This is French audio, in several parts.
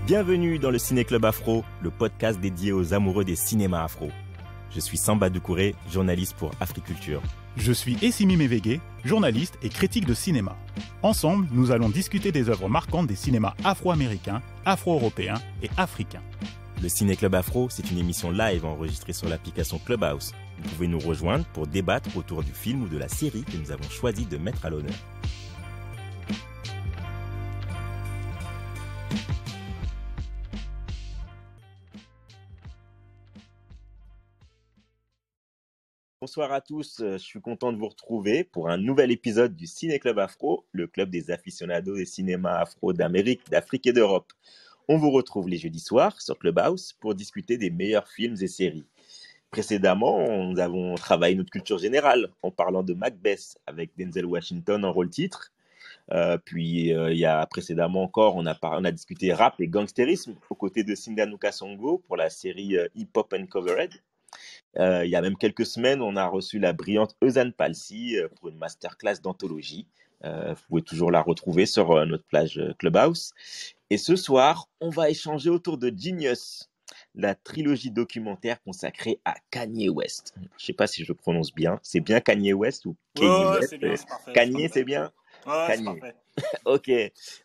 Bienvenue dans le Ciné Club Afro, le podcast dédié aux amoureux des cinémas afro. Je suis Samba Doucouré, journaliste pour Africulture. Je suis Essimi Mevege, journaliste et critique de cinéma. Ensemble, nous allons discuter des œuvres marquantes des cinémas afro-américains, afro-européens et africains. Le Ciné Club Afro, c'est une émission live enregistrée sur l'application Clubhouse. Vous pouvez nous rejoindre pour débattre autour du film ou de la série que nous avons choisi de mettre à l'honneur. Bonsoir à tous, je suis content de vous retrouver pour un nouvel épisode du Ciné Club Afro, le club des aficionados des cinémas afro d'Amérique, d'Afrique et d'Europe. On vous retrouve les jeudis soirs sur Clubhouse pour discuter des meilleurs films et séries. Précédemment, nous avons travaillé notre culture générale en parlant de Macbeth avec Denzel Washington en rôle titre. Puis il y a précédemment encore, on a discuté rap et gangstérisme aux côtés de Sindanuka Songo pour la série Hip Hop Uncovered. Il y a même quelques semaines, on a reçu la brillante Eusanne Palsy pour une masterclass d'anthologie. Vous pouvez toujours la retrouver sur notre page Clubhouse. Et ce soir, on va échanger autour de Genius, la trilogie documentaire consacrée à Kanye West. Je ne sais pas si je le prononce bien. C'est bien Kanye West ou Kanye West? C'est bien, c'est parfait. Kanye, c'est bien? Ouais, Kanye. c'est parfait. Ok.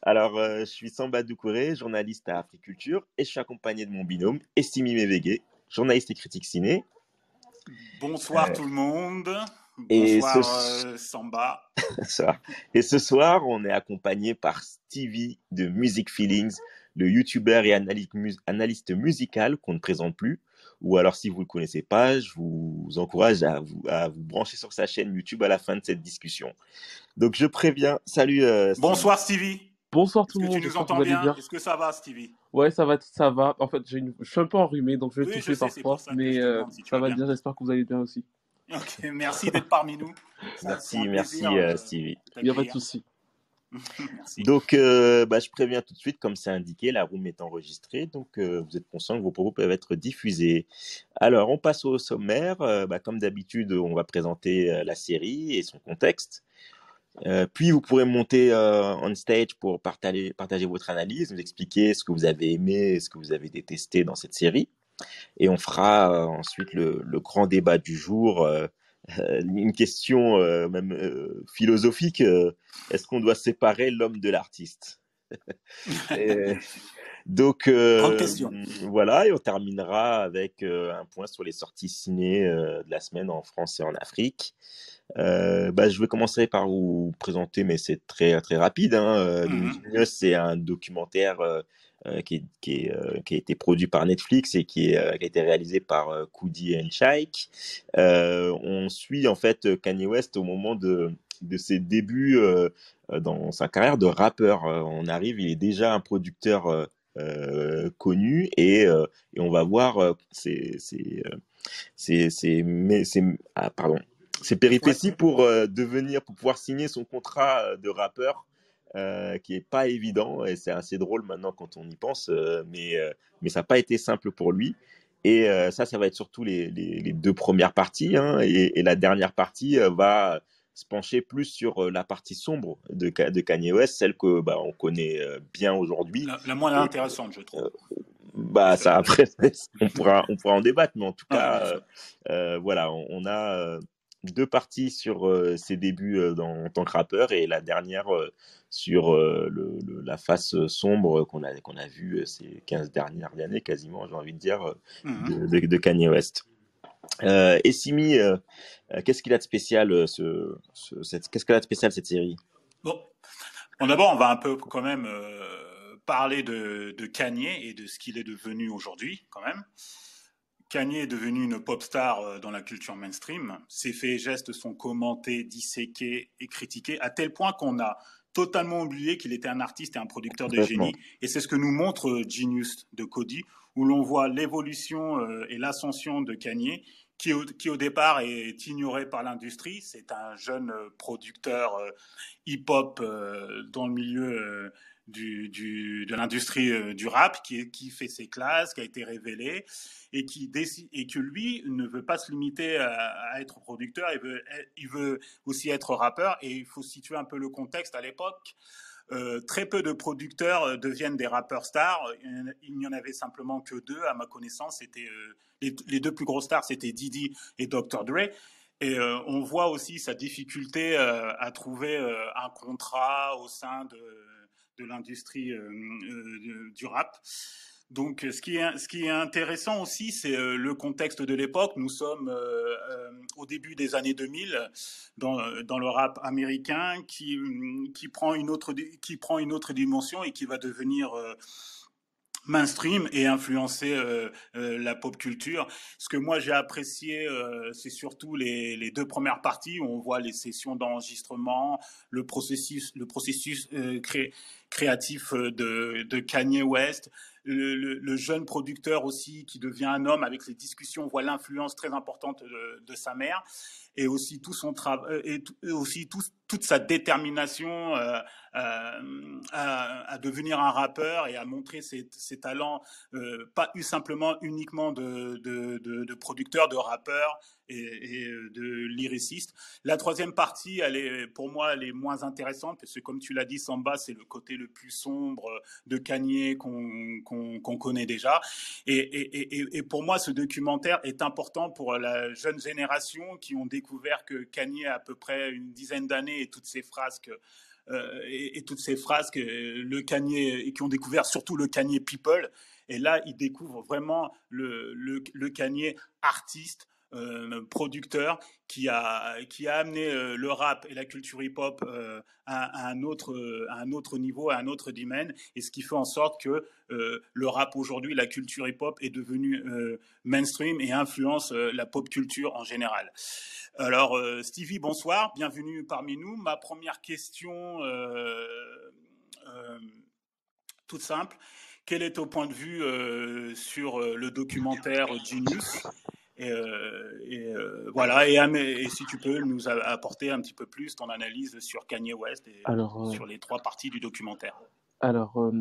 Alors, je suis Samba Doucouré, journaliste à Africulture, et je suis accompagné de mon binôme, Essimi Mevege, journaliste et critique ciné. Bonsoir tout le monde. Et Bonsoir Samba. Et ce soir, on est accompagné par Stevie de Music Feelings, le youtubeur et analyste musical qu'on ne présente plus. Ou alors, si vous ne le connaissez pas, je vous encourage à vous brancher sur sa chaîne YouTube à la fin de cette discussion. Donc, je préviens. Salut Stevie. Bonsoir Stevie. Bonsoir tout le monde. Est-ce que tu nous entends bien? Est-ce que ça va Stevie? Ouais, ça va. En fait, je suis un peu enrhumé, donc je vais tousser parfois. Mais si ça va bien, j'espère que vous allez bien aussi. Ok, merci d'être parmi nous. Merci Stevie. Il n'y a pas de souci. Donc, je préviens tout de suite, comme c'est indiqué, la room est enregistrée, donc vous êtes conscient que vos propos peuvent être diffusés. Alors, on passe au sommaire. Comme d'habitude, on va présenter la série et son contexte. Puis, vous pourrez monter on stage pour partager votre analyse, nous expliquer ce que vous avez aimé et ce que vous avez détesté dans cette série. Et on fera ensuite le grand débat du jour. Une question philosophique, est-ce qu'on doit séparer l'homme de l'artiste? Donc grande question. Voilà, et on terminera avec un point sur les sorties ciné de la semaine en France et en Afrique. Je vais commencer par vous présenter, mais c'est très très rapide. Genius, c'est un documentaire qui a été produit par Netflix et qui a été réalisé par Kudi and Shaik. On suit en fait Kanye West au moment de ses débuts dans sa carrière de rappeur. Il est déjà un producteur connu et on va voir ses péripéties pour pouvoir signer son contrat de rappeur. Qui est pas évident et c'est assez drôle maintenant quand on y pense, mais ça n'a pas été simple pour lui. Et ça va être surtout les deux premières parties, et la dernière partie va se pencher plus sur la partie sombre de Kanye West, celle que on connaît bien aujourd'hui. La moins intéressante, je trouve. Ça après on pourra en débattre, mais en tout cas voilà, on a deux parties sur ses débuts en tant que rappeur et la dernière sur la face sombre qu'on a vue ces 15 dernières années quasiment, j'ai envie de dire, de Kanye West. Essimi, qu'est-ce qu'il a de spécial qu'est-ce qu'elle a de spécial cette série? Bon, d'abord on va un peu quand même parler de Kanye et de ce qu'il est devenu aujourd'hui quand même. Kanye est devenu une pop star dans la culture mainstream. Ses faits et gestes sont commentés, disséqués et critiqués à tel point qu'on a totalement oublié qu'il était un artiste et un producteur de génie. Et c'est ce que nous montre Genius de Kudi, où l'on voit l'évolution et l'ascension de Kanye, qui au départ est ignoré par l'industrie. C'est un jeune producteur hip-hop dans le milieu de l'industrie du rap qui fait ses classes, qui a été révélé et que lui ne veut pas se limiter à être producteur, il veut aussi être rappeur. Et il faut situer un peu le contexte à l'époque. très peu de producteurs deviennent des rappeurs stars. Il n'y en avait simplement que deux, à ma connaissance. C'était les deux plus grosses stars, c'était Diddy et Dr. Dre. Et on voit aussi sa difficulté à trouver un contrat au sein de l'industrie du rap. Donc, ce qui est intéressant aussi, c'est le contexte de l'époque. Nous sommes au début des années 2000 dans le rap américain qui prend une autre dimension et qui va devenir mainstream et influencer la pop culture. Ce que moi j'ai apprécié, c'est surtout les deux premières parties où on voit les sessions d'enregistrement, le processus créatif de Kanye West, le jeune producteur aussi qui devient un homme avec les discussions, on voit l'influence très importante de sa mère et aussi tout son travail et aussi toute sa détermination à devenir un rappeur et à montrer ses talents, pas simplement uniquement de producteur, de rappeur et de lyriciste. La troisième partie, pour moi, elle est moins intéressante parce que, comme tu l'as dit, Samba, c'est le côté le plus sombre de Kanye qu'on connaît déjà. Et pour moi, ce documentaire est important pour la jeune génération qui ont découvert que Kanye a à peu près une dizaine d'années et toutes ces phrases que le Kanye, et qui ont découvert surtout le Kanye People. Et là, ils découvrent vraiment le Kanye artiste, producteur, qui a amené le rap et la culture hip-hop à un autre niveau, à un autre domaine, et ce qui fait en sorte que le rap aujourd'hui, la culture hip-hop est devenue mainstream et influence la pop culture en général. Alors, Stevie, bonsoir, bienvenue parmi nous. Ma première question, toute simple, quel est ton point de vue sur le documentaire Genius ? Voilà, et si tu peux nous apporter un petit peu plus ton analyse sur Kanye West et sur les trois parties du documentaire. Alors,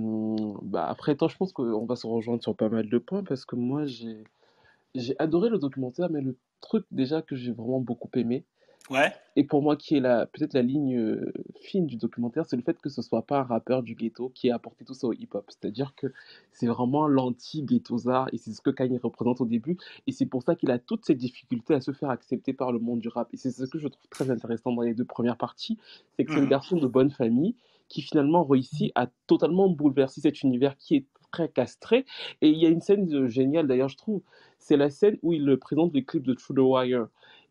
après temps, je pense qu'on va se rejoindre sur pas mal de points parce que moi, j'ai adoré le documentaire, mais le truc déjà que j'ai vraiment beaucoup aimé, ouais. Et pour moi qui est peut-être la ligne fine du documentaire, c'est le fait que ce soit pas un rappeur du ghetto qui a apporté tout ça au hip-hop. C'est-à-dire que c'est vraiment l'anti-ghettosa et c'est ce que Kanye représente au début. Et c'est pour ça qu'il a toutes ces difficultés à se faire accepter par le monde du rap. Et c'est ce que je trouve très intéressant dans les deux premières parties, c'est que c'est le garçon de bonne famille qui finalement réussit à totalement bouleverser cet univers qui est très castré. Et il y a une scène géniale d'ailleurs, je trouve, c'est la scène où il présente le clip de Through the Wire.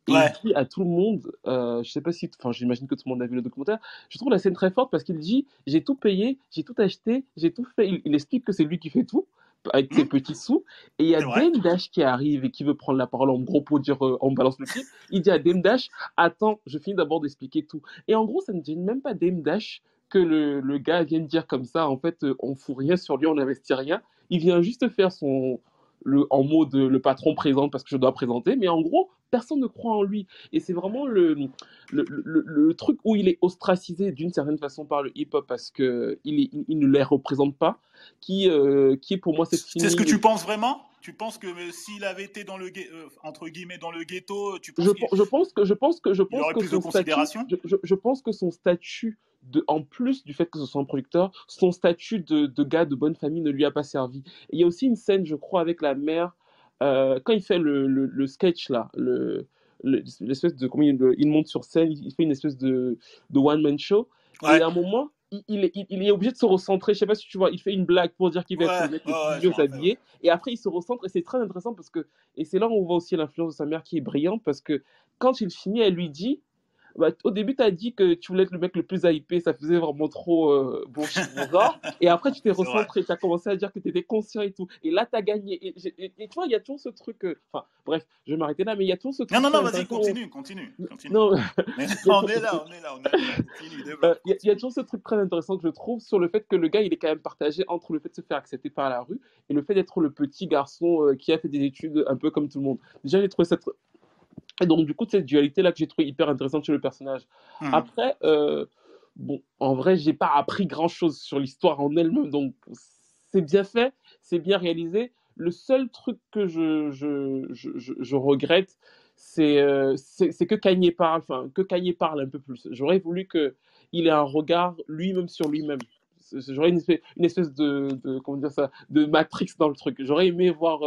Et il dit à tout le monde, je sais pas si, enfin, j'imagine que tout le monde a vu le documentaire. Je trouve la scène très forte parce qu'il dit, j'ai tout payé, j'ai tout acheté, j'ai tout fait. Il explique que c'est lui qui fait tout avec ses petits sous. Et il y a Dame Dash qui arrive et qui veut prendre la parole en gros pour dire, on balance le clip. Il dit à Dame Dash, attends, je finis d'abord d'expliquer tout. Et en gros, ça ne gêne même pas Dame Dash que le gars vienne dire comme ça, en fait, on fout rien sur lui, on n'investit rien. Il vient juste faire en mode le patron présente parce que je dois présenter, mais en gros, personne ne croit en lui. Et c'est vraiment le truc où il est ostracisé d'une certaine façon par le hip-hop parce qu'il ne les représente pas, qui est pour moi cette C'est ce que tu penses vraiment ? Tu penses que s'il avait été dans entre guillemets dans le ghetto, tu penses qu'il aurait plus de considération ? Je pense que son statut en plus du fait que ce soit un producteur, son statut de gars de bonne famille ne lui a pas servi. Et il y a aussi une scène, je crois, avec la mère, quand il fait le sketch là, l'espèce de, comment il monte sur scène, il fait une espèce de one-man show, et à un moment, il est obligé de se recentrer, je sais pas si tu vois, il fait une blague pour dire qu'il va être le mec le plus mieux habillé, et après il se recentre, et c'est très intéressant parce que, et c'est là où on voit aussi l'influence de sa mère qui est brillante, parce que quand il finit, elle lui dit, au début, tu as dit que tu voulais être le mec le plus hypé, ça faisait vraiment trop bon genre. Et après, tu t'es recentré, tu as commencé à dire que tu étais conscient et tout. Et là, tu as gagné. Et tu vois, il y a toujours ce truc. Enfin, bref, je vais m'arrêter là, mais il y a toujours ce truc. Non, vas-y, continue. Non, on est là, continue. Il y a toujours ce truc très intéressant que je trouve sur le fait que le gars, il est quand même partagé entre le fait de se faire accepter par la rue et le fait d'être le petit garçon qui a fait des études un peu comme tout le monde. Déjà, j'ai trouvé ça. Et donc, du coup, cette dualité-là que j'ai trouvé hyper intéressante chez le personnage. Après, bon, en vrai, j'ai pas appris grand-chose sur l'histoire en elle-même, donc c'est bien fait, c'est bien réalisé. Le seul truc que je regrette, c'est que Kanye parle, enfin, que Kanye parle un peu plus. J'aurais voulu qu'il ait un regard lui-même sur lui-même. J'aurais une espèce comment dire ça, de Matrix dans le truc. J'aurais aimé voir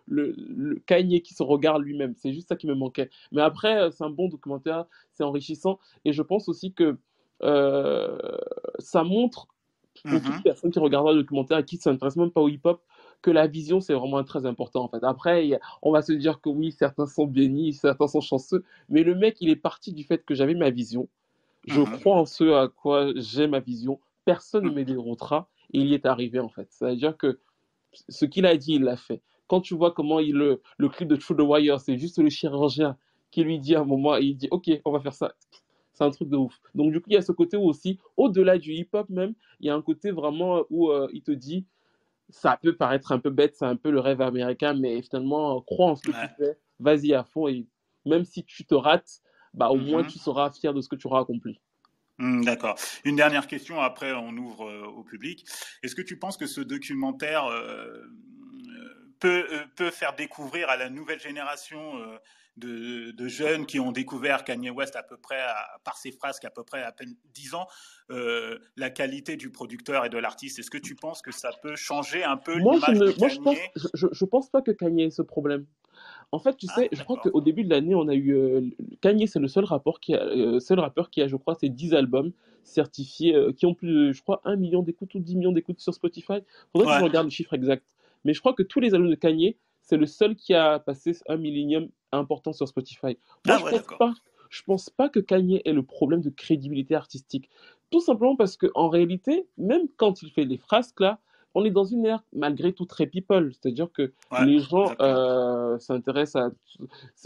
le Kanye qui se regarde lui-même. C'est juste ça qui me manquait. Mais après, c'est un bon documentaire, c'est enrichissant. Et je pense aussi que euh, ça montre, pour toute Mhm. personne qui regardera le documentaire et qui ne s'intéresse même pas au hip-hop, que la vision, c'est vraiment très important, en fait. Après, on va se dire que oui, certains sont bénis, certains sont chanceux, mais le mec, il est parti du fait que j'avais ma vision. Je Mhm. crois en ce à quoi j'ai ma vision. Personne ne me déroutera. Et il y est arrivé, en fait. C'est-à-dire que ce qu'il a dit, il l'a fait. Quand tu vois comment le clip de Through the Wire, c'est juste le chirurgien qui lui dit à un moment, il dit, OK, on va faire ça. C'est un truc de ouf. Donc, du coup, il y a ce côté où aussi, au-delà du hip-hop même, il y a un côté vraiment où il te dit, ça peut paraître un peu bête, c'est un peu le rêve américain, mais finalement, crois en ce que tu Ouais. fais, vas-y à fond, et même si tu te rates, bah, au moins Mhm. tu seras fier de ce que tu auras accompli. D'accord. Une dernière question, après on ouvre au public. Est-ce que tu penses que ce documentaire peut faire découvrir à la nouvelle génération de jeunes qui ont découvert Kanye West à peu près, par ses phrases, qu'à peu près à peine 10 ans, la qualité du producteur et de l'artiste? Est-ce que tu penses que ça peut changer un peu l'image de Kanye? Je pense pas que Kanye ait ce problème. En fait, tu Ah, sais, je crois d'accord. qu'au début de l'année, on a eu. Kanye, c'est le seul rappeur qui a, je crois, ses 10 albums certifiés, qui ont plus de, je crois, 1 million d'écoutes ou 10 millions d'écoutes sur Spotify. Faudrait que je Ouais. regarde le chiffre exact. Mais je crois que tous les albums de Kanye, c'est le seul qui a passé 1 million important sur Spotify. Moi, Ah ouais, d'accord. je pense pas que Kanye ait le problème de crédibilité artistique. Tout simplement parce qu'en réalité, même quand il fait les frasques là, on est dans une ère malgré tout très people. C'est-à-dire que Ouais, les gens exactement. s'intéressent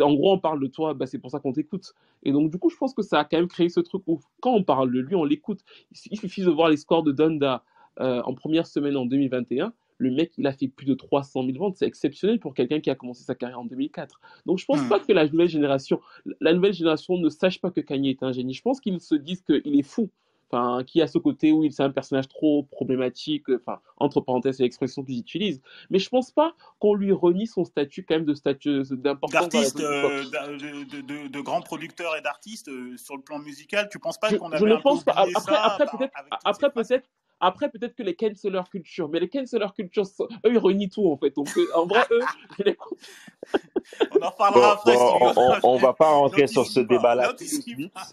à. En gros, on parle de toi, bah, c'est pour ça qu'on t'écoute. Et donc, du coup, je pense que ça a quand même créé ce truc où, quand on parle de lui, on l'écoute. Il suffit de voir les scores de Donda en première semaine en 2021. Le mec, il a fait plus de 300 000 ventes. C'est exceptionnel pour quelqu'un qui a commencé sa carrière en 2004. Donc, je pense pas Hmm. que la nouvelle génération ne sache pas que Kanye est un génie. Je pense qu'ils se disent qu'il est fou. Enfin, qui a ce côté où il c'est un personnage trop problématique, enfin, entre parenthèses, c'est l'expression qu'ils utilisent. Mais je pense pas qu'on lui renie son statut quand même de statut d'importance dans la D'artistes, vie hip-hop. de grands producteurs et d'artistes sur le plan musical, tu penses pas qu'on Je avait ne un peu pense pas. oublié ça avec toutes ces phrases? Après, peut-être que les canceller culture. Mais les canceller culture, eux, ils renient tout, en fait. Donc, en vrai, eux, je les compte. On en reparlera Bon, après, Stevie. on va pas rentrer sur ce N'anticipe pas, débat-là tout de n'anticipe suite. pas.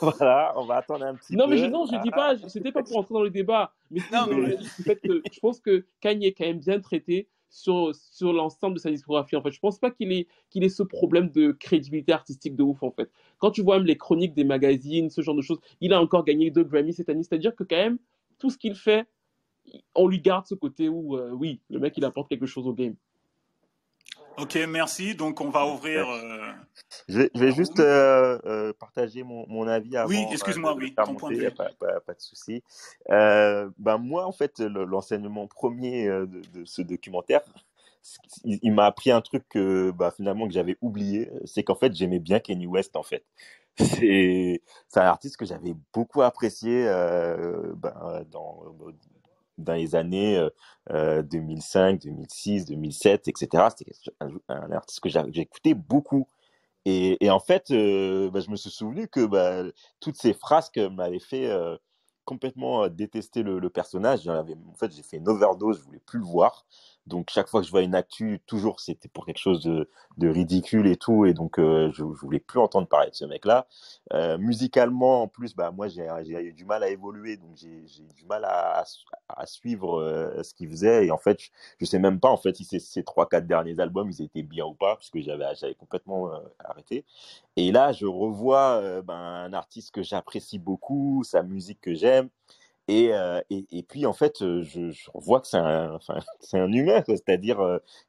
Voilà, on va attendre un petit Non, mais peu. non, je dis pas, c'était pas pour entrer dans le débat, mais c'était Non, de mais revenir sur le fait que je pense que Kanye est quand même bien traité sur l'ensemble de sa discographie. En fait, je pense pas qu'il ait ce problème de crédibilité artistique de ouf, en fait. Quand tu vois même les chroniques des magazines, ce genre de choses, il a encore gagné 2 Grammy cette année, c'est-à-dire que quand même, tout ce qu'il fait, on lui garde ce côté où, oui, le mec, il apporte quelque chose au game. ok, merci. Donc on va ouvrir. Je vais juste Oui, partager mon avis oui, avant excuse-moi, de oui, faire ton point de monter, vue. pas de souci. Ben moi, en fait, l'enseignement premier de ce documentaire, il m'a appris un truc que bah, finalement que j'avais oublié, c'est qu'en fait j'aimais bien Kanye West en fait. C'est un artiste que j'avais beaucoup apprécié ben, dans les années 2005, 2006, 2007, etc. C'était un artiste que j'écoutais beaucoup. Et en fait, bah, je me suis souvenu que bah, toutes ces frasques m'avaient fait complètement détester le personnage. En fait, j'ai fait une overdose, je voulais plus le voir. Donc, chaque fois que je vois une actu, toujours, c'était pour quelque chose de ridicule et tout. Et donc, je voulais plus entendre parler de ce mec-là. Musicalement, en plus, bah, moi, j'ai eu du mal à évoluer. Donc, j'ai eu du mal à suivre ce qu'il faisait. Et en fait, je sais même pas en fait si ces 3-4 derniers albums ils étaient bien ou pas parce que j'avais complètement arrêté. Et là je revois ben, un artiste que j'apprécie beaucoup, sa musique que j'aime. Et puis en fait je revois que enfin, c'est un humain quoi. C'est-à-dire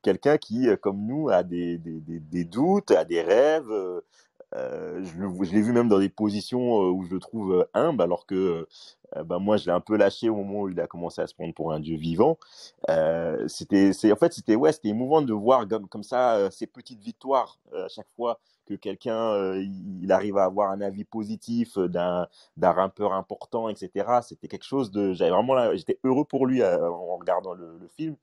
quelqu'un qui comme nous a des doutes, a des rêves. Je l'ai vu même dans des positions où je le trouve humble, alors que bah, moi, je l'ai un peu lâché au moment où il a commencé à se prendre pour un dieu vivant. En fait, c'était émouvant de voir comme ça ces petites victoires à chaque fois que quelqu'un il arrive à avoir un avis positif d'un rappeur important, etc. C'était quelque chose j'étais heureux pour lui en regardant le film.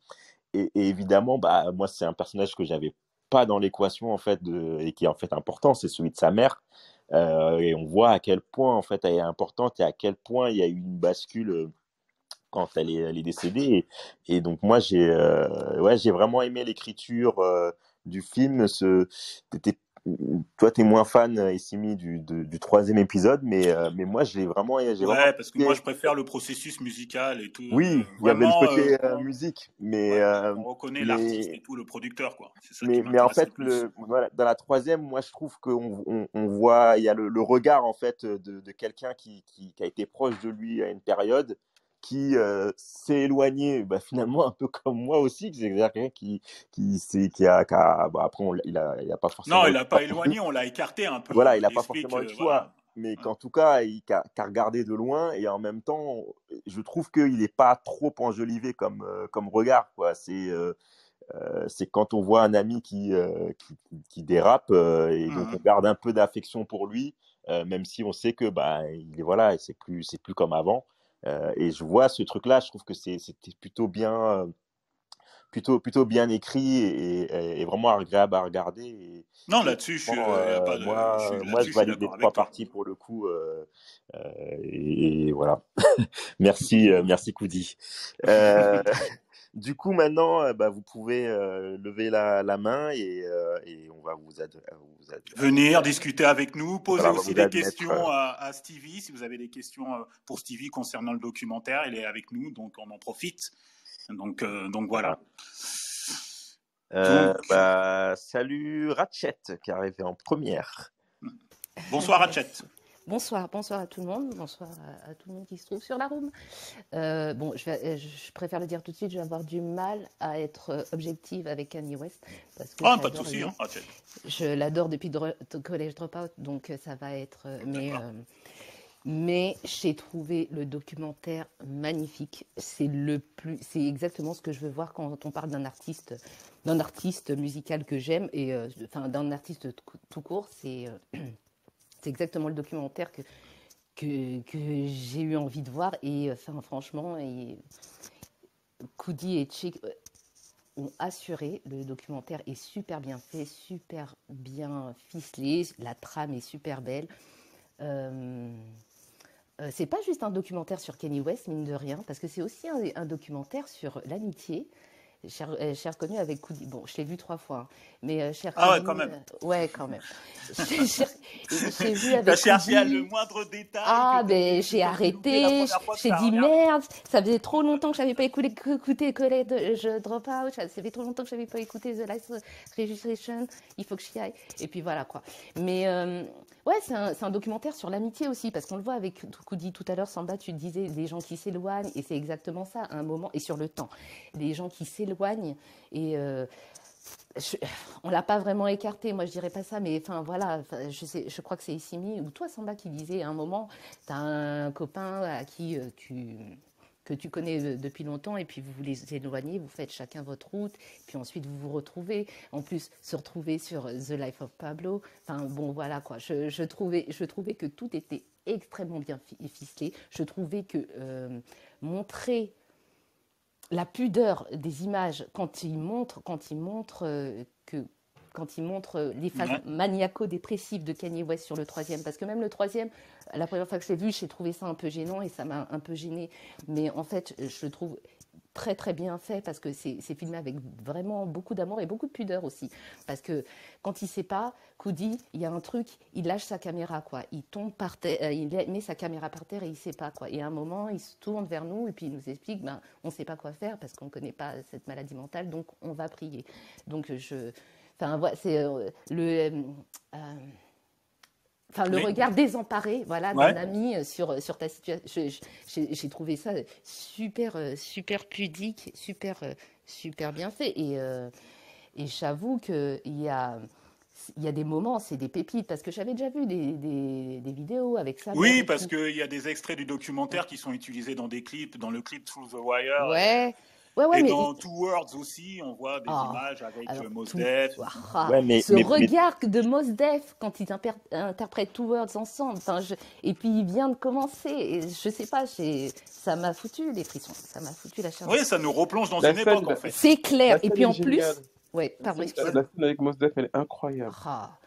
Et évidemment, bah, moi, c'est un personnage que j'avais pas dans l'équation en fait et qui est en fait important, c'est celui de sa mère. Et on voit à quel point en fait elle est importante et à quel point il y a eu une bascule quand elle est décédée. Et donc moi j'ai vraiment aimé l'écriture du film. Toi t'es moins fan, Essimi, du troisième épisode, mais moi j'ai vraiment Ouais, parce que moi, apprécié. je préfère le processus musical et tout. Oui, il y avait le Vraiment, côté musique, ouais, on reconnaît l'artiste et tout, le producteur, quoi. C'est ça qui mais en m'intéresse fait, le plus. voilà, dans la troisième, moi je trouve qu'on voit, il y a le regard en fait de quelqu'un qui a été proche de lui à une période, qui s'est éloigné, bah, finalement un peu comme moi aussi, c'est quelqu'un bon, après il a pas Non, forcément il eu l'a pas éloigné, on l'a écarté un voilà, peu. il Il n'a pas explique, forcément eu le choix, voilà. mais Ouais. qu'en tout cas, qu'a regardé de loin, et en même temps, je trouve qu'il n'est pas trop enjolivé comme regard, quoi. C'est quand on voit un ami qui dérape, et donc on Mhm. garde un peu d'affection pour lui, même si on sait que bah, il est, voilà, c'est plus comme avant. Et je vois ce truc-là, je trouve que c'était plutôt bien écrit et vraiment agréable à regarder. Non, Et là-dessus, vraiment, y a pas de, moi, là-dessus, je je suis valide les d'accord trois avec toi. parties pour le coup. Et voilà. Merci Koudi. Euh, du coup, maintenant, bah, vous pouvez lever la main et on va Venir discuter avec nous, poser voilà, on va aussi vous des admettre. questions à Stevie. Si vous avez des questions pour Stevie concernant le documentaire, il est avec nous, donc on en profite. Donc Voilà. voilà. Donc, Salut Ratchet qui est arrivé en première. bonsoir Ratchet. Bonsoir à tout le monde, bonsoir à tout le monde qui se trouve sur la room. Bon, je préfère le dire tout de suite, je vais avoir du mal à être objective avec Kanye West parce que Pas de souci, Ratchet. je l'adore depuis College Dropout, donc ça va être. Mais j'ai trouvé le documentaire magnifique. C'est exactement ce que je veux voir quand on parle d'un artiste musical que j'aime et enfin d'un artiste tout court. C'est exactement le documentaire que j'ai eu envie de voir. Et enfin, franchement, Koudi et Chick ont assuré. Le documentaire est super bien fait, super bien ficelé. La trame est super belle. C'est pas juste un documentaire sur Kanye West, mine de rien, parce que c'est aussi un documentaire sur l'amitié. J'ai reconnu avec Koudi. Bon, je l'ai vu 3 fois, hein, mais j'ai reconnu. Ah ouais, quand même. Ouais, quand même. J'ai vu avec T'as cherché Koudi. le moindre détail. Ah, ben j'ai arrêté. J'ai dit merde. Ça faisait trop longtemps que j'avais pas écouté College Dropout. Ça fait trop longtemps que j'avais pas écouté The Last Registration. Il faut que j'y aille. Et puis voilà quoi. Mais ouais, c'est un documentaire sur l'amitié aussi, parce qu'on le voit avec Koudi tout à l'heure. Samba, tu disais des gens qui s'éloignent, et c'est exactement ça à un moment, et sur le temps, des gens qui s'éloignent et on l'a pas vraiment écarté, moi je dirais pas ça, mais enfin voilà, je crois que c'est Issimi ou toi Samba qui disait à un moment, tu as un copain à qui que tu connais depuis longtemps et puis vous vous éloignez, vous faites chacun votre route, puis ensuite vous vous retrouvez, en plus se retrouver sur The Life of Pablo, enfin bon voilà quoi, je trouvais que tout était extrêmement bien ficelé, je trouvais que montrer la pudeur des images quand il montre les phases maniaco-dépressives de Kanye West sur le troisième, parce que même le troisième, la première fois que je l'ai vu, j'ai trouvé ça un peu gênant et ça m'a un peu gênée, mais en fait je le trouve très très bien fait parce que c'est filmé avec vraiment beaucoup d'amour et beaucoup de pudeur aussi, parce que quand il sait pas, Koudi, il y a un truc, il lâche sa caméra quoi, il tombe par terre, il met sa caméra par terre et il sait pas quoi, et à un moment il se tourne vers nous et puis il nous explique on sait pas quoi faire parce qu'on connaît pas cette maladie mentale, donc on va prier. Donc enfin voilà, c'est le regard désemparé, voilà, d'un ami sur ta situation. J'ai trouvé ça super pudique, super bien fait. Et j'avoue qu'il y a des moments, c'est des pépites, parce que j'avais déjà vu des vidéos avec ça. Oui, parce qu'il y a des extraits du documentaire qui sont utilisés dans des clips, dans le clip Through the Wire. Ouais, et dans Two Worlds aussi, on voit des images avec Mos Def. Ce regard de Mos Def quand ils interprètent Two Worlds ensemble. Et puis il vient de commencer. Et je sais pas, ça m'a foutu les frissons. Ça m'a foutu la chair. Oui, ça nous replonge dans une époque en fait. C'est clair. Et puis en plus. Ouais, pardon, excusez-moi. La scène avec Mos Def, elle est incroyable. Ah.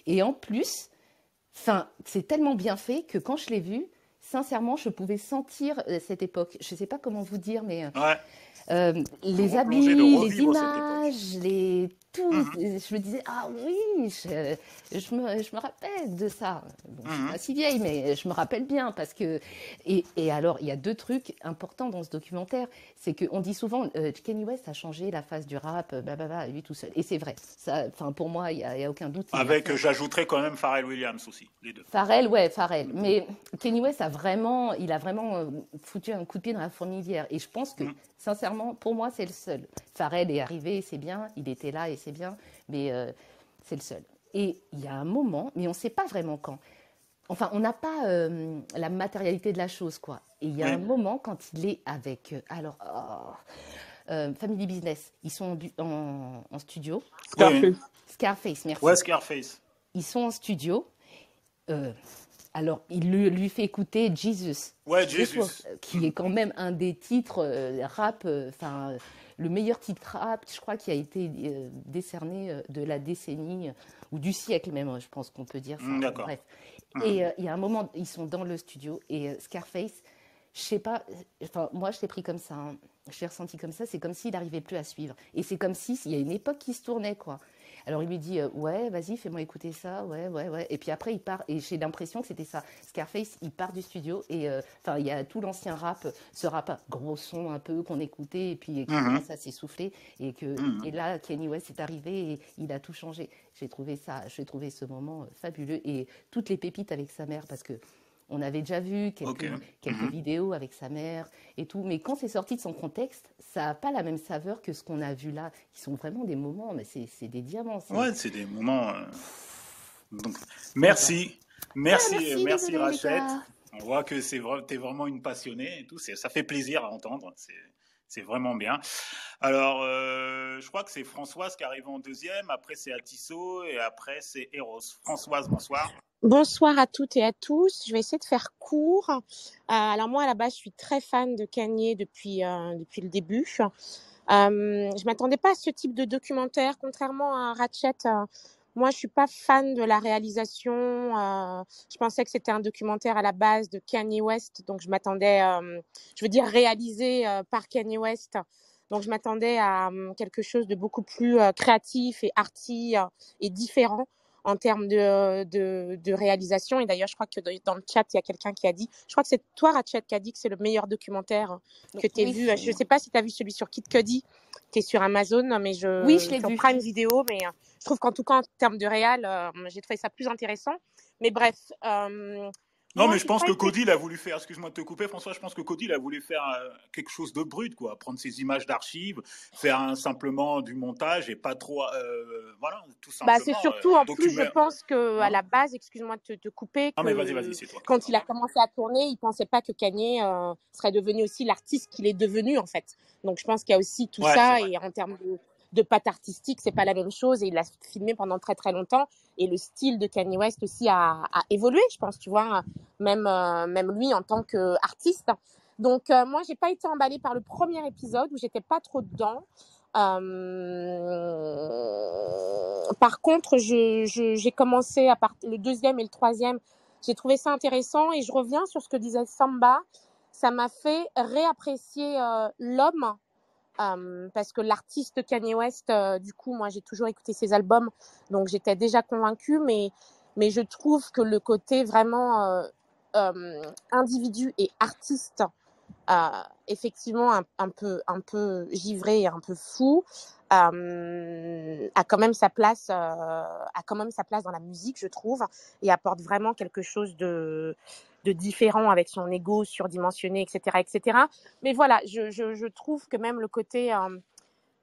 Et en plus, c'est tellement bien fait que quand je l'ai vu, sincèrement, je pouvais sentir cette époque. Je ne sais pas comment vous dire, mais Ouais. les Replonger, habits, de les revivre cette époque. images, tout. Mhm. Je me disais, ah oui, je me rappelle de ça. Bon, je suis Mhm. pas si vieille, mais je me rappelle bien parce que. Et alors, il y a deux trucs importants dans ce documentaire. C'est qu'on dit souvent, Kanye West a changé la face du rap, blablabla, lui tout seul. Et c'est vrai. Ça, pour moi, il y a aucun doute. Avec, j'ajouterais quand même Pharrell Williams aussi, les deux. Pharrell, ouais, Pharrell. Mais Kanye West il a vraiment foutu un coup de pied dans la fourmilière. Et je pense que, sincèrement, pour moi, c'est le seul. Pharrell est arrivé, c'est bien. Il était là et c'est bien. Mais c'est le seul. Et il y a un moment, mais on ne sait pas vraiment quand. Enfin, on n'a pas la matérialité de la chose, quoi. Et il y a un moment quand il est avec... Family Business, ils sont en studio. Scarface, merci. Ouais, Scarface. Ils sont en studio. Alors, il lui fait écouter Jesus. Ouais, Jesus. Qui est quand même un des titres rap, le meilleur titre rap, je crois, qui a été décerné de la décennie ou du siècle même, je pense qu'on peut dire ça. D'accord. Bref. Et il y a un moment, ils sont dans le studio et Scarface, je sais pas, moi je l'ai pris comme ça, hein. Je l'ai ressenti comme ça, c'est comme s'il n'arrivait plus à suivre. Et c'est comme s'il y a une époque qui se tournait, quoi. Alors il lui dit ouais, vas-y, fais-moi écouter ça, ouais. Et puis après il part et j'ai l'impression que c'était ça. Scarface, il part du studio et il y a tout l'ancien rap, ce rap gros son un peu qu'on écoutait et puis qui commence à s'essouffler et là Kanye West est arrivé et il a tout changé. J'ai trouvé ce moment fabuleux et toutes les pépites avec sa mère parce que on avait déjà vu quelques vidéos avec sa mère et tout, mais quand c'est sorti de son contexte, ça n'a pas la même saveur que ce qu'on a vu là, qui sont vraiment des moments, mais c'est des diamants. Ouais, c'est des moments... Donc, merci Rachette. On voit que t'es vraiment une passionnée et tout, ça fait plaisir à entendre, c'est vraiment bien. Alors, je crois que c'est Françoise qui arrive en deuxième, après c'est Atisso et après c'est Eros. Françoise, bonsoir. Bonsoir à toutes et à tous. Je vais essayer de faire court. Alors moi, à la base, je suis très fan de Kanye depuis le début. Je m'attendais pas à ce type de documentaire, contrairement à Ratchet. Moi, je suis pas fan de la réalisation. Je pensais que c'était un documentaire à la base de Kanye West, donc je m'attendais, réalisé par Kanye West. Donc je m'attendais à quelque chose de beaucoup plus créatif et arty et différent en termes de réalisation. Et d'ailleurs, je crois que dans le chat, il y a quelqu'un qui a dit, je crois que c'est toi, Ratchet, qui a dit que c'est le meilleur documentaire que tu as vu. Je ne sais pas si tu as vu celui sur Kid Cudi, qui est sur Amazon, mais je l'ai sur vu. Prime Video, mais je trouve qu'en tout cas, en termes de réal, j'ai trouvé ça plus intéressant. Mais bref... Non, mais je pense que Cody, il a voulu faire, excuse-moi de te couper, François, je pense que Cody, il a voulu faire quelque chose de brut, quoi. Prendre ses images d'archives, faire simplement du montage et pas trop, voilà, tout simplement. C'est surtout, en plus, je pense qu'à la base, excuse-moi de te couper, non, mais vas-y, c'est toi. Quand il a commencé à tourner, il pensait pas que Kanye serait devenu aussi l'artiste qu'il est devenu, en fait. Donc, je pense qu'il y a aussi tout ça, et en termes de patte artistique, c'est pas la même chose, et il a filmé pendant très très longtemps, et le style de Kanye West aussi a évolué, je pense, tu vois, même lui en tant qu'artiste. Donc moi, j'ai pas été emballée par le premier épisode où j'étais pas trop dedans. Par contre, j'ai commencé à le deuxième et le troisième, j'ai trouvé ça intéressant, et je reviens sur ce que disait Samba, ça m'a fait réapprécier l'homme. Parce que l'artiste Kanye West, du coup, moi, j'ai toujours écouté ses albums, donc j'étais déjà convaincue, mais je trouve que le côté vraiment individu et artiste, effectivement un peu givré, un peu fou, a quand même sa place dans la musique, je trouve, et apporte vraiment quelque chose de différent avec son ego surdimensionné, etc. Mais voilà, je trouve que même le côté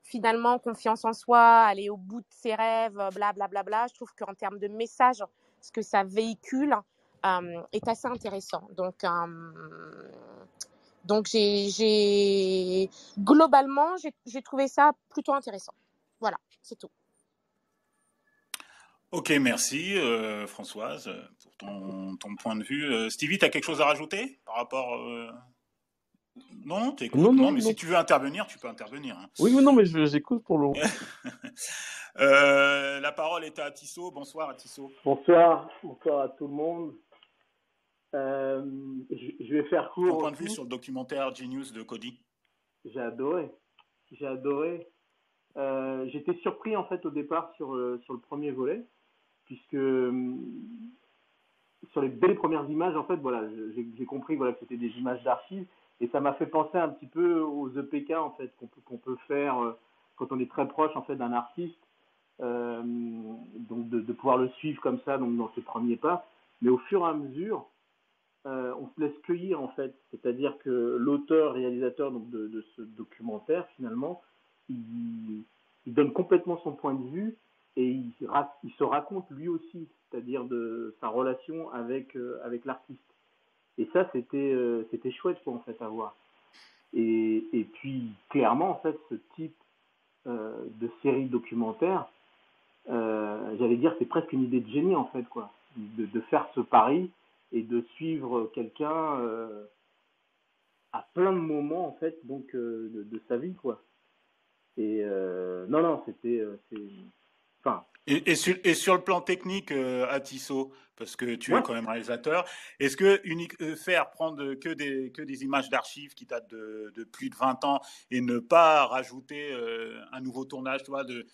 finalement confiance en soi, aller au bout de ses rêves, blablabla, je trouve qu'en termes de message, ce que ça véhicule est assez intéressant. Donc globalement, j'ai trouvé ça plutôt intéressant. Voilà, c'est tout. Ok, merci Françoise pour ton point de vue. Stevie, tu as quelque chose à rajouter par rapport Non, t'écoutes. Non, Non, non, mais si non. tu veux intervenir, tu peux intervenir. Hein. Oui, mais non, mais j'écoute pour le. La parole est à Tissot. Bonsoir à Tissot. Bonsoir à tout le monde. Je vais faire Ton court point de vue aussi. sur le documentaire Genius de Cody. J'ai adoré. J'étais surpris en fait au départ sur le premier volet, puisque dès les premières images, en fait, voilà, j'ai compris voilà, que c'était des images d'archives, et ça m'a fait penser un petit peu aux EPK en fait qu'on peut faire quand on est très proche en fait d'un artiste, donc de pouvoir le suivre comme ça donc dans ses premiers pas, mais au fur et à mesure, on se laisse cueillir en fait, c'est-à-dire que l'auteur réalisateur donc de ce documentaire finalement, il donne complètement son point de vue et il se raconte lui aussi, c'est-à-dire de sa relation avec l'artiste. Et ça, c'était chouette quoi, en fait, à voir. Et puis, clairement, en fait, ce type de série documentaire, j'allais dire, c'est presque une idée de génie, en fait, quoi, de faire ce pari et de suivre quelqu'un à plein de moments, en fait, donc, de sa vie, quoi. Et non, enfin. Et sur le plan technique, à Tissot, parce que tu es quand même réalisateur, est-ce que faire prendre que des images d'archives qui datent de plus de 20 ans et ne pas rajouter un nouveau tournage, tu vois, de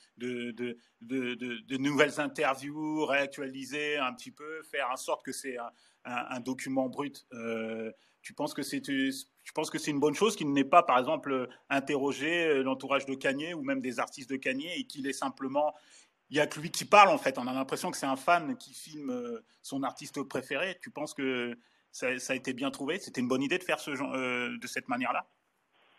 nouvelles interviews, réactualiser un petit peu, faire en sorte que c'est un document brut, tu penses que c'est une bonne chose qu'il n'ait pas, par exemple, interrogé l'entourage de Kanye ou même des artistes de Kanye et qu'il est simplement... Il n'y a que lui qui parle, en fait. On a l'impression que c'est un fan qui filme son artiste préféré. Tu penses que ça a été bien trouvé? C'était une bonne idée de faire de cette manière-là?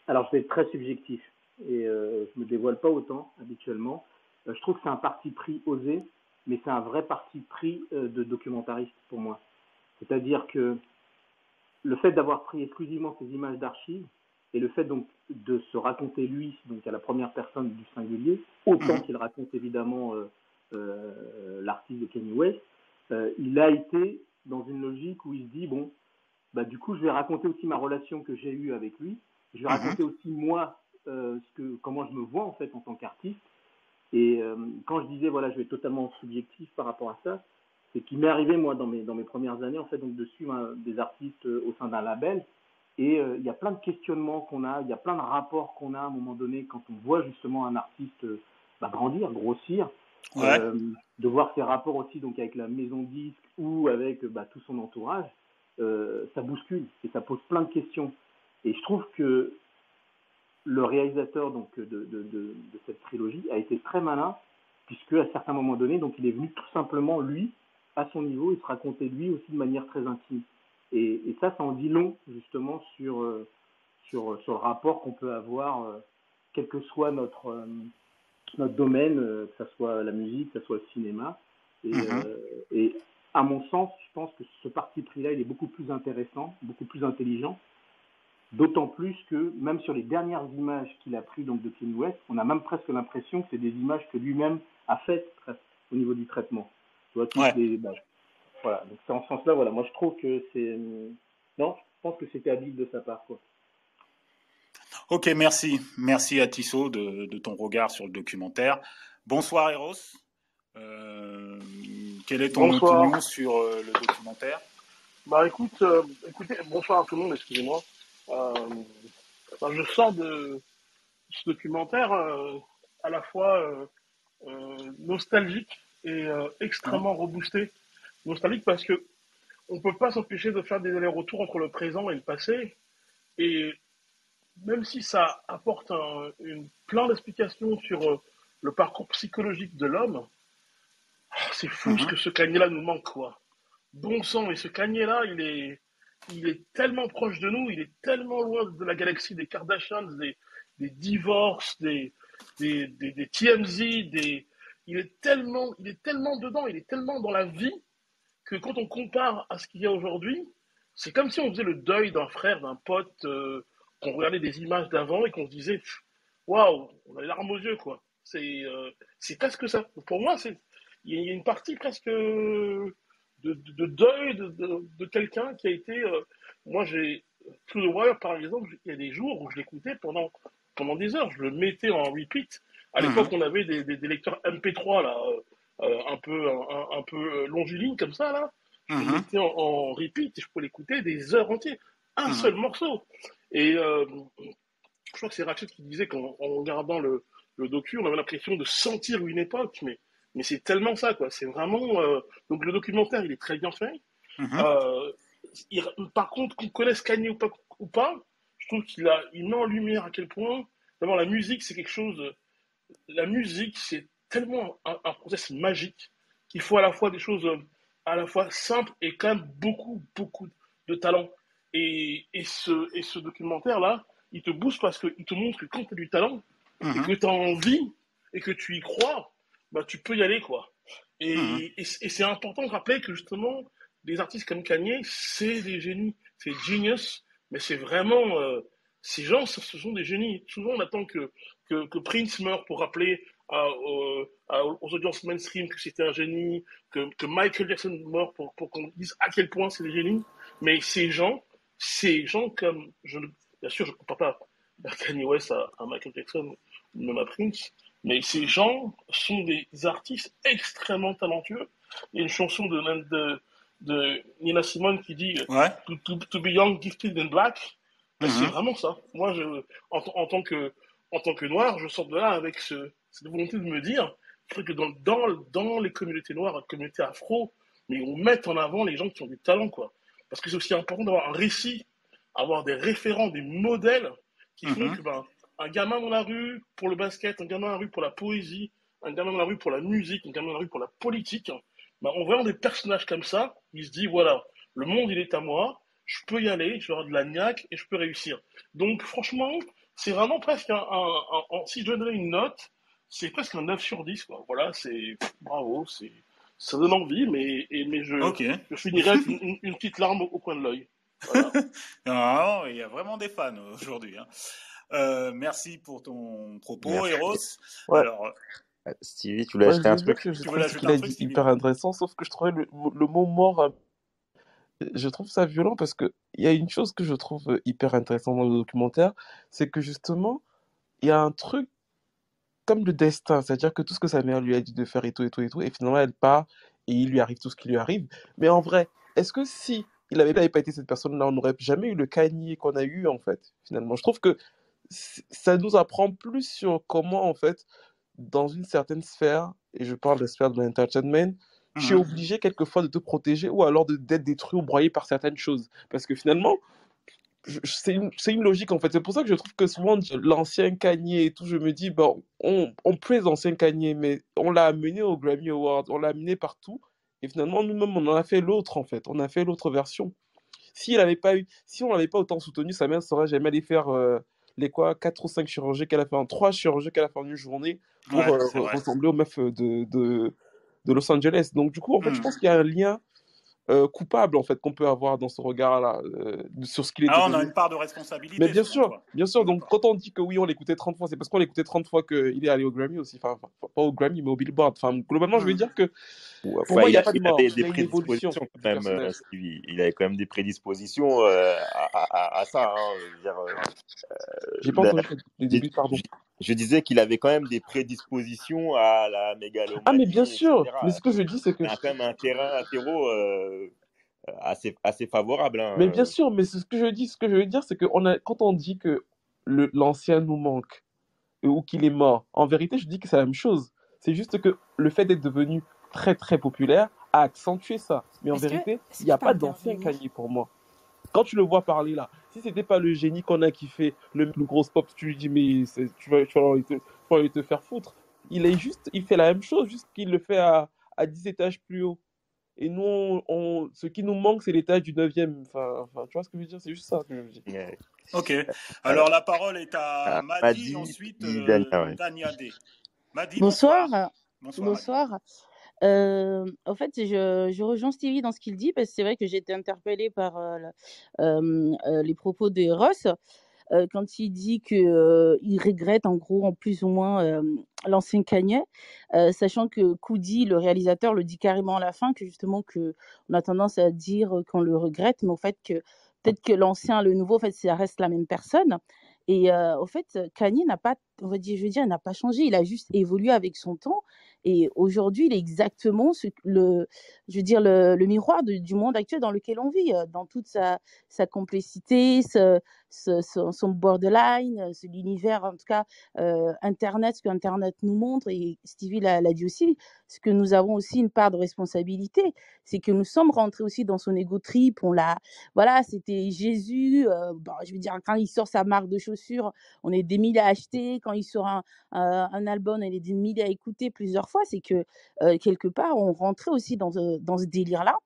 Alors, c'est très subjectif. Et je ne me dévoile pas autant, habituellement. Je trouve que c'est un parti pris osé, mais c'est un vrai parti pris de documentariste, pour moi. C'est-à-dire que le fait d'avoir pris exclusivement ces images d'archives et le fait donc de se raconter lui, donc à la première personne du singulier, autant qu'il raconte évidemment l'artiste de Kanye West, il a été dans une logique où il se dit bon, bah du coup je vais raconter aussi ma relation que j'ai eue avec lui, je vais raconter aussi moi comment je me vois en fait en tant qu'artiste. Et quand je disais voilà je vais être totalement subjectif par rapport à ça, c'est qu'il m'est arrivé moi dans mes premières années en fait donc de suivre des artistes au sein d'un label. Et il y a plein de questionnements qu'on a, il y a plein de rapports qu'on a à un moment donné quand on voit justement un artiste grandir, grossir, de voir ses rapports aussi donc avec la maison de disque ou avec tout son entourage, ça bouscule et ça pose plein de questions. Et je trouve que le réalisateur donc de cette trilogie a été très malin, puisque à certains moments donnés, donc il est venu tout simplement lui à son niveau et se raconter lui aussi de manière très intime. Et ça en dit long justement sur le rapport qu'on peut avoir, quel que soit notre domaine, que ce soit la musique, que ce soit le cinéma. Et à mon sens, je pense que ce parti pris-là, il est beaucoup plus intéressant, beaucoup plus intelligent, d'autant plus que même sur les dernières images qu'il a prises donc de Kanye West, on a même presque l'impression que c'est des images que lui-même a faites au niveau du traitement. Tu vois, voilà, donc c'est en ce sens-là, voilà, moi je trouve que c'est... Non, je pense que c'était habile de sa part, quoi. Ok, merci. Merci à Tissot de ton regard sur le documentaire. Bonsoir Eros. Quelle est ton opinion sur le documentaire? Écoutez, bonsoir à tout le monde, excusez-moi. Je sors de ce documentaire à la fois nostalgique et extrêmement reboosté. Nostalgique parce que on peut pas s'empêcher de faire des allers-retours entre le présent et le passé. Et même si ça apporte plein d'explications sur le parcours psychologique de l'homme, c'est fou ce que ce Kanye-là nous manque, quoi. Bon sang, mais ce Kanye-là, il est tellement proche de nous, il est tellement loin de la galaxie des Kardashians, des divorces, des TMZ, il est tellement dedans, il est tellement dans la vie que quand on compare à ce qu'il y a aujourd'hui, c'est comme si on faisait le deuil d'un frère, d'un pote, qu'on regardait des images d'avant et qu'on se disait waouh, on a les larmes aux yeux, quoi. C'est presque ça. Pour moi, il y a une partie presque de deuil de quelqu'un qui a été. Moi, j'ai To the Wire, par exemple, il y a des jours où je l'écoutais pendant des heures. Je le mettais en repeat. À l'époque, on avait des lecteurs MP3 là, un peu longilignes comme ça là. Je le mettais en repeat et je pouvais l'écouter des heures entières. Un seul morceau. Et je crois que c'est Rachid qui disait qu'en regardant le docu, on avait l'impression de sentir une époque, mais c'est tellement ça, quoi. C'est vraiment. Donc le documentaire, il est très bien fait. Par contre, qu'on connaisse Kanye ou pas, je trouve il met en lumière à quel point. D'abord, la musique, c'est quelque chose. La musique, c'est tellement un process magique qu'il faut à la fois des choses à la fois simples et quand même beaucoup, beaucoup de talent. Et ce documentaire-là, il te booste parce qu'il te montre que quand tu as du talent, et que tu as envie, et que tu y crois, bah, tu peux y aller, quoi. Et c'est important de rappeler que justement, des artistes comme Kanye, c'est des génies, c'est genius, mais c'est vraiment... ces gens, ce sont des génies. Souvent, on attend que Prince meure pour rappeler aux audiences mainstream que c'était un génie, que Michael Jackson meure pour qu'on dise à quel point c'est des génies. Mais ces gens comme... bien sûr, je ne compare pas Kanye West à Michael Jackson, même à Prince, mais ces gens sont des artistes extrêmement talentueux. Il y a une chanson de Nina Simone qui dit to be young, gifted and black. Ben, c'est vraiment ça. Moi, en tant que noir, je sors de là avec cette volonté de me dire que dans les communautés noires, les communautés afro, mais on met en avant les gens qui ont du talent, quoi. Parce que c'est aussi important d'avoir un récit, avoir des référents, des modèles qui font que un gamin dans la rue pour le basket, un gamin dans la rue pour la poésie, un gamin dans la rue pour la musique, un gamin dans la rue pour la politique, en voyant des personnages comme ça, il se dit voilà, le monde il est à moi, je peux y aller, je vais avoir de la niaque et je peux réussir. Donc franchement, c'est vraiment presque si je donnais une note, c'est presque un 9 sur 10, quoi. Voilà, c'est bravo, ça donne envie, mais je finirai avec une petite larme au coin de l'œil. Voilà. Non, il y a vraiment des fans aujourd'hui. Merci pour ton propos, Eros. Ouais. Alors, Stevie, tu voulais ajouter un truc? Je trouve ce qu'il a dit hyper intéressant, sauf que je trouvais le mot mort, je trouve ça violent parce que il y a une chose que je trouve hyper intéressante dans le documentaire, c'est que justement, il y a un truc comme le destin, c'est-à-dire que tout ce que sa mère lui a dit de faire et tout, et finalement elle part et il lui arrive tout ce qui lui arrive. Mais en vrai, est-ce que si il n'avait pas été cette personne-là, on n'aurait jamais eu le Kanye qu'on a eu, en fait, finalement? Je trouve que ça nous apprend plus sur comment, en fait, dans une certaine sphère, et je parle de la sphère de l'entertainment, tu es obligé quelquefois de te protéger ou alors d'être détruit ou broyé par certaines choses. Parce que finalement, c'est une logique, en fait. C'est pour ça que je trouve que souvent, l'ancien Kanye et tout, je me dis, bon, on praise l'ancien Kanye, mais on l'a amené au Grammy Awards, on l'a amené partout. Et finalement, nous-mêmes, on en a fait l'autre, en fait. On a fait l'autre version. Si on l'avait pas autant soutenu, sa mère ne saurait jamais aller faire les 4 ou 5 chirurgies qu'elle a fait 3 chirurgies qu'elle a fait en une journée pour ressembler aux meufs de Los Angeles. Donc, du coup, en fait, je pense qu'il y a un lien coupable, en fait, qu'on peut avoir dans ce regard-là sur ce qu'il est devenu. On a une part de responsabilité. Mais bien sûr. Donc, quand on dit que oui, on l'écoutait 30 fois, c'est parce qu'on l'écoutait 30 fois qu'il est allé au Grammy aussi. Enfin, pas au Grammy, mais au Billboard. Enfin, globalement, je veux dire que pour moi, il n'y a pas de mort. Il y a une évolution. Il avait quand même des prédispositions à ça. J'ai pas entendu le début, pardon. Je disais qu'il avait quand même des prédispositions à la mégalomanie. Ah, mais bien sûr. Mais ce que je dis, c'est que... Il a quand même un terreau assez favorable. Mais bien sûr, mais ce que je veux dire, c'est que quand on dit que l'ancien nous manque ou qu'il est mort, en vérité, je dis que c'est la même chose. C'est juste que le fait d'être devenu très très populaire a accentué ça. Mais en vérité, il n'y a pas d'ancien Kanye pour moi. Quand tu le vois parler là, si c'était pas le génie qu'on a qui fait le plus gros pop, tu lui dis mais tu vas aller te faire foutre. Il fait la même chose, juste qu'il le fait à 10 étages plus haut. Et nous, ce qui nous manque, c'est l'étage du 9e. Enfin, tu vois ce que je veux dire? C'est juste ça que je veux dire. Ok. Alors, la parole est à Madi, ensuite Dania D. Madi, bonsoir. En fait, je rejoins Stevie dans ce qu'il dit, parce que c'est vrai que j'ai été interpellée par les propos de Ross. Quand il dit qu'il regrette en gros en plus ou moins l'ancien Kanye, sachant que Coody, le réalisateur, le dit carrément à la fin, que justement on a tendance à dire qu'on le regrette, mais en fait que peut-être que l'ancien, le nouveau, en fait, ça reste la même personne. Et au fait, Kanye n'a pas, on va dire, je veux dire, il n'a pas changé. Il a juste évolué avec son temps. Et aujourd'hui, il est exactement je veux dire, le miroir du monde actuel dans lequel on vit, dans toute sa complexité, son borderline, l'univers, en tout cas, Internet, ce que Internet nous montre. Et Stevie l'a dit aussi, ce que nous avons aussi une part de responsabilité, c'est que nous sommes rentrés aussi dans son ego trip. Voilà, c'était Jésus. Je veux dire, quand il sort sa marque de chaussures, on est des milliers à acheter. Quand il sort un album, on est des milliers à écouter plusieurs fois. C'est que quelque part, on rentrait aussi dans ce délire-là.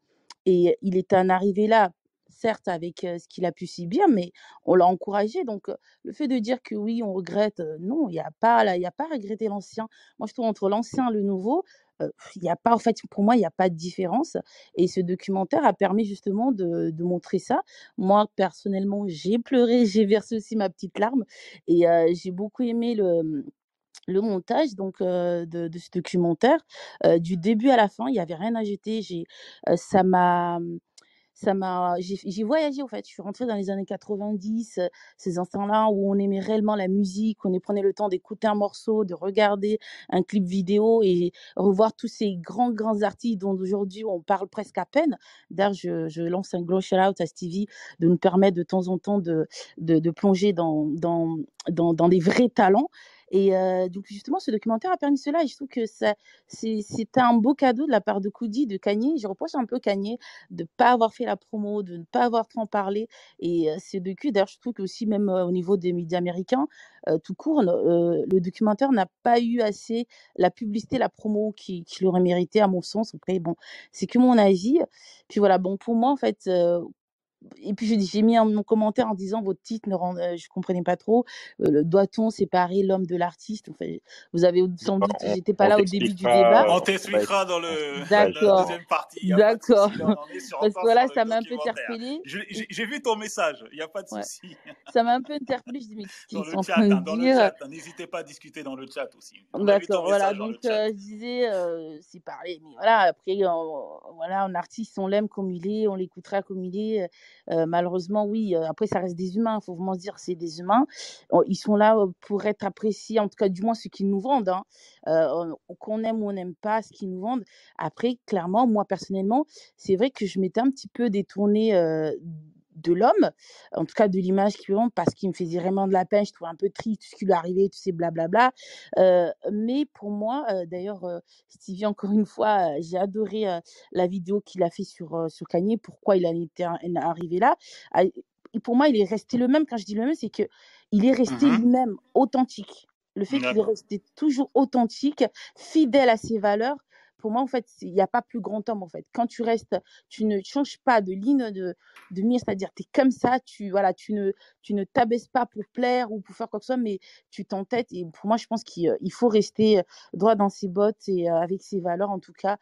Et il est en arrivé là, certes, avec ce qu'il a pu si bien, mais on l'a encouragé. Donc, le fait de dire que oui, on regrette, non, il n'y a pas à regretter l'ancien. Moi, je trouve entre l'ancien et le nouveau, il y a pas, en fait, pour moi, il n'y a pas de différence. Et ce documentaire a permis justement de montrer ça. Moi, personnellement, j'ai pleuré, j'ai versé aussi ma petite larme. Et j'ai beaucoup aimé le montage donc de ce documentaire. Du début à la fin, il n'y avait rien à jeter. Ça m'a j'ai voyagé, en fait. Je suis rentrée dans les années 90, ces instants-là où on aimait réellement la musique, on prenait le temps d'écouter un morceau, de regarder un clip vidéo et revoir tous ces grands artistes dont aujourd'hui on parle presque à peine. D'ailleurs, je lance un gros shout-out à Stevie de nous permettre de temps en temps de plonger dans des vrais talents. Et donc justement, ce documentaire a permis cela et je trouve que c'était un beau cadeau de la part de Coody, de Kanye. Je reproche un peu Kanye de ne pas avoir fait la promo, de ne pas avoir trop en parlé. Et ce docu, d'ailleurs, je trouve que aussi même au niveau des médias américains, tout court, le documentaire n'a pas eu assez la publicité, la promo qu'il aurait mérité, à mon sens. Après, bon, c'est que mon avis. Puis voilà, bon, pour moi, en fait, et puis j'ai mis mon commentaire en disant votre titre je comprenais pas trop. Doit-on séparer l'homme de l'artiste? Enfin, vous avez sans doute, j'étais pas là au début du débat. On t'expliquera dans la D'accord, deuxième partie. Il y a pas de d'accord. souci, là, on en est sur Parce que encore voilà, sur ça le m'a un peu documentaire. interpellée. J'ai vu ton message, il n'y a pas de Ouais. souci. Ça m'a un peu interpellée. Je dis mais qu'est-ce Dans qu'ils le sont en chat, train de dans le dire? chat, n'hésitez pas à discuter dans le chat aussi. On a vu ton D'accord, voilà. message dans le Donc chat. je disais, c'est parler. Mais voilà, après, voilà, un artiste, on l'aime comme il est, on l'écoutera comme il est. Malheureusement, oui. Après, ça reste des humains. Il faut vraiment se dire, c'est des humains. Ils sont là pour être appréciés, en tout cas, du moins ceux qui nous vendent. Hein. Qu'on aime ou on n'aime pas ce qu'ils nous vendent. Après, clairement, moi personnellement, c'est vrai que je m'étais un petit peu détournée de l'homme, en tout cas de l'image qu'il vend, parce qu'il me faisait vraiment de la peine. Je trouvais un peu triste tout ce qui lui arrivait, tous ces blablabla. Mais pour moi, d'ailleurs, Stevie, encore une fois, j'ai adoré la vidéo qu'il a fait sur Kanye, pourquoi il en était arrivé là. Et pour moi, il est resté le même. Quand je dis le même, c'est que il est resté lui-même, authentique. Le fait qu'il est resté toujours authentique, fidèle à ses valeurs, pour moi, en fait, il n'y a pas plus grand homme, en fait. Quand tu restes, tu ne changes pas de ligne de mire, c'est-à-dire tu es comme ça, tu ne t'abaisses pas pour plaire ou pour faire quoi que ce soit, mais tu t'entêtes. Et pour moi, je pense qu'il faut rester droit dans ses bottes et avec ses valeurs, en tout cas,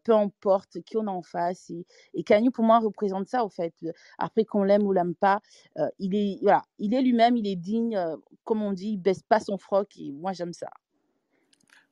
peu importe qui on a en face. Et Kanye, pour moi, représente ça, en fait. Après, qu'on l'aime ou l'aime pas, il est lui-même, il est digne, comme on dit, il baisse pas son froc. Et moi, j'aime ça.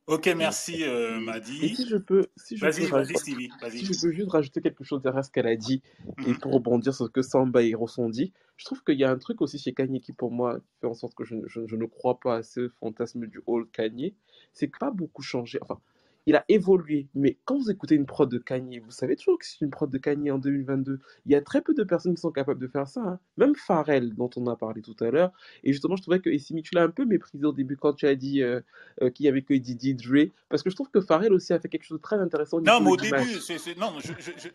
Ok, merci Madi. Et si je peux Vas-y Stevie, vas-y. Si je peux juste rajouter quelque chose derrière ce qu'elle a dit et pour rebondir sur ce que Samba et Ross ont dit, je trouve qu'il y a un truc aussi chez Kanye qui pour moi fait en sorte que je ne crois pas à ce fantasme du old Kanye, c'est que pas beaucoup changé. Enfin, il a évolué, mais quand vous écoutez une prod de Kanye, vous savez toujours que c'est une prod de Kanye en 2022. Il y a très peu de personnes qui sont capables de faire ça. Hein. Même Pharrell, dont on a parlé tout à l'heure. Et justement, je trouvais que Essimi, tu l'as un peu méprisé au début quand tu as dit qu'il y avait que Didi Dre. Parce que je trouve que Pharrell aussi a fait quelque chose de très intéressant au niveau non, mais au de l'image. début, non,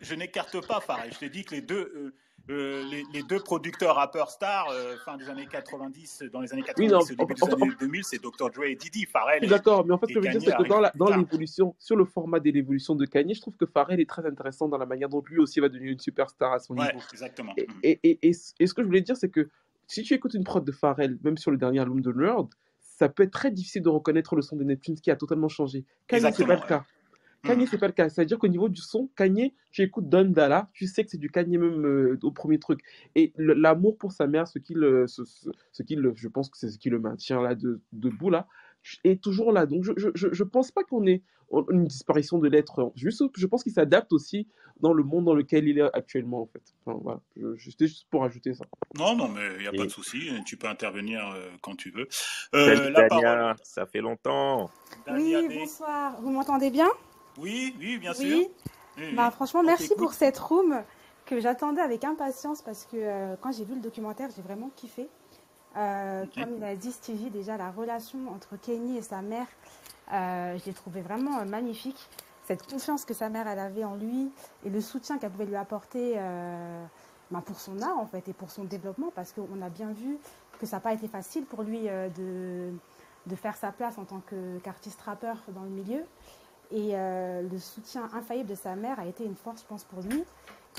je n'écarte pas Pharrell. Je te dis que les deux producteurs rappeurs stars, fin des années 90, dans les années 90 au début des années 2000, c'est Dr. Dre et Didi. Pharrell. Je suis d'accord, mais en fait, ce que je veux dire, c'est que dans l'évolution, sur le format de l'évolution de Kanye, je trouve que Pharrell est très intéressant dans la manière dont lui aussi va devenir une superstar à son niveau. Exactement. Et ce que je voulais dire, c'est que si tu écoutes une prod de Pharrell, même sur le dernier album de Nerd, ça peut être très difficile de reconnaître le son de Neptune qui a totalement changé. Kanye, c'est pas le cas. Kanye, c'est pas le cas. C'est-à-dire qu'au niveau du son, Kanye, tu écoutes Don Dalla, tu sais que c'est du Kanye même au premier truc. Et l'amour pour sa mère, je pense que c'est ce qui le maintient là debout là. est toujours là. Donc je pense pas qu'on ait une disparition de l'être. Je pense qu'il s'adapte aussi dans le monde dans lequel il est actuellement, en fait. Enfin, voilà. C'était juste pour ajouter ça. Non, mais il n'y a pas Et de souci. Tu peux intervenir salut quand tu veux. Dania, La parole, ça fait longtemps. Dania Oui, D. bonsoir. Vous m'entendez bien? Oui, bien sûr. Oui. Oui, Franchement, on merci pour t'écoute. cette room que j'attendais avec impatience parce que quand j'ai vu le documentaire, j'ai vraiment kiffé. Comme il a dit Stevie, déjà la relation entre Kenny et sa mère, je l'ai trouvé vraiment magnifique. Cette confiance que sa mère elle avait en lui et le soutien qu'elle pouvait lui apporter pour son art en fait et pour son développement parce qu'on a bien vu que ça n'a pas été facile pour lui de faire sa place en tant qu'artiste rappeur dans le milieu. Et le soutien infaillible de sa mère a été une force, je pense, pour lui.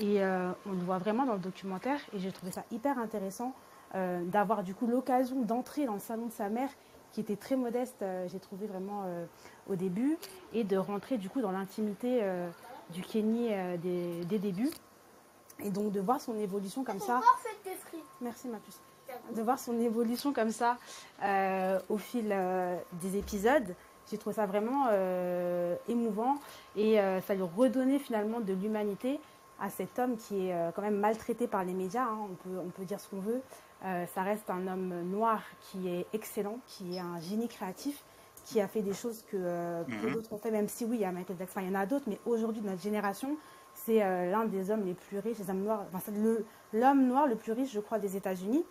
Et on le voit vraiment dans le documentaire. Et j'ai trouvé ça hyper intéressant d'avoir du coup l'occasion d'entrer dans le salon de sa mère, qui était très modeste, j'ai trouvé vraiment au début, et de rentrer du coup dans l'intimité du Kenny des débuts. Et donc de voir son évolution comme ça. Merci ma puce. De voir son évolution comme ça au fil des épisodes. J'ai trouvé ça vraiment émouvant et ça lui redonnait finalement de l'humanité à cet homme qui est quand même maltraité par les médias, hein, on peut dire ce qu'on veut. Ça reste un homme noir qui est excellent, qui est un génie créatif, qui a fait des choses que peu d'autres ont fait, même si oui, il y a Michael Jackson, il y en a d'autres, mais aujourd'hui, de notre génération, c'est l'un des hommes les plus riches, les hommes noirs, c'est l'homme noir le plus riche, je crois, des États-Unis.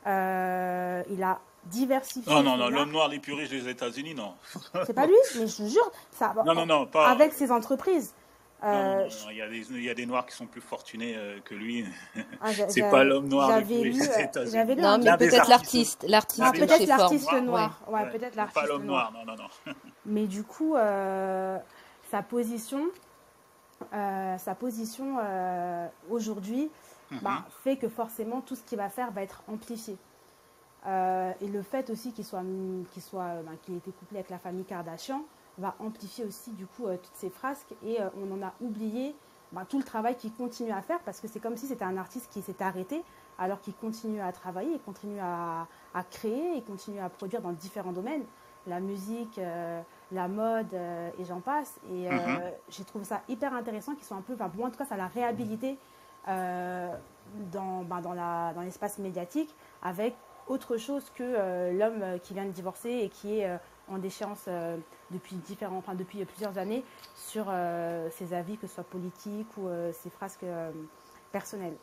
Il a diversifié. Non, l'homme noir les plus riches des États-Unis, non. C'est pas lui, mais je te jure, ça, Non, pas. avec ses entreprises. Non, il y a des noirs qui sont plus fortunés que lui. Ah, c'est pas l'homme noir le plus riche des États-Unis. Non, mais peut-être l'artiste. Peut-être l'artiste noir. Ouais, peut-être l'artiste pas l'homme noir, non. Mais du coup, sa position aujourd'hui fait que forcément tout ce qu'il va faire va être amplifié. Et le fait aussi qu'il ait été couplé avec la famille Kardashian va amplifier aussi du coup toutes ces frasques et on en a oublié tout le travail qu'il continue à faire parce que c'est comme si c'était un artiste qui s'était arrêté alors qu'il continue à travailler, il continue à créer, il continue à produire dans différents domaines, la musique, la mode et j'en passe. Et j'ai trouvé ça hyper intéressant qu'ils soient un peu, pour moi en tout cas ça l'a réhabilité dans l'espace médiatique avec autre chose que l'homme qui vient de divorcer et qui est en déchéance depuis plusieurs années sur ses avis, que ce soit politiques ou ses frasques personnelles.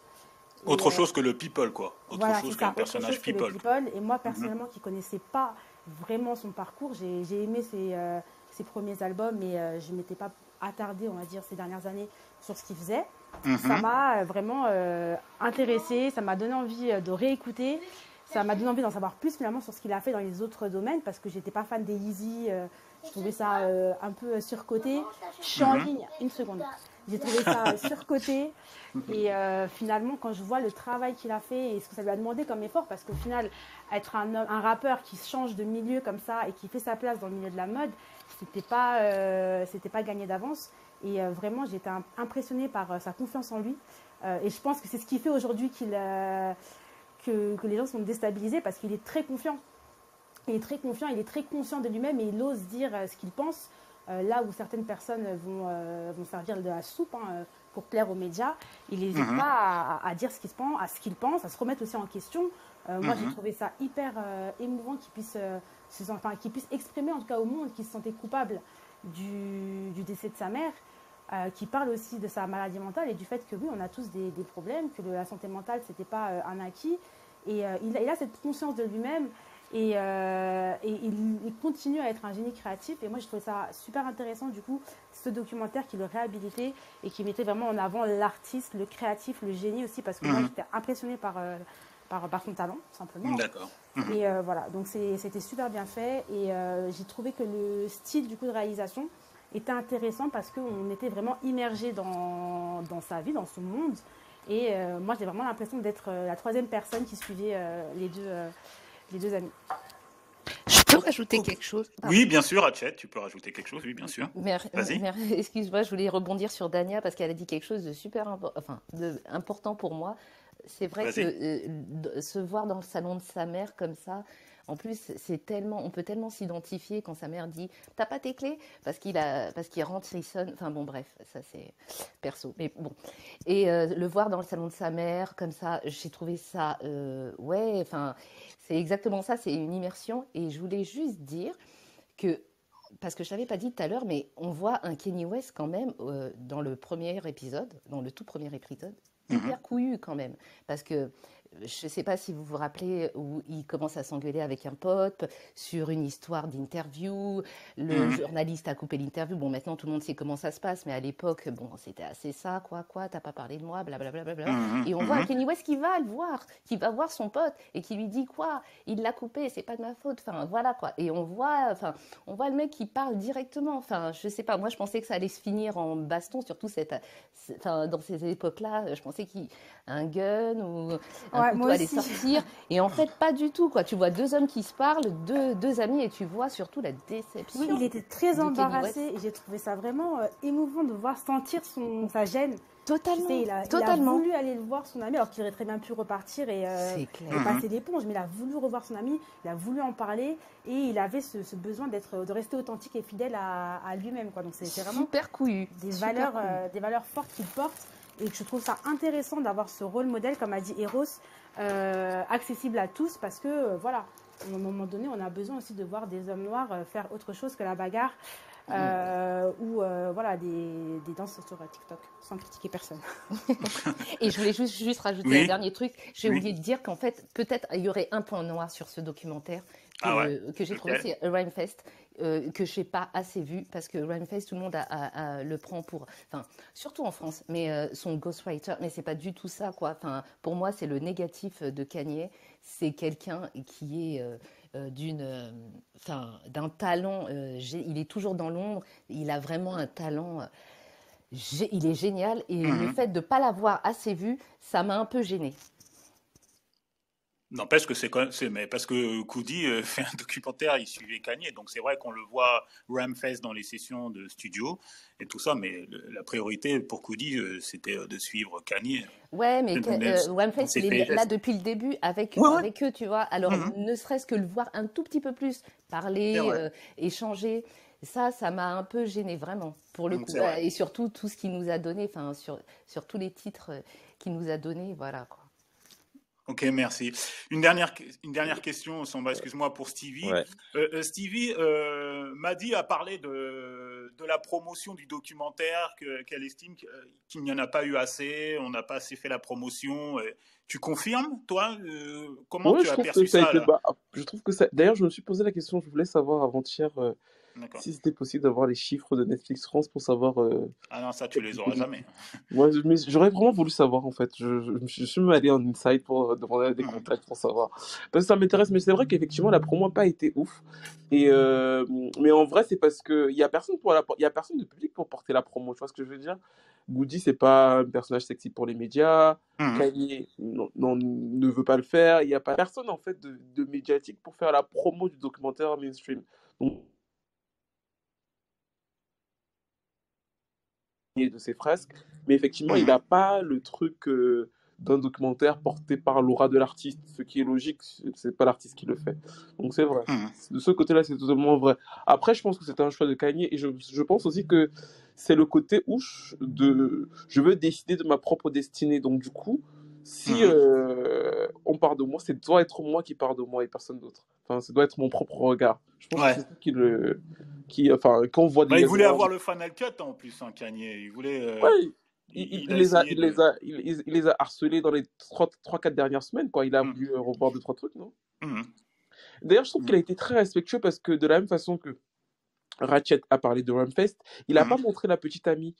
Autre chose que le people, quoi. Autre chose qu'un personnage people. Et moi, personnellement, qui ne connaissais pas vraiment son parcours, j'ai aimé ses premiers albums, mais je ne m'étais pas attardée, on va dire, ces dernières années sur ce qu'il faisait. Ça m'a vraiment intéressée, ça m'a donné envie de réécouter. Ça m'a donné envie d'en savoir plus finalement sur ce qu'il a fait dans les autres domaines parce que j'étais pas fan des Yeezy, je trouvais ça un peu surcoté. Je suis en ligne, une seconde. J'ai trouvé ça surcoté et finalement quand je vois le travail qu'il a fait et ce que ça lui a demandé comme effort parce qu'au final être un rappeur qui change de milieu comme ça et qui fait sa place dans le milieu de la mode, c'était pas gagné d'avance et vraiment j'ai été impressionnée par sa confiance en lui et je pense que c'est ce qui fait aujourd'hui que les gens sont déstabilisés parce qu'il est très confiant. Il est très confiant, il est très conscient de lui-même et il ose dire ce qu'il pense. Là où certaines personnes vont servir de la soupe pour plaire aux médias, il n'hésite pas à dire ce qu'il pense, à se remettre aussi en question. Moi, j'ai trouvé ça hyper émouvant qu'il puisse exprimer en tout cas au monde qu'il se sentait coupable du décès de sa mère. Qui parle aussi de sa maladie mentale et du fait que oui, on a tous des problèmes, que la santé mentale, ce n'était pas un acquis. Et il a cette conscience de lui-même et il continue à être un génie créatif. Et moi, je trouvais ça super intéressant, du coup, ce documentaire qui le réhabilitait et qui mettait vraiment en avant l'artiste, le créatif, le génie aussi, parce que moi, j'étais impressionnée par son talent, simplement. D'accord. Et voilà, donc c'était super bien fait. Et j'ai trouvé que le style, du coup, de réalisation était intéressant parce qu'on était vraiment immergé dans sa vie, dans son monde. Et moi, j'ai vraiment l'impression d'être la troisième personne qui suivait les deux amis. Je peux rajouter quelque chose? Oui, bien sûr, Hachette, tu peux rajouter quelque chose, oui, bien sûr. Vas-y. Excuse-moi, je voulais rebondir sur Dania parce qu'elle a dit quelque chose de super important pour moi. c'est vrai que se voir dans le salon de sa mère comme ça, en plus, on peut tellement s'identifier quand sa mère dit t'as pas tes clés parce qu'il rentre, il sonne. Enfin bon, bref, ça c'est perso. Mais bon, et le voir dans le salon de sa mère comme ça, j'ai trouvé ça, ouais, enfin, c'est exactement ça, c'est une immersion. Et je voulais juste dire que parce que je t'avais pas dit tout à l'heure, mais on voit un Kanye West quand même dans le premier épisode, dans le tout premier épisode, hyper couillu quand même, parce que je ne sais pas si vous vous rappelez où il commence à s'engueuler avec un pote sur une histoire d'interview. Le journaliste a coupé l'interview. Bon, maintenant, tout le monde sait comment ça se passe, mais à l'époque, bon, c'était assez ça, quoi, t'as pas parlé de moi, blablabla. Et on voit Kanye West qui va le voir, qui va voir son pote et qui lui dit quoi, il l'a coupé, c'est pas de ma faute. Enfin, voilà quoi. Et on voit le mec qui parle directement. Enfin, je sais pas, moi, je pensais que ça allait se finir en baston, surtout dans ces époques-là. Je pensais qu'il un gun ou un couteau allait sortir. Et en fait, pas du tout, quoi. Tu vois deux hommes qui se parlent, deux amis, et tu vois surtout la déception. Oui, il était très embarrassé et j'ai trouvé ça vraiment émouvant de voir sentir sa gêne. Totalement. Tu sais, il a voulu aller le voir, son ami, alors qu'il aurait très bien pu repartir et passer l'éponge, mais il a voulu revoir son ami, il a voulu en parler et il avait ce besoin de rester authentique et fidèle à lui-même, quoi. Donc c'est vraiment super couillu. Des valeurs fortes qu'il porte. Et je trouve ça intéressant d'avoir ce rôle modèle, comme a dit Eros, accessible à tous, parce que voilà, à un moment donné, on a besoin aussi de voir des hommes noirs faire autre chose que la bagarre ou voilà, des danses sur TikTok, sans critiquer personne. Et je voulais juste rajouter un dernier truc. J'ai oublié de dire qu'en fait, peut-être il y aurait un point noir sur ce documentaire que j'ai trouvé, c'est Rhymefest. Que je n'ai pas assez vu, parce que Rhymefest, tout le monde le prend pour, enfin, surtout en France, mais son ghostwriter, mais c'est pas du tout ça, quoi. Enfin, pour moi, c'est le négatif de Kanye. C'est quelqu'un qui est d'un talent. Il est toujours dans l'ombre. Il a vraiment un talent. Il est génial. Et le fait de ne pas l'avoir assez vu, ça m'a un peu gênée. N'empêche que mais parce que Coody fait un documentaire, il suivait Kanye, donc c'est vrai qu'on le voit Rhymefest dans les sessions de studio et tout ça, mais la priorité pour Coody, c'était de suivre Kanye. Ouais, mais Rhymefest, il est là depuis le début avec eux, tu vois. Alors, ne serait-ce que le voir un tout petit peu plus, parler, échanger, ça m'a un peu gêné vraiment, pour le coup. Et surtout, tout ce qu'il nous a donné, enfin, sur tous les titres qu'il nous a donnés, voilà, quoi. Ok, merci. Une dernière question, Samba, excuse-moi, pour Stevie. Ouais. Stevie a parlé de la promotion du documentaire, qu'elle estime qu'il n'y en a pas eu assez, on n'a pas assez fait la promotion. Tu confirmes, toi comment tu as perçu ça je trouve que ça... D'ailleurs, je me suis posé la question, je voulais savoir avant-hier si c'était possible d'avoir les chiffres de Netflix France pour savoir... Ah non, ça, tu les auras jamais. Moi, j'aurais vraiment voulu savoir, en fait. Je suis même allé en Inside pour demander des contacts pour savoir. Parce que ça m'intéresse, mais c'est vrai qu'effectivement, la promo n'a pas été ouf. Et, mais en vrai, c'est parce qu'il n'y a personne de public pour porter la promo. Tu vois ce que je veux dire? Goody, c'est pas un personnage sexy pour les médias. Kanye ne veut pas le faire. Il n'y a pas personne, en fait, de médiatique pour faire la promo du documentaire mainstream. Donc, de ses fresques, mais effectivement, il n'a pas le truc d'un documentaire porté par l'aura de l'artiste, ce qui est logique, c'est pas l'artiste qui le fait. Donc c'est vrai. De ce côté-là, c'est totalement vrai. Après, je pense que c'est un choix de Kanye, et je pense aussi que c'est le côté où je veux décider de ma propre destinée. Donc du coup, si on part de moi, ça doit être moi qui part de moi et personne d'autre. Enfin, ça doit être mon propre regard. Je pense que c'est ça quand on voit il voulait avoir le Final Cut en plus, hein, Kanye. Il voulait. Il les a harcelés dans les 3-4 dernières semaines, quoi. Il a voulu revoir 2-3 trucs, non? D'ailleurs, je trouve qu'il a été très respectueux parce que de la même façon que Ratchet a parlé de Rhymefest, il n'a pas montré la petite amie.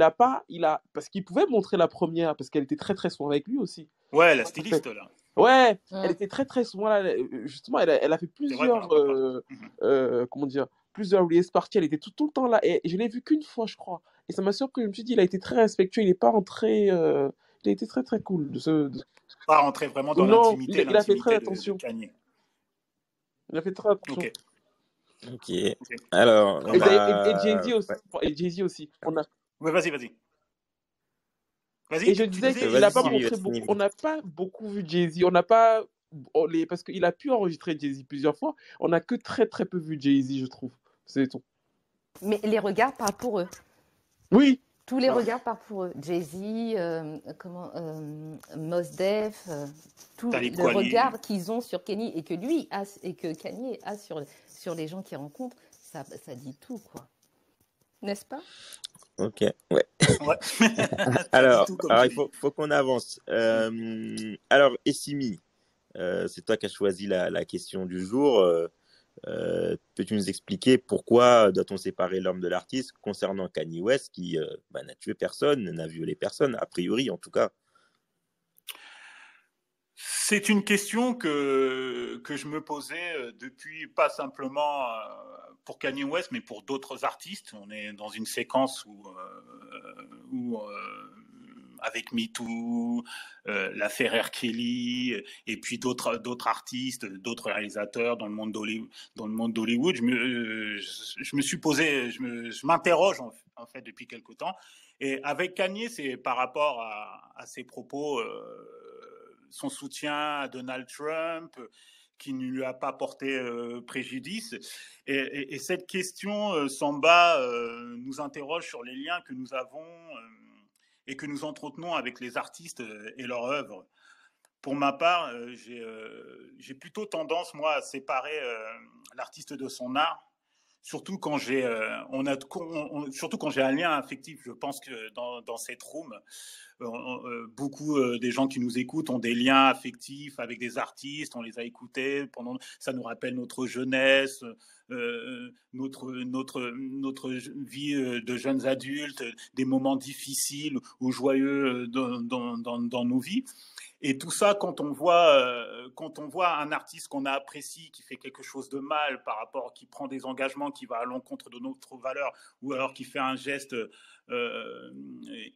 Parce qu'il pouvait montrer la première, parce qu'elle était très très souvent avec lui aussi. Ouais, la styliste là. Ouais, elle était très très souvent là. Justement, elle a fait plusieurs, comment dire, plusieurs release parties. Elle était tout le temps là. Et je l'ai vu qu'une fois, je crois. Et ça m'a surpris. Je me suis dit, il a été très respectueux. Il n'est pas rentré. Il a été très très cool. Pas rentré vraiment dans l'intimité. Il a fait très attention. Il a fait très attention. Ok. Alors. Et Jay-Z aussi. Ouais, vas-y. Vas-y, Et je tu disais disais, qu'il n'a pas Vas-y, montré vas-y, beaucoup. vas-y. On n'a pas beaucoup vu Jay-Z. On n'a pas. Parce qu'il a pu enregistrer Jay-Z plusieurs fois. On n'a que très très peu vu Jay-Z, je trouve. C'est tout. Mais les regards parlent pour eux. Oui. Tous les regards parlent pour eux. Jay-Z, Mos Def, tout Talib le Kweli. regard qu'ils ont sur Kenny et que lui a, et que Kanye a sur les gens qu'il rencontre, ça dit tout, quoi. N'est-ce pas? Ok, ouais. Ouais. Ça dit Alors, tout, comme alors tu il dis. faut qu'on avance. Alors, Essimi, c'est toi qui as choisi la question du jour. Peux-tu nous expliquer pourquoi doit-on séparer l'homme de l'artiste concernant Kanye West qui n'a tué personne, n'a violé personne, a priori en tout cas? C'est une question que je me posais depuis, pas simplement pour Kanye West, mais pour d'autres artistes. On est dans une séquence où avec MeToo, l'affaire R. Kelly, et puis d'autres artistes, d'autres réalisateurs dans le monde d'Hollywood. Je me suis posé, je m'interroge en fait depuis quelque temps. Et avec Kanye, c'est par rapport à ses propos, son soutien à Donald Trump, qui ne lui a pas porté préjudice. Et cette question, Samba, nous interroge sur les liens que nous avons et que nous entretenons avec les artistes et leur œuvre. Pour ma part, j'ai plutôt tendance, moi, à séparer l'artiste de son art, surtout quand surtout quand j'ai un lien affectif. Je pense que dans cette room, beaucoup des gens qui nous écoutent ont des liens affectifs avec des artistes. On les a écoutés ça nous rappelle notre jeunesse, notre vie de jeunes adultes, des moments difficiles ou joyeux dans nos vies. Et tout ça, quand on voit un artiste qu'on apprécie, qui fait quelque chose de mal qui prend des engagements, qui va à l'encontre de notre valeur, ou alors qui fait un geste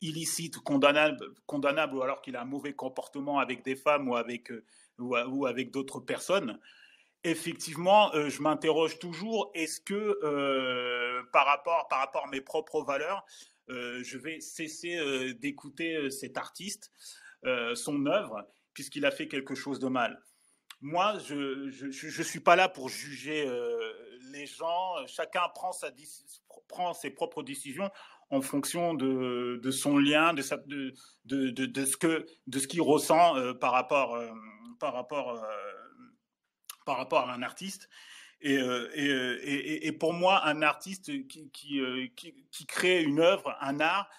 illicite, condamnable, ou alors qu'il a un mauvais comportement avec des femmes ou avec d'autres personnes, effectivement, je m'interroge toujours, est-ce que par rapport à mes propres valeurs, je vais cesser d'écouter cet artiste, son œuvre, puisqu'il a fait quelque chose de mal. Moi, je suis pas là pour juger les gens. Chacun prend ses propres décisions en fonction de son lien, de ce qu'il ressent par rapport à un artiste. Et pour moi, un artiste qui crée une œuvre, un art,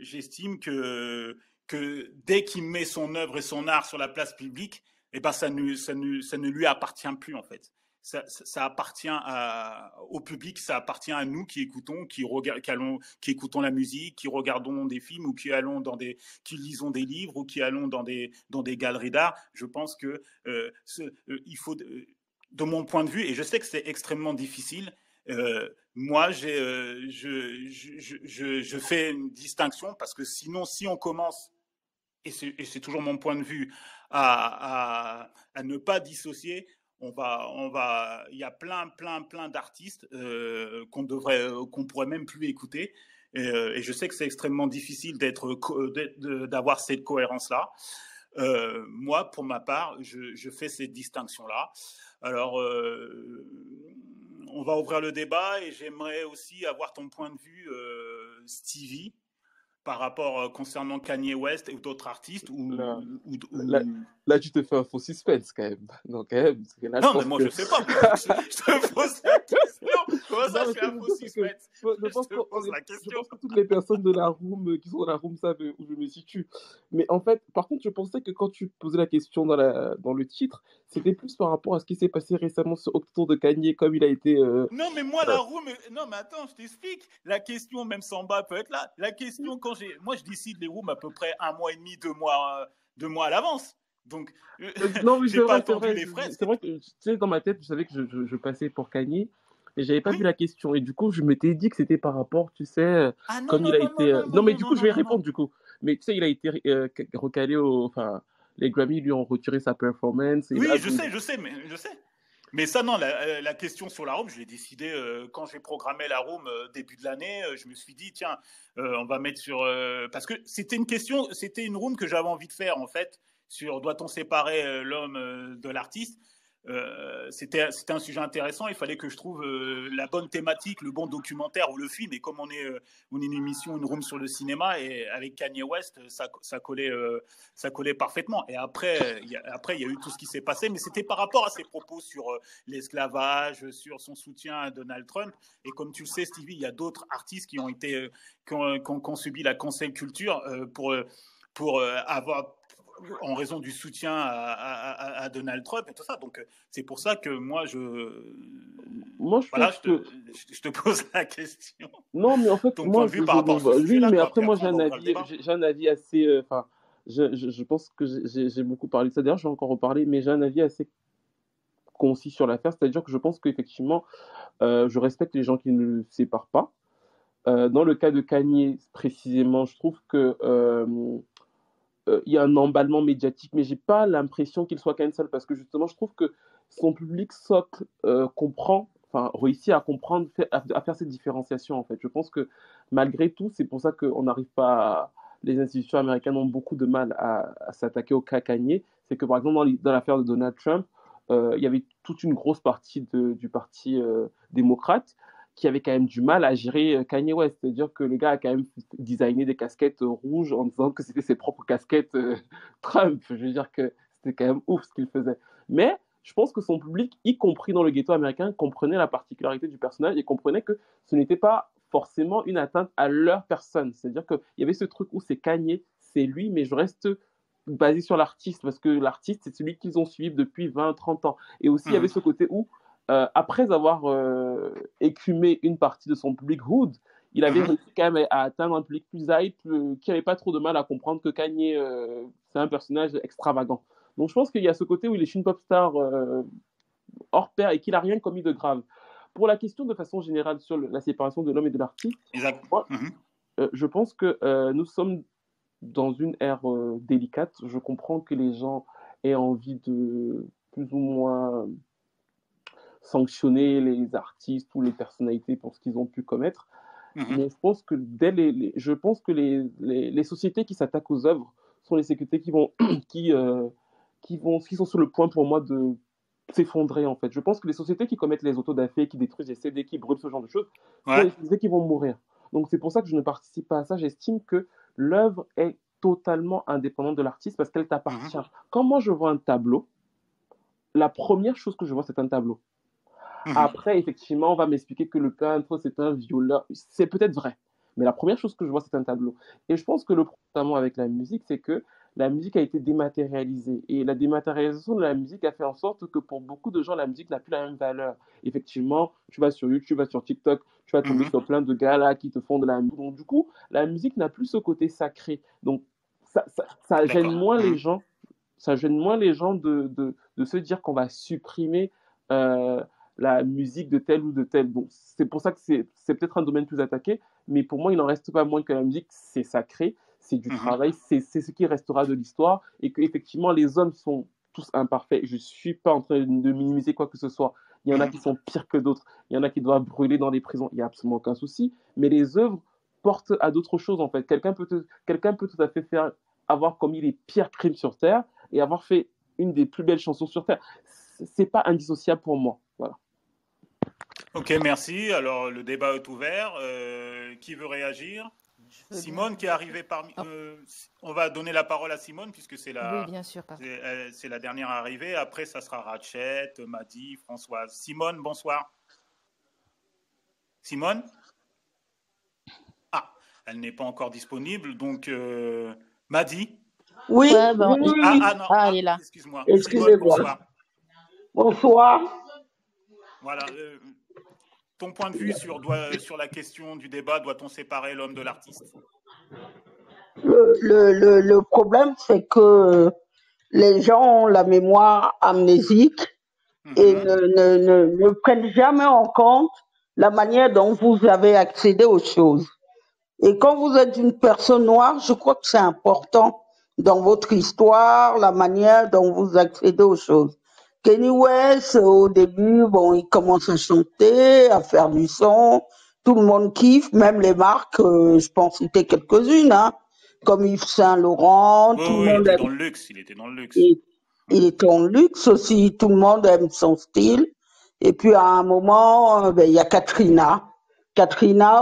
j'estime que dès qu'il met son œuvre et son art sur la place publique, eh ben ça ne lui appartient plus, en fait. Ça appartient au public, ça appartient à nous qui écoutons, qui écoutons la musique, qui regardons des films ou qui lisons des livres ou qui allons dans des galeries d'art. Je pense que il faut, de mon point de vue, et je sais que c'est extrêmement difficile, moi, je fais une distinction parce que sinon, si on commence, et c'est toujours mon point de vue, à ne pas dissocier, il y a plein d'artistes qu'on pourrait même plus écouter. Et je sais que c'est extrêmement difficile d'avoir cette cohérence-là. Moi, pour ma part, je fais cette distinction-là. Alors, on va ouvrir le débat et j'aimerais aussi avoir ton point de vue, Stevie, par rapport concernant Kanye West et d'autres artistes. Là, tu te fais un faux suspense quand même. Donc, là, non, mais moi, je sais pas. Je te pose la question. Comment ça, je fais un faux suspense? Je pense que toutes les personnes de la room qui sont dans la room savent où je me situe. Mais en fait, par contre, je pensais que quand tu posais la question dans le titre, c'était plus par rapport à ce qui s'est passé récemment autour de Kanye, comme il a été... Non, mais moi, la room... Non, mais attends, je t'explique. La question, même Samba peut être là. La question, moi, je décide les rooms à peu près 1 mois et demi, 2 mois à l'avance. Donc, non, mais j'ai pas attendu les frais. C'est vrai que, tu sais, dans ma tête, je savais que je passais pour Kanye, mais j'avais pas vu la question. Et du coup, je m'étais dit que c'était par rapport, tu sais, comme il a été... Non, mais du coup, je vais répondre, du coup. Mais tu sais, il a été recalé enfin, les Grammy lui ont retiré sa performance. Oui, je sais. Mais ça, non, la question sur la room, je l'ai décidé quand j'ai programmé la room début de l'année. Je me suis dit, tiens, on va mettre sur... parce que c'était une room que j'avais envie de faire, en fait, sur doit-on séparer l'homme de l'artiste. C'était un sujet intéressant. Il fallait que je trouve la bonne thématique, le bon documentaire ou le film. Et comme on est une émission, une room sur le cinéma, et avec Kanye West, ça collait parfaitement. Et après, il y a eu tout ce qui s'est passé, mais c'était par rapport à ses propos sur l'esclavage, sur son soutien à Donald Trump. Et comme tu le sais, Stevie, il y a d'autres artistes qui ont subi la cancel culture pour avoir en raison du soutien à Donald Trump et tout ça. Donc, c'est pour ça que moi, je te pose la question. Non, mais en fait, ton point de vue par rapport à ce sujet-là, mais après, moi, j'ai un avis assez... je pense que j'ai beaucoup parlé de ça. D'ailleurs, je vais encore reparler, mais j'ai un avis assez concis sur l'affaire. C'est-à-dire que je pense qu'effectivement, je respecte les gens qui ne le séparent pas. Dans le cas de Kanye, précisément, je trouve que... il y a un emballement médiatique, mais j'ai pas l'impression qu'il soit cancel parce que justement, je trouve que son public socle réussit à comprendre, à faire cette différenciation en fait. Je pense que malgré tout, c'est pour ça qu'on n'arrive pas, les institutions américaines ont beaucoup de mal à s'attaquer au cas Kanye. C'est que par exemple dans l'affaire de Donald Trump, il y avait toute une grosse partie du parti démocrate qui avait quand même du mal à gérer Kanye West. C'est-à-dire que le gars a quand même designé des casquettes rouges en disant que c'était ses propres casquettes Trump. Je veux dire que c'était quand même ouf ce qu'il faisait. Mais je pense que son public, y compris dans le ghetto américain, comprenait la particularité du personnage et comprenait que ce n'était pas forcément une atteinte à leur personne. C'est-à-dire qu'il y avait ce truc où c'est Kanye, c'est lui, mais je reste basé sur l'artiste parce que l'artiste, c'est celui qu'ils ont suivi depuis 20, 30 ans. Et aussi, il y avait ce côté où après avoir écumé une partie de son public hood, il avait réussi quand même à atteindre un public plus hype qui n'avait pas trop de mal à comprendre que Kanye, c'est un personnage extravagant. Donc je pense qu'il y a ce côté où il est une pop star hors pair et qu'il n'a rien commis de grave. Pour la question de façon générale sur la séparation de l'homme et de l'artiste, moi, je pense que nous sommes dans une ère délicate. Je comprends que les gens aient envie de plus ou moins sanctionner les artistes ou les personnalités pour ce qu'ils ont pu commettre. Mais je pense que les sociétés qui s'attaquent aux œuvres sont les sociétés qui sont sur le point pour moi de s'effondrer en fait. Je pense que les sociétés qui commettent les autodafés, qui détruisent les CD, qui brûlent ce genre de choses, sont les sociétés qui vont mourir. Donc c'est pour ça que je ne participe pas à ça. J'estime que l'œuvre est totalement indépendante de l'artiste parce qu'elle t'appartient. Quand moi je vois un tableau, la première chose que je vois, c'est un tableau. Après, effectivement, on va m'expliquer que le peintre, c'est un violeur. C'est peut-être vrai. Mais la première chose que je vois, c'est un tableau. Et je pense que le problème avec la musique, c'est que la musique a été dématérialisée. Et la dématérialisation de la musique a fait en sorte que pour beaucoup de gens, la musique n'a plus la même valeur. Effectivement, tu vas sur YouTube, tu vas sur TikTok, tu vas tomber sur plein de gars là qui te font de la musique. Donc, du coup, la musique n'a plus ce côté sacré. Donc, ça gêne moins les gens. Ça gêne moins les gens de se dire qu'on va supprimer la musique de tel ou de tel. Donc, c'est pour ça que c'est peut-être un domaine plus attaqué, mais pour moi, il n'en reste pas moins que la musique, c'est sacré, c'est du travail, c'est ce qui restera de l'histoire, et qu'effectivement, les hommes sont tous imparfaits. Je ne suis pas en train de minimiser quoi que ce soit. Il y en a qui sont pires que d'autres, il y en a qui doivent brûler dans des prisons, il n'y a absolument aucun souci, mais les œuvres portent à d'autres choses, en fait. Quelqu'un peut tout à fait avoir commis les pires crimes sur Terre et avoir fait une des plus belles chansons sur Terre. C'est pas indissociable pour moi. Voilà. Ok, merci. Alors, le débat est ouvert. Qui veut réagir? Simone qui est arrivée parmi... on va donner la parole à Simone puisque c'est la, oui, bien sûr, c'est la dernière arrivée. Après, ça sera Ratchet, Madi, Françoise. Simone, bonsoir. Simone? Elle n'est pas encore disponible. Donc, Madi? Oui. Non. Elle est là. Excuse-moi. Excusez-moi. Bonsoir. Voilà. Ton point de vue sur la question du débat, doit-on séparer l'homme de l'artiste? Le problème, c'est que les gens ont la mémoire amnésique et ne prennent jamais en compte la manière dont vous avez accédé aux choses. Et quand vous êtes une personne noire, je crois que c'est important dans votre histoire, la manière dont vous accédez aux choses. Kanye West, au début, bon, il commence à chanter, à faire du son. Tout le monde kiffe, même les marques, je pense citer quelques-unes, hein, comme Yves Saint Laurent, Oui, tout le oui, il monde était aime. dans le luxe. Il était dans le luxe. Il est en luxe aussi, tout le monde aime son style. Et puis à un moment, il y a Katrina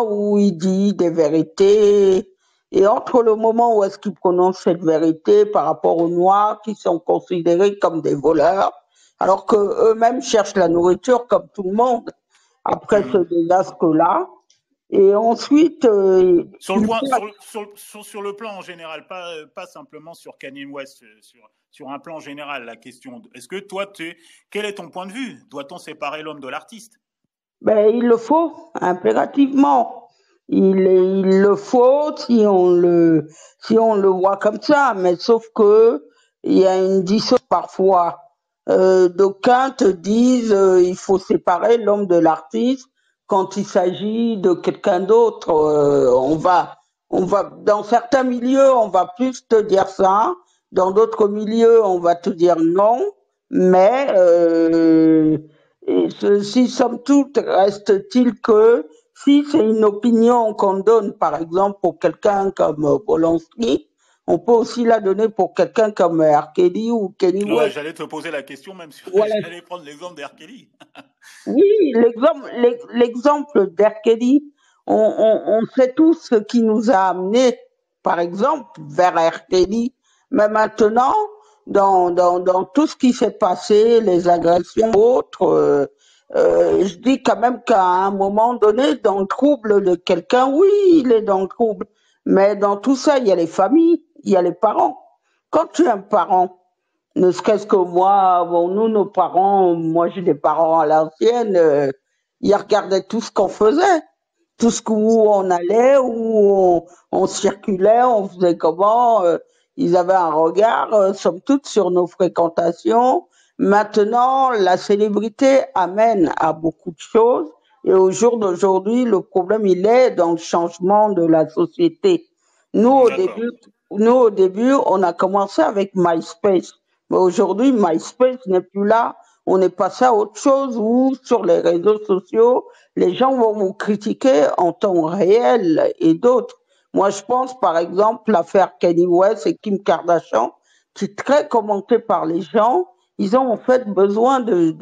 où il dit des vérités. Et entre le moment où est-ce qu'il prononce cette vérité par rapport aux Noirs qui sont considérés comme des voleurs, alors que eux-mêmes cherchent la nourriture comme tout le monde après ce désastre-là. Et ensuite, Sur le plan en général, pas simplement sur Kanye West, sur un plan général, la question, est-ce que toi, quel est ton point de vue? Doit-on séparer l'homme de l'artiste? Ben, il le faut, impérativement. Il le faut si on le voit comme ça, mais sauf que il y a une dissonance parfois. D'aucuns te disent il faut séparer l'homme de l'artiste quand il s'agit de quelqu'un d'autre. On va dans certains milieux on va plus te dire ça, dans d'autres milieux on va te dire non, mais et ceci, somme toute, reste-t-il que si c'est une opinion qu'on donne, par exemple, pour quelqu'un comme Polanski, on peut aussi la donner pour quelqu'un comme R. Kelly ou Kanye Ouais, West. j'allais te poser la question même, Voilà. j'allais prendre l'exemple d'R. Kelly. Oui, l'exemple d'R. Kelly, on sait tous ce qui nous a amené, par exemple, vers R. Kelly. Mais maintenant, dans tout ce qui s'est passé, les agressions autres, je dis quand même qu'à un moment donné, dans le trouble de quelqu'un, oui, il est dans le trouble. Mais dans tout ça, il y a les familles, il y a les parents. Quand tu es un parent, ne serait-ce que moi, bon, nous, nos parents, moi j'ai des parents à l'ancienne, ils regardaient tout ce qu'on faisait, tout ce où on allait, où on circulait, on faisait comment, ils avaient un regard, somme toute, sur nos fréquentations. Maintenant, la célébrité amène à beaucoup de choses, et au jour d'aujourd'hui, le problème, il est dans le changement de la société. Nous, au début, on a commencé avec MySpace. Mais aujourd'hui, MySpace n'est plus là. On est passé à autre chose où, sur les réseaux sociaux, les gens vont vous critiquer en temps réel et d'autres. Moi, je pense, par exemple, l'affaire Kanye West et Kim Kardashian, qui est très commentée par les gens. Ils ont en fait besoin de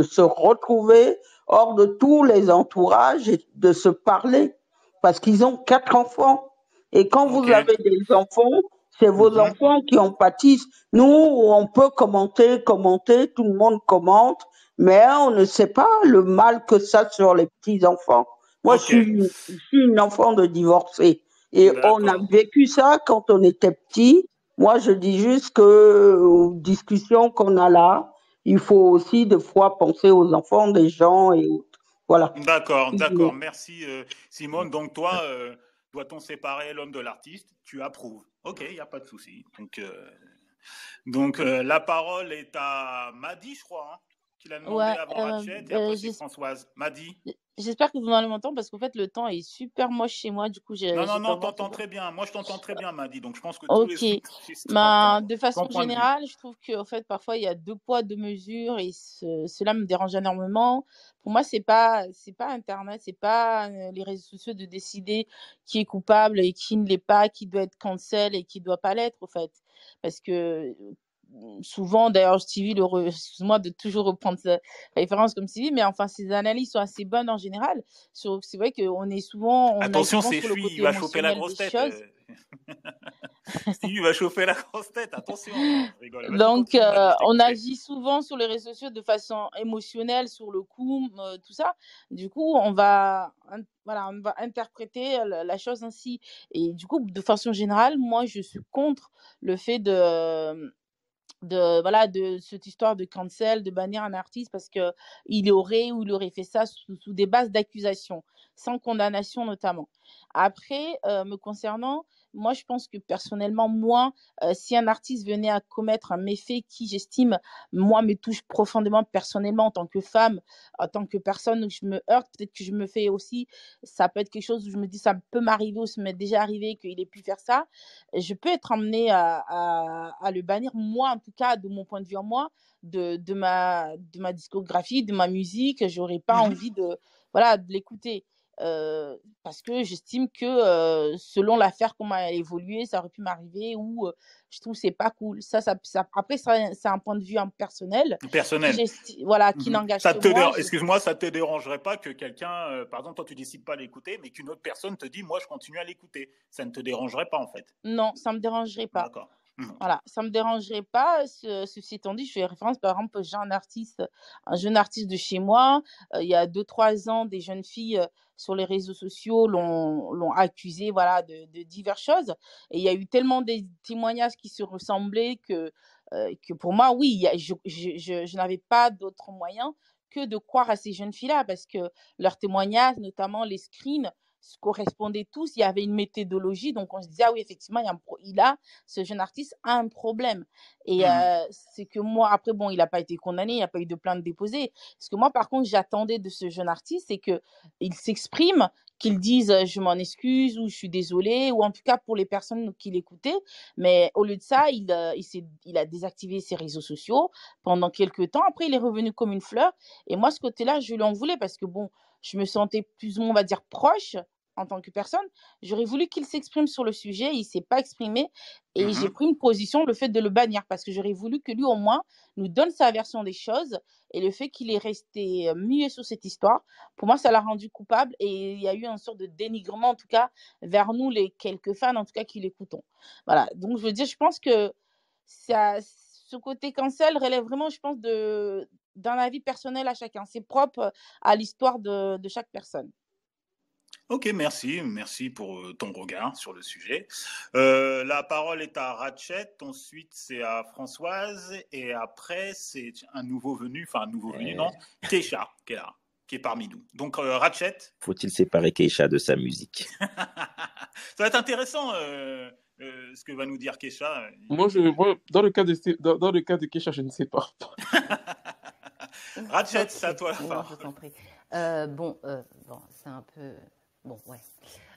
se retrouver hors de tous les entourages et de se parler. Parce qu'ils ont 4 enfants. Et quand vous avez des enfants, c'est vos enfants qui en pâtissent. Nous, on peut commenter, tout le monde commente, mais on ne sait pas le mal que ça a sur les petits-enfants. Moi, je suis une enfant de divorcée. Et on a vécu ça quand on était petit. Moi, je dis juste que, aux discussions qu'on a là, il faut aussi des fois penser aux enfants des gens et autres. Voilà. D'accord. Merci Simone. Donc toi, doit-on séparer l'homme de l'artiste? Tu approuves. Ok, il n'y a pas de souci. Donc la parole est à Madi, je crois, hein, qui l'a demandé avant Ratchet, et après c'est Françoise. Madi. J'espère que vous allez m'entendre parce qu'en fait le temps est super moche chez moi, du coup Non, t'entends très bien. Moi je t'entends très bien, Madi. Donc je pense que tous les de façon générale, je trouve qu'en fait parfois il y a 2 poids 2 mesures et cela me dérange énormément. Pour moi, c'est pas Internet, c'est pas les réseaux sociaux de décider qui est coupable et qui ne l'est pas, qui doit être cancel et qui doit pas l'être, en fait. Parce que souvent, d'ailleurs, Stevie, excuse-moi de toujours reprendre sa référence comme Stevie, mais enfin, ses analyses sont assez bonnes en général. C'est vrai qu'on est souvent. Attention, c'est lui, il va choper la grosse tête. Stevie va chauffer la grosse tête, attention. Donc, on agit souvent sur les réseaux sociaux de façon émotionnelle, sur le coup, tout ça. Du coup, on va interpréter la chose ainsi. Et du coup, de façon générale, moi, je suis contre le fait de cette histoire de cancel, de bannir un artiste parce que il aurait fait ça sous des bases d'accusation, sans condamnation notamment. Après, me concernant, moi je pense que personnellement, si un artiste venait à commettre un méfait qui, j'estime, me touche profondément personnellement en tant que femme, en tant que personne où je me heurte, peut-être que je me fais aussi, ça peut être quelque chose où je me dis ça peut m'arriver ou ça m'est déjà arrivé qu'il ait pu faire ça, je peux être amenée à le bannir, moi en tout cas, de mon point de vue en moi, de ma discographie, de ma musique, j'aurais pas envie de l'écouter. Parce que j'estime que selon l'affaire, comment elle a évolué, ça aurait pu m'arriver ou je trouve que c'est pas cool. Après, c'est un point de vue personnel. Personnel. Qui n'engage que moi. Excuse-moi, ça te dérangerait pas que quelqu'un, par exemple, toi tu décides pas d'écouter, mais qu'une autre personne te dit, moi je continue à l'écouter. Ça ne te dérangerait pas en fait? Non, ça me dérangerait pas. D'accord. Voilà, ça me dérangerait pas. Ceci étant dit, je fais référence, par exemple, j'ai un jeune artiste de chez moi. Il y a 2-3 ans, des jeunes filles sur les réseaux sociaux l'ont accusé, voilà, de diverses choses. Et il y a eu tellement des témoignages qui se ressemblaient que pour moi, oui, je n'avais pas d'autre moyen que de croire à ces jeunes filles-là, parce que leurs témoignages, notamment les screens, correspondaient tous. Il y avait une méthodologie, donc on se disait, ah oui, effectivement, ce jeune artiste a un problème. Et c'est que moi, après, bon, il n'a pas été condamné, il n'y a pas eu de plainte déposée. Ce que moi, par contre, j'attendais de ce jeune artiste, c'est qu'il s'exprime, qu'il dise je m'en excuse ou je suis désolée, ou en tout cas pour les personnes qui l'écoutaient. Mais au lieu de ça, il a désactivé ses réseaux sociaux pendant quelques temps. Après, il est revenu comme une fleur. Et moi, ce côté-là, je lui en voulais parce que bon, je me sentais plus ou moins, on va dire, proche en tant que personne. J'aurais voulu qu'il s'exprime sur le sujet. Il ne s'est pas exprimé. Et j'ai pris une position, le fait de le bannir, parce que j'aurais voulu que lui, au moins, nous donne sa version des choses. Et le fait qu'il est resté muet sur cette histoire, pour moi, ça l'a rendu coupable. Et il y a eu une sorte de dénigrement, en tout cas, vers nous, les quelques fans, en tout cas, qui l'écoutons. Voilà. Donc, je veux dire, je pense que ce côté cancel relève vraiment, je pense, d'un avis personnel à chacun. C'est propre à l'histoire de chaque personne. Ok, merci pour ton regard sur le sujet. La parole est à Ratchet, ensuite c'est à Françoise, et après c'est un nouveau venu, non, Keisha, qui est là, qui est parmi nous. Donc Ratchet. Faut-il séparer Keisha de sa musique? Ça va être intéressant ce que va nous dire Keisha. Moi, dans le cas de Keisha, je ne sais pas. Ratchet, c'est à toi la parole. Je t'en prie. Bon, c'est un peu... Bon, ouais.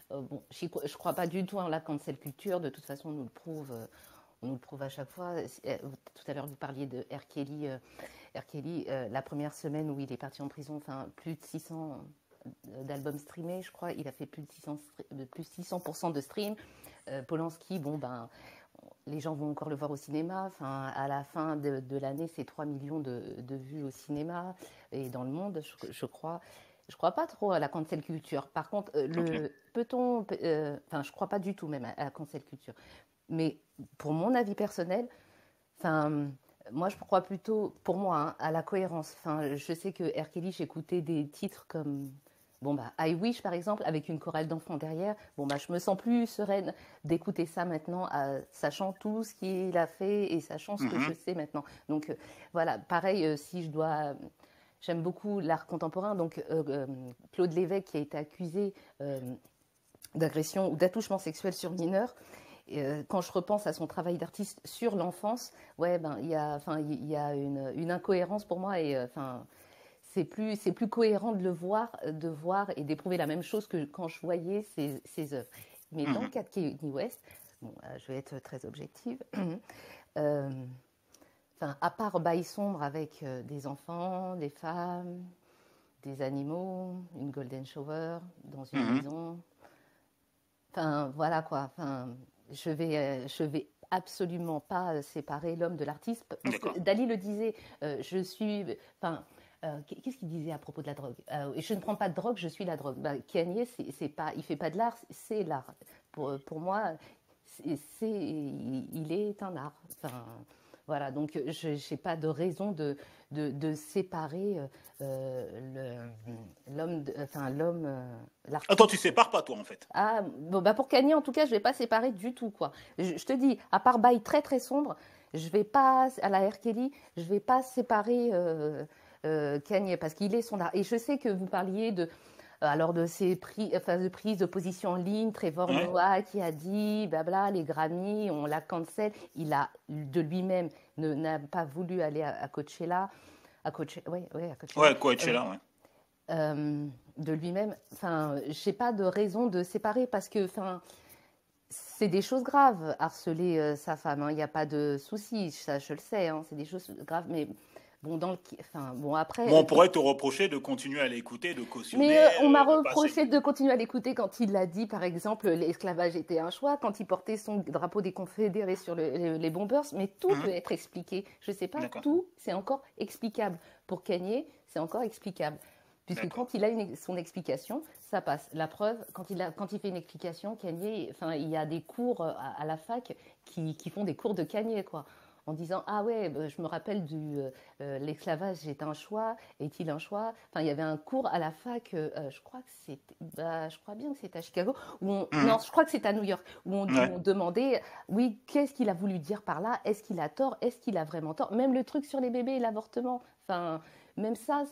Je crois pas du tout en la cancel culture. De toute façon, on nous le prouve à chaque fois. Tout à l'heure, vous parliez de R. Kelly. R. Kelly, la première semaine où il est parti en prison, plus de 600 d'albums streamés, je crois. Il a fait plus de 600% de stream. Polanski, les gens vont encore le voir au cinéma. À la fin de l'année, c'est 3 millions de vues au cinéma et dans le monde, je crois. Je crois pas trop à la cancel culture. Par contre, je crois pas du tout même à la cancel culture. Mais pour mon avis personnel, moi je crois plutôt, pour moi, à la cohérence. Je sais que R. Kelly, j'écoutais des titres comme I Wish par exemple, avec une chorale d'enfants derrière. Je me sens plus sereine d'écouter ça maintenant, sachant tout ce qu'il a fait et sachant ce que je sais maintenant. Donc voilà, pareil, si je dois... J'aime beaucoup l'art contemporain, donc Claude Lévesque qui a été accusé d'agression ou d'attouchement sexuel sur mineur. Quand je repense à son travail d'artiste sur l'enfance, il y a une incohérence pour moi et c'est plus cohérent de voir et d'éprouver la même chose que quand je voyais ses œuvres. Mais dans le cas de Kanye West, je vais être très objective. À part Bail sombre avec des enfants, des femmes, des animaux, une golden shower dans une maison. Voilà quoi. Je vais absolument pas séparer l'homme de l'artiste. Parce que Dali le disait, je suis... qu'est-ce qu'il disait à propos de la drogue? Je ne prends pas de drogue, je suis la drogue. Kanye, il fait pas de l'art, c'est l'art. Pour moi, il est un art. Voilà, donc je n'ai pas de raison de séparer l'homme, l'artiste. Attends, tu sépares pas toi en fait? Pour Kanye en tout cas, je vais pas séparer du tout quoi. Je te dis, à part Bail très très sombre, je vais pas à la R. Kelly, je vais pas séparer Kanye parce qu'il est son art. Et je sais que vous parliez de ces prises de position en ligne, Trevor Noah qui a dit, blabla, les Grammy, on la cancel. Il a de lui-même n'a pas voulu aller à Coachella. À Coachella. Ouais, Coachella, de lui-même. J'ai pas de raison de séparer parce que, c'est des choses graves, harceler sa femme. Il n'y a pas de souci, ça je le sais, c'est des choses graves. Mais Bon, enfin, bon, après. Bon, on pourrait te reprocher de continuer à l'écouter, de cautionner. Mais on m'a reproché de continuer à l'écouter quand il a dit, par exemple, l'esclavage était un choix, quand il portait son drapeau des Confédérés sur les bombers, mais tout peut être expliqué. Je ne sais pas, tout, c'est encore explicable. Pour Kanye, c'est encore explicable. Puisque quand il a son explication, ça passe. La preuve, quand il fait une explication, Kanye, enfin, il y a des cours à la fac qui font des cours de Kanye, quoi. En disant « Ah ouais, je me rappelle l'esclavage est un choix, est-il un choix ?» Enfin, il y avait un cours à la fac, je crois bien que c'était à Chicago, non, je crois que c'est à New York, où on demandait « Oui, qu'est-ce qu'il a voulu dire par là? Est-ce qu'il a tort? Est-ce qu'il a vraiment tort ?» Même le truc sur les bébés et l'avortement, enfin, même ça,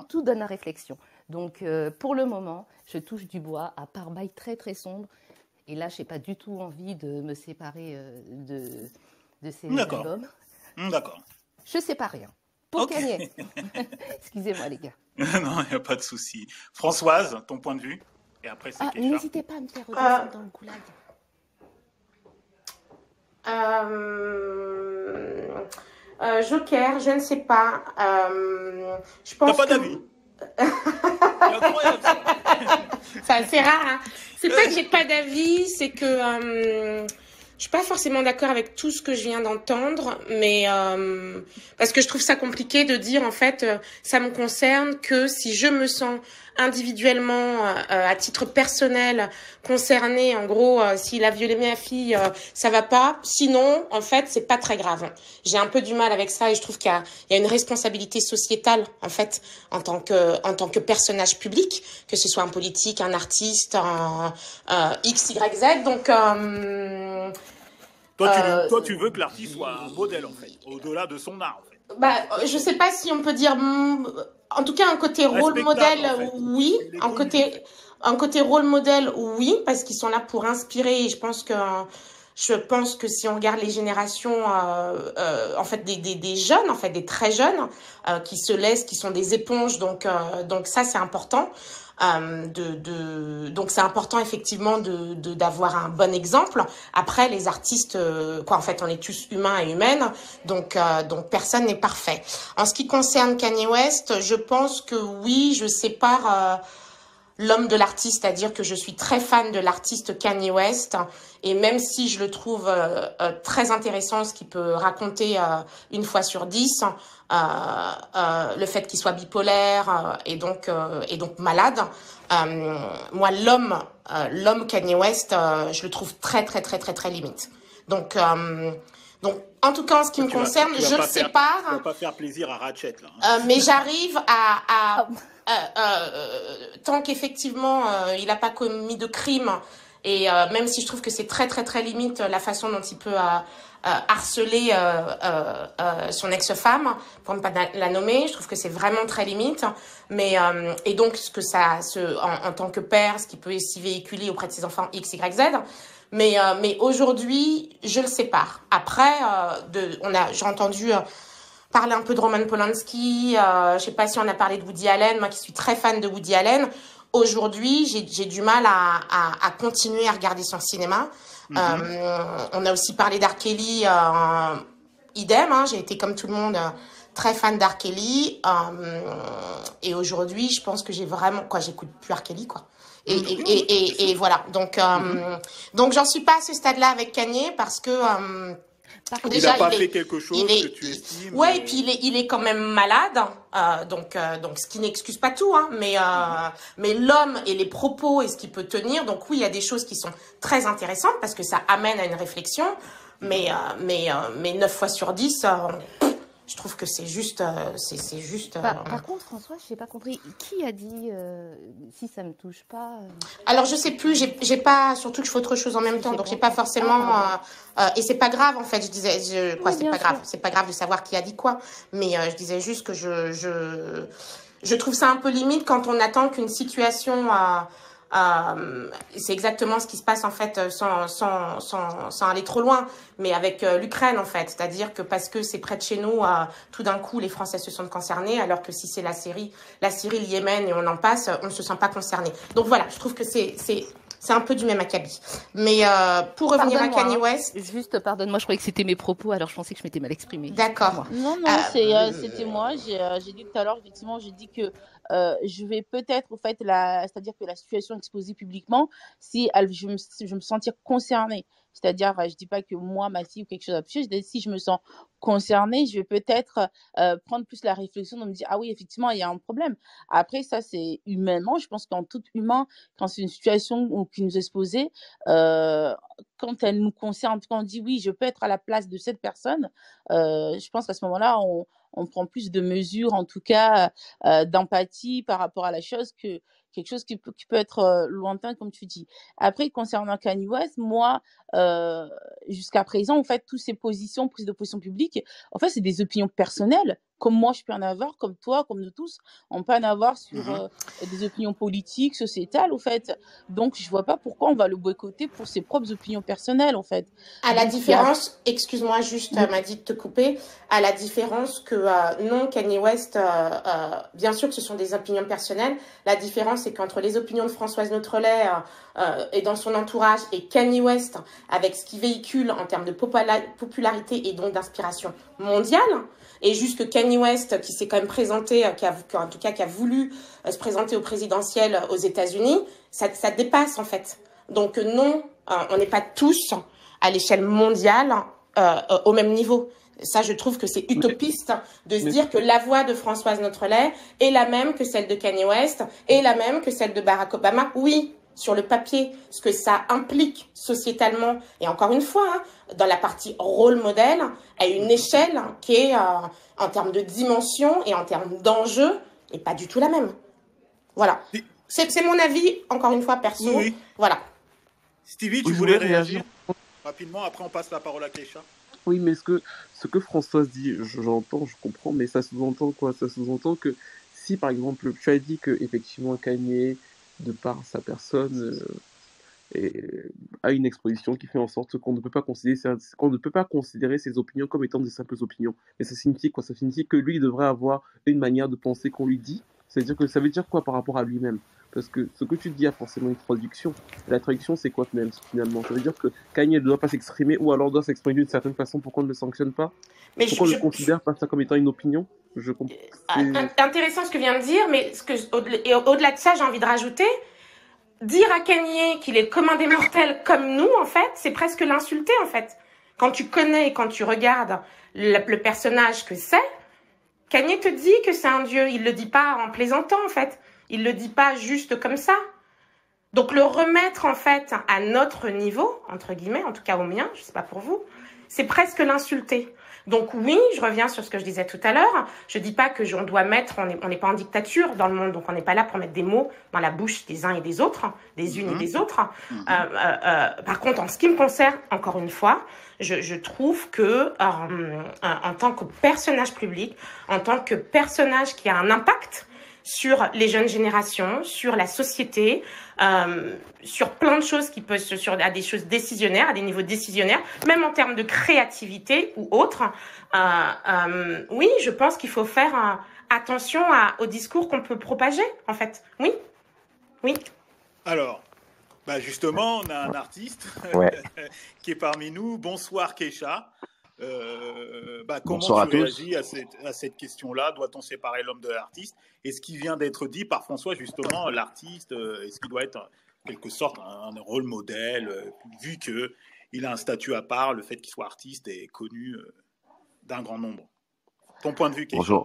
tout donne à réflexion. Donc, pour le moment, je touche du bois, à part bail très très sombre, et là, je n'ai pas du tout envie de me séparer de ces albums. D'accord. Je sais pas rien. Pour Kanye. Excusez-moi, les gars. Non, il n'y a pas de souci. Françoise, ton point de vue? Et après, c'est Keisha. N'hésitez pas à me faire redescendre dans le goulag. Joker, je ne sais pas. Je pense T'as pas d'avis? Incroyable, ça. C'est assez rare. Hein. C'est pas que j'ai pas d'avis, c'est que je suis pas forcément d'accord avec tout ce que je viens d'entendre, mais parce que je trouve ça compliqué de dire en fait ça me concerne que si je me sens individuellement à titre personnel concernée, en gros s'il a violé ma fille, ça va pas. Sinon, en fait, c'est pas très grave. J'ai un peu du mal avec ça et je trouve qu'il y a une responsabilité sociétale en fait en tant que personnage public, que ce soit un politique, un artiste, un X, Y, Z. Donc Toi, tu veux que l'artiste soit un modèle, en fait, au-delà de son art, en fait. Bah, je sais pas si on peut dire, en tout cas, un côté rôle modèle, en fait. Oui. Un côté rôle modèle, oui, parce qu'ils sont là pour inspirer. Et je pense que si on regarde les générations, en fait, des jeunes, en fait, des très jeunes, qui se laissent, qui sont des éponges, donc ça, c'est important. Donc c'est important effectivement d'avoir un bon exemple. Après les artistes, en fait on est tous humains et humaines, donc personne n'est parfait. En ce qui concerne Kanye West, je pense que oui, je sépare l'homme de l'artiste, c'est-à-dire que je suis très fan de l'artiste Kanye West, et même si je le trouve très intéressant, ce qu'il peut raconter une fois sur 10, le fait qu'il soit bipolaire et donc malade, moi l'homme Kanye West, je le trouve très très très très très limite. Donc en tout cas en ce qui me concerne, je le sépare. Tu vas pas faire plaisir à Ratchet là. Mais j'arrive à tant qu'effectivement il n'a pas commis de crime, et même si je trouve que c'est très très très limite la façon dont il peut harceler son ex-femme, pour ne pas la nommer, je trouve que c'est vraiment très limite. Mais et donc ce que ça, en tant que père, ce qui peut s'y véhiculer auprès de ses enfants X, Y, Z. Mais aujourd'hui, je le sépare. Après, j'ai entendu parler un peu de Roman Polanski. Je sais pas si on a parlé de Woody Allen. Moi, qui suis très fan de Woody Allen. Aujourd'hui, j'ai du mal à continuer à regarder son cinéma. On a aussi parlé d'R. Kelly, idem, hein, j'ai été comme tout le monde très fan d'R. Kelly, et aujourd'hui je pense que j'écoute plus R. Kelly, quoi. Et voilà, donc j'en suis pas à ce stade-là avec Kanye, parce que déjà, il n'a pas fait quelque chose que tu estimes. Ouais, et puis il est quand même malade, donc ce qui n'excuse pas tout, hein, mais l'homme et les propos et ce qu'il peut tenir, donc oui, il y a des choses qui sont très intéressantes parce que ça amène à une réflexion, mais 9 fois sur 10, je trouve que c'est juste. Par contre, François, je n'ai pas compris. Qui a dit si ça ne me touche pas Alors, je sais plus. J'ai pas. Surtout que je fais autre chose en même temps, donc j'ai pas forcément. Et c'est pas grave en fait. Je disais, c'est pas grave. C'est pas grave de savoir qui a dit quoi. Mais je disais juste que je trouve ça un peu limite quand on attend qu'une situation. C'est exactement ce qui se passe en fait sans aller trop loin, mais avec l'Ukraine en fait, c'est-à-dire que parce que c'est près de chez nous, tout d'un coup les Français se sentent concernés, alors que si c'est la Syrie, le Yémen et on en passe, on ne se sent pas concerné. Donc voilà, je trouve que c'est c'est un peu du même acabit. Mais pour revenir à Kanye West... Juste, pardonne-moi, je croyais que c'était mes propos, alors je pensais que je m'étais mal exprimée. D'accord. Non, c'était moi. J'ai dit tout à l'heure, effectivement, j'ai dit que je vais peut-être, au fait, c'est-à-dire que la situation exposée publiquement, si je vais me sentir concernée. C'est-à-dire, je dis pas que moi, ma fille ou quelque chose à toucher, si je me sens concernée, je vais peut-être prendre plus la réflexion de me dire, ah oui, effectivement, il y a un problème. Après, ça, c'est humainement, je pense qu'en tout humain, quand c'est une situation qui nous est exposée, quand elle nous concerne, quand on dit oui, je peux être à la place de cette personne, je pense qu'à ce moment-là, on prend plus de mesures, en tout cas, d'empathie par rapport à la chose que quelque chose qui peut être lointain, comme tu dis. Après, concernant Kanye West, moi, jusqu'à présent, en fait, toutes ces positions, prises de position publique, en fait, c'est des opinions personnelles. Comme moi, je peux en avoir, comme toi, comme nous tous, on peut en avoir sur des opinions politiques, sociétales, au fait. Donc, je vois pas pourquoi on va le boycotter pour ses propres opinions personnelles, en fait. À la différence, excuse-moi juste, m'a dit de te couper, à la différence que non, Kanye West, bien sûr que ce sont des opinions personnelles, la différence c'est qu'entre les opinions de Françoise Notre-Lay et dans son entourage et Kanye West, avec ce qu'il véhicule en termes de popularité et donc d'inspiration mondiale, et juste que Kanye West, qui s'est quand même présenté, en tout cas qui a voulu se présenter au présidentiel aux États-Unis, ça dépasse en fait. Donc non, on n'est pas tous à l'échelle mondiale au même niveau. Ça, je trouve que c'est utopiste de se dire que la voix de Françoise Notre-Lay est la même que celle de Kanye West, est la même que celle de Barack Obama. Oui, sur le papier, ce que ça implique sociétalement, et encore une fois, dans la partie rôle modèle, à une échelle qui est, en termes de dimension et en termes d'enjeu, n'est pas du tout la même. Voilà. C'est mon avis, encore une fois, perso. Oui. Voilà. Stevie, tu voulais réagir rapidement, après on passe la parole à Keisha. Oui, mais ce que Françoise dit, j'entends, je comprends, mais ça sous-entend quoi? Ça sous-entend que si, par exemple, tu as dit que effectivement Kanye, de par sa personne, a une exposition qui fait en sorte qu'on ne peut pas considérer ses opinions comme étant de simples opinions. Mais ça signifie quoi? Ça signifie que lui devrait avoir une manière de penser qu'on lui dit. C'est-à-dire que ça veut dire quoi par rapport à lui-même? Parce que ce que tu dis a forcément une traduction. Et la traduction, c'est quoi finalement? Ça veut dire que Kanye ne doit pas s'exprimer ou alors doit s'exprimer d'une certaine façon pour qu'on ne le sanctionne pas? Pourquoi on ne considère pas ça comme étant une opinion? Intéressant ce que vient de dire, mais au-delà de ça, j'ai envie de rajouter, dire à Kanye qu'il est le commun des mortels comme nous, en fait, c'est presque l'insulter, en fait. Quand tu connais et quand tu regardes le personnage que c'est, Kanye te dit que c'est un dieu. Il le dit pas en plaisantant, en fait. Il le dit pas juste comme ça. Donc le remettre, en fait, à notre niveau, entre guillemets, en tout cas au mien, je sais pas pour vous, c'est presque l'insulter. Donc oui, je reviens sur ce que je disais tout à l'heure. Je dis pas que on doit mettre, on n'est pas en dictature dans le monde, donc on n'est pas là pour mettre des mots dans la bouche des uns et des autres, des unes et des autres. Par contre, en ce qui me concerne, encore une fois, je trouve que en tant que personnage public, en tant que personnage qui a un impact sur les jeunes générations, sur la société, sur plein de choses qui peuvent, à des choses décisionnaires, à des niveaux décisionnaires, même en termes de créativité ou autre. Oui, je pense qu'il faut faire attention au discours qu'on peut propager, en fait. Oui, oui. Alors, justement, on a un artiste qui est parmi nous. Bonsoir, Keisha. Comment tu réagis à cette question-là? Doit-on séparer l'homme de l'artiste? Et ce qui vient d'être dit par François, justement, l'artiste, est-ce qu'il doit être en quelque sorte un rôle modèle, vu qu'il a un statut à part, le fait qu'il soit artiste et connu d'un grand nombre? Ton point de vue, Keisha?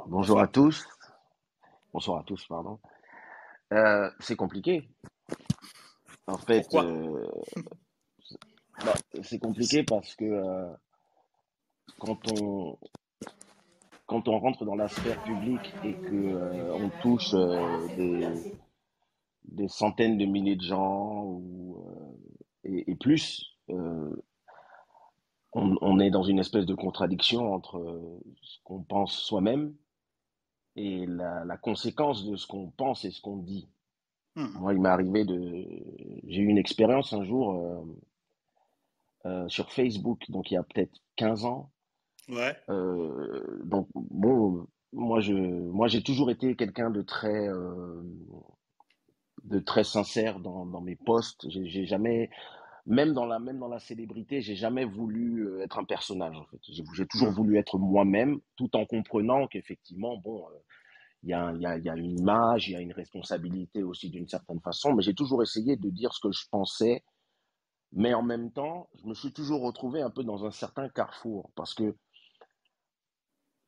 Bonjour à tous. Bonsoir à tous, pardon. C'est compliqué. En fait, c'est compliqué parce que quand on rentre dans la sphère publique et que on touche des centaines de milliers de gens et plus, on est dans une espèce de contradiction entre ce qu'on pense soi-même et la conséquence de ce qu'on pense et ce qu'on dit. Moi, il m'est arrivé j'ai eu une expérience un jour sur Facebook, donc il y a peut-être 15 ans. Ouais. Donc bon, moi j'ai toujours été quelqu'un de très de très sincère dans mes posts. J'ai jamais, même dans la célébrité, j'ai jamais voulu être un personnage, en fait. J'ai toujours voulu être moi-même, tout en comprenant qu'effectivement, bon, il y a une image, il y a une responsabilité aussi d'une certaine façon, mais j'ai toujours essayé de dire ce que je pensais, mais en même temps, je me suis toujours retrouvé un peu dans un certain carrefour, parce que,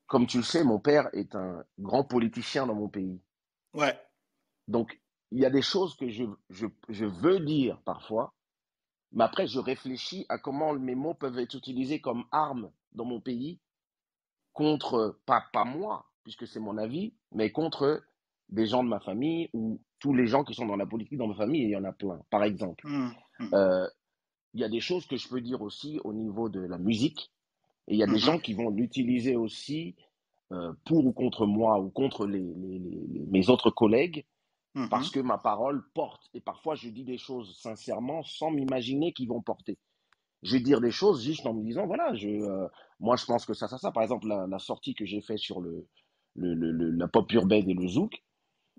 comme tu le sais, mon père est un grand politicien dans mon pays. Ouais. Donc, il y a des choses que je veux dire parfois, mais après, je réfléchis à comment mes mots peuvent être utilisés comme armes dans mon pays contre, pas moi, puisque c'est mon avis, mais contre des gens de ma famille ou tous les gens qui sont dans la politique dans ma famille, et il y en a plein. Par exemple, il y a des choses que je peux dire aussi au niveau de la musique, et il y a des gens qui vont l'utiliser aussi pour ou contre moi ou contre mes autres collègues, parce que ma parole porte. Et parfois, je dis des choses sincèrement sans m'imaginer qu'ils vont porter. Je vais dire des choses juste en me disant, voilà, moi, je pense que ça. Par exemple, la sortie que j'ai faite sur la pop urbaine et le zouk,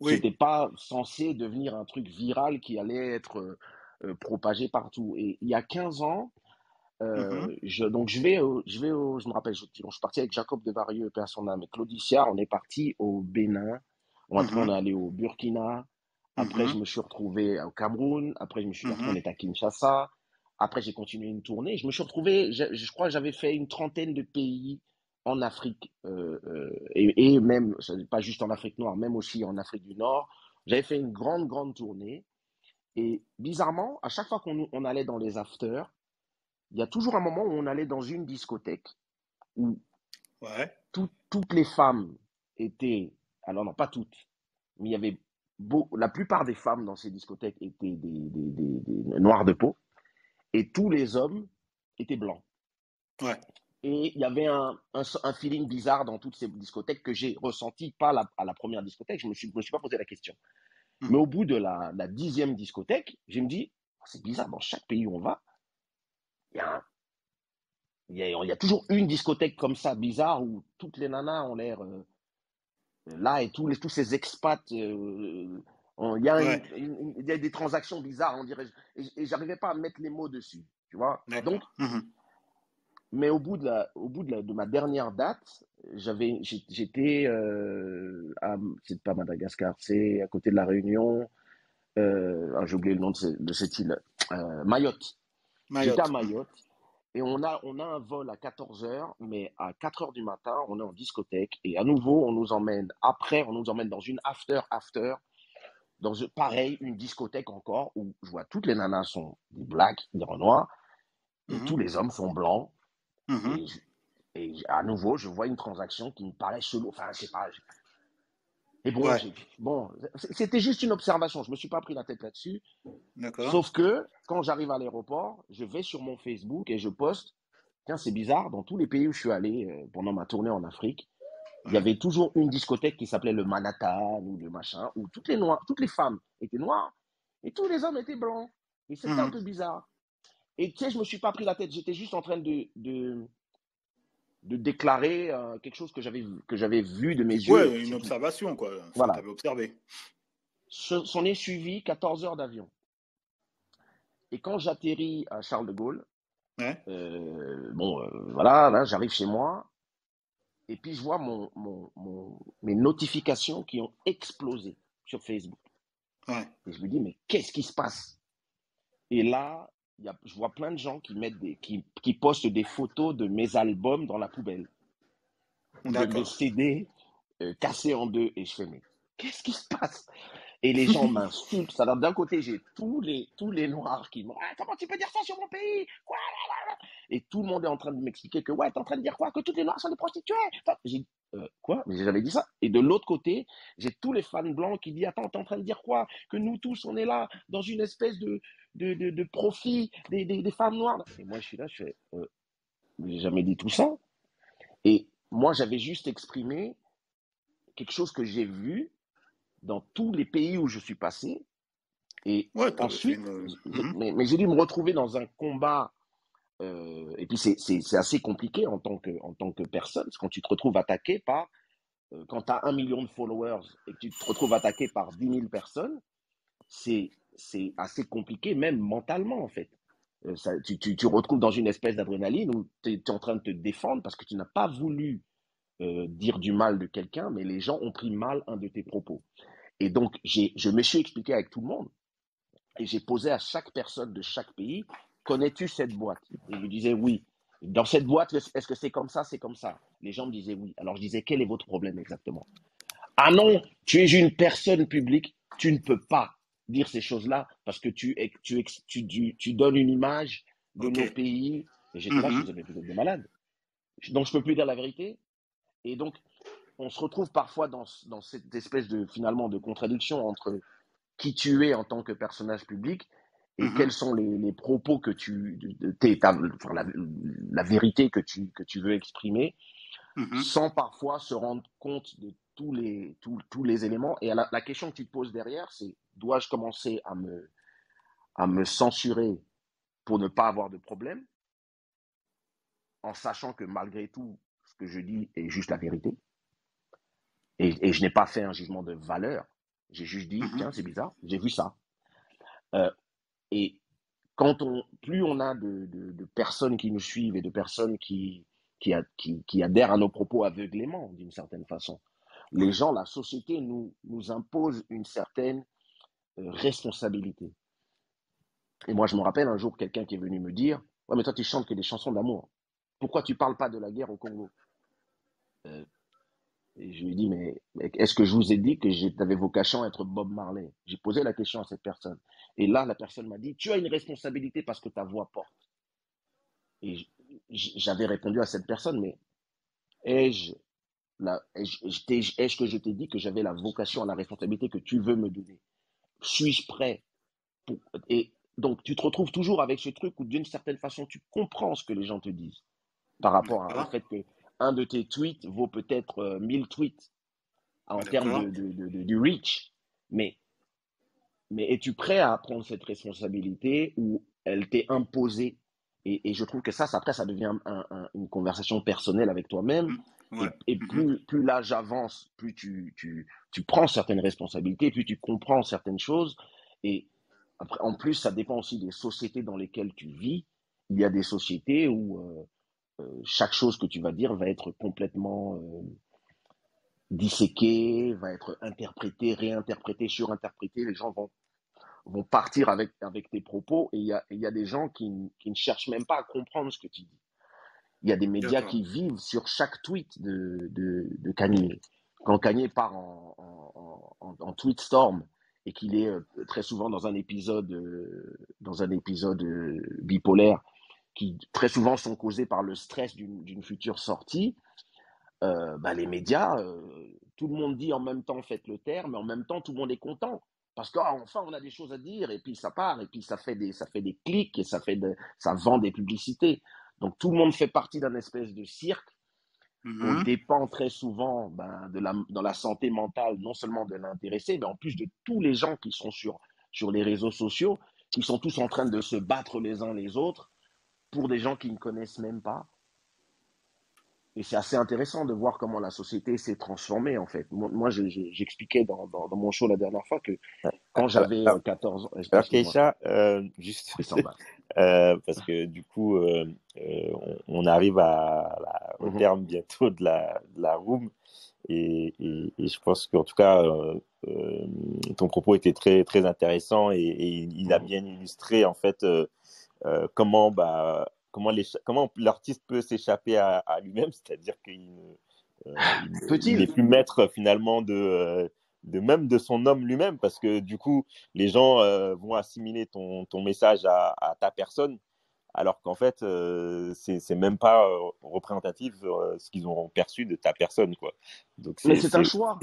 c'était pas censé devenir un truc viral qui allait être propagé partout. Et il y a 15 ans, donc je me rappelle, je suis parti avec Jacob Devarieux, paix à son âme, et Claudicia, on est parti au Bénin, après on est allé au Burkina, après je me suis retrouvé au Cameroun, après on est à Kinshasa, après j'ai continué une tournée, je me suis retrouvé, je crois que j'avais fait une trentaine de pays en Afrique, et même, pas juste en Afrique noire, même aussi en Afrique du Nord, j'avais fait une grande tournée, et bizarrement, à chaque fois qu'on allait dans les afters, il y a toujours un moment où on allait dans une discothèque où toutes les femmes étaient, alors non, pas toutes, mais il y avait la plupart des femmes dans ces discothèques étaient des noirs de peau et tous les hommes étaient blancs. Ouais. Et il y avait un feeling bizarre dans toutes ces discothèques que j'ai ressenti pas à la première discothèque, je me suis pas posé la question. Mais au bout de la 10e discothèque, je me dis, c'est bizarre, dans chaque pays où on va, il y a toujours une discothèque comme ça, bizarre, où toutes les nanas ont l'air là et tous ces expats, il y a des transactions bizarres, on dirait, et j'arrivais pas à mettre les mots dessus, tu vois. Donc, mais au bout de ma dernière date, j'étais c'est pas Madagascar, c'est à côté de la Réunion, j'ai oublié le nom de cette île, Mayotte. J'étais à Mayotte. Et on a un vol à 14h, mais à 4h du matin, on est en discothèque. Et à nouveau, on nous emmène dans une after, dans pareil, une discothèque encore, où je vois toutes les nanas sont des blacks, des renois, et tous les hommes sont blancs. Et à nouveau, je vois une transaction qui me paraît chelou. Enfin, je sais pas. Et bon, c'était juste une observation. Je me suis pas pris la tête là-dessus. Sauf que quand j'arrive à l'aéroport, je vais sur mon Facebook et je poste. Tiens, c'est bizarre. Dans tous les pays où je suis allé pendant ma tournée en Afrique, il y avait toujours une discothèque qui s'appelait le Manhattan ou le machin, où toutes les femmes étaient noires et tous les hommes étaient blancs. Et c'était un peu bizarre. Et tu sais, je me suis pas pris la tête. J'étais juste en train de déclarer quelque chose que j'avais vu de mes yeux. Ouais, une observation, quoi. Voilà. Tu avais observé. S'en est suivi 14 heures d'avion. Et quand j'atterris à Charles de Gaulle, voilà, là, j'arrive chez moi, et puis je vois mes notifications qui ont explosé sur Facebook. Et je me dis, mais qu'est-ce qui se passe? Et là, je vois plein de gens qui postent des photos de mes albums dans la poubelle. De CD cassés en deux. Et je fais, mais qu'est-ce qui se passe? Et les gens m'insultent. Alors, d'un côté, j'ai tous les noirs qui m'ont, comment tu peux dire ça sur mon pays? Quoi? Et tout le monde est en train de m'expliquer que, t'es en train de dire quoi? Que tous les noirs sont des prostituées? J'ai dit, quoi? Mais j'avais dit ça. Et de l'autre côté, j'ai tous les fans blancs qui disent, attends, t'es en train de dire quoi? Que nous tous, on est là, dans une espèce de profit des femmes noires. Et moi, je suis là, je fais, j'ai jamais dit tout ça. Et moi, j'avais juste exprimé quelque chose que j'ai vu dans tous les pays où je suis passé. Et ensuite, mais j'ai dû me retrouver dans un combat. Et puis, c'est assez compliqué en tant que personne, parce que quand tu te retrouves attaqué quand tu as 1 million de followers et que tu te retrouves attaqué par 10 000 personnes, c'est assez compliqué, même mentalement, en fait. Tu retrouves dans une espèce d'adrénaline où tu es en train de te défendre parce que tu n'as pas voulu dire du mal de quelqu'un, mais les gens ont pris mal un de tes propos. Et donc, je me suis expliqué avec tout le monde et j'ai posé à chaque personne de chaque pays, connais-tu cette boîte? Et ils me disaient oui. Dans cette boîte, est-ce que c'est comme ça? C'est comme ça. Les gens me disaient oui. Alors je disais, quel est votre problème exactement? Ah non, tu es une personne publique, tu ne peux pas dire ces choses-là parce que tu donnes une image de nos pays. Et j'étais là, je disais, mais vous êtes des malades. Donc je peux plus dire la vérité. Et donc, on se retrouve parfois dans cette espèce finalement de contradiction entre qui tu es en tant que personnage public et quels sont les propos que la vérité que tu veux exprimer, sans parfois se rendre compte de tous les éléments. Et la question que tu te poses derrière, c'est dois-je commencer à me censurer pour ne pas avoir de problème, en sachant que malgré tout, ce que je dis est juste la vérité. Et je n'ai pas fait un jugement de valeur. J'ai juste dit, tiens, c'est bizarre, j'ai vu ça. Et plus on a de personnes qui nous suivent et de personnes qui adhèrent à nos propos aveuglément, d'une certaine façon, les gens, la société nous impose une certaine responsabilité. Et moi, je me rappelle un jour quelqu'un qui est venu me dire, ouais, mais toi, tu chantes que des chansons d'amour. Pourquoi tu parles pas de la guerre au Congo? Et je lui ai dit, mais est-ce que je vous ai dit que j'avais vocation à être Bob Marley? J'ai posé la question à cette personne. Et là, la personne m'a dit, tu as une responsabilité parce que ta voix porte. Et j'avais répondu à cette personne, mais est-ce que je t'ai dit que j'avais la vocation à la responsabilité que tu veux me donner? Suis-je prêt Et donc, tu te retrouves toujours avec ce truc où, d'une certaine façon, tu comprends ce que les gens te disent par rapport au fait que un de tes tweets vaut peut-être 1000 tweets en termes du reach. Mais es-tu prêt à prendre cette responsabilité ou elle t'est imposée? Et je trouve que après, ça devient une conversation personnelle avec toi-même. Et plus l'âge avance, plus tu prends certaines responsabilités, plus tu comprends certaines choses. Et après, en plus, ça dépend aussi des sociétés dans lesquelles tu vis. Il y a des sociétés où chaque chose que tu vas dire va être complètement disséquée, va être interprétée, réinterprétée, surinterprétée. Les gens vont partir avec tes propos et il y a des gens qui ne cherchent même pas à comprendre ce que tu dis. Il y a des médias qui vivent sur chaque tweet de Kanye. Quand Kanye part en tweet storm et qu'il est très souvent dans un épisode bipolaire, qui très souvent sont causés par le stress d'une future sortie, les médias, tout le monde dit en même temps faites le taire, mais en même temps tout le monde est content parce qu'enfin on a des choses à dire et puis ça part et puis ça fait des clics et ça vend des publicités. Donc tout le monde fait partie d'un espèce de cirque. On dépend très souvent dans la santé mentale, non seulement de l'intéressé, mais en plus de tous les gens qui sont sur les réseaux sociaux, qui sont tous en train de se battre les uns les autres pour des gens qui ne connaissent même pas. Et c'est assez intéressant de voir comment la société s'est transformée, en fait. Moi j'expliquais dans mon show la dernière fois que quand j'avais 14 ans... Alors, Keïcha, juste... parce que du coup, on arrive au terme bientôt de la room. Et je pense qu'en tout cas, ton propos était très, très intéressant et il a bien illustré, en fait, comment l'artiste peut s'échapper à lui-même, c'est-à-dire qu'il n'est plus maître finalement même de son homme lui-même, parce que du coup, les gens vont assimiler ton message à ta personne, alors qu'en fait, c'est même pas représentatif ce qu'ils ont perçu de ta personne, quoi. Donc c'est un choix.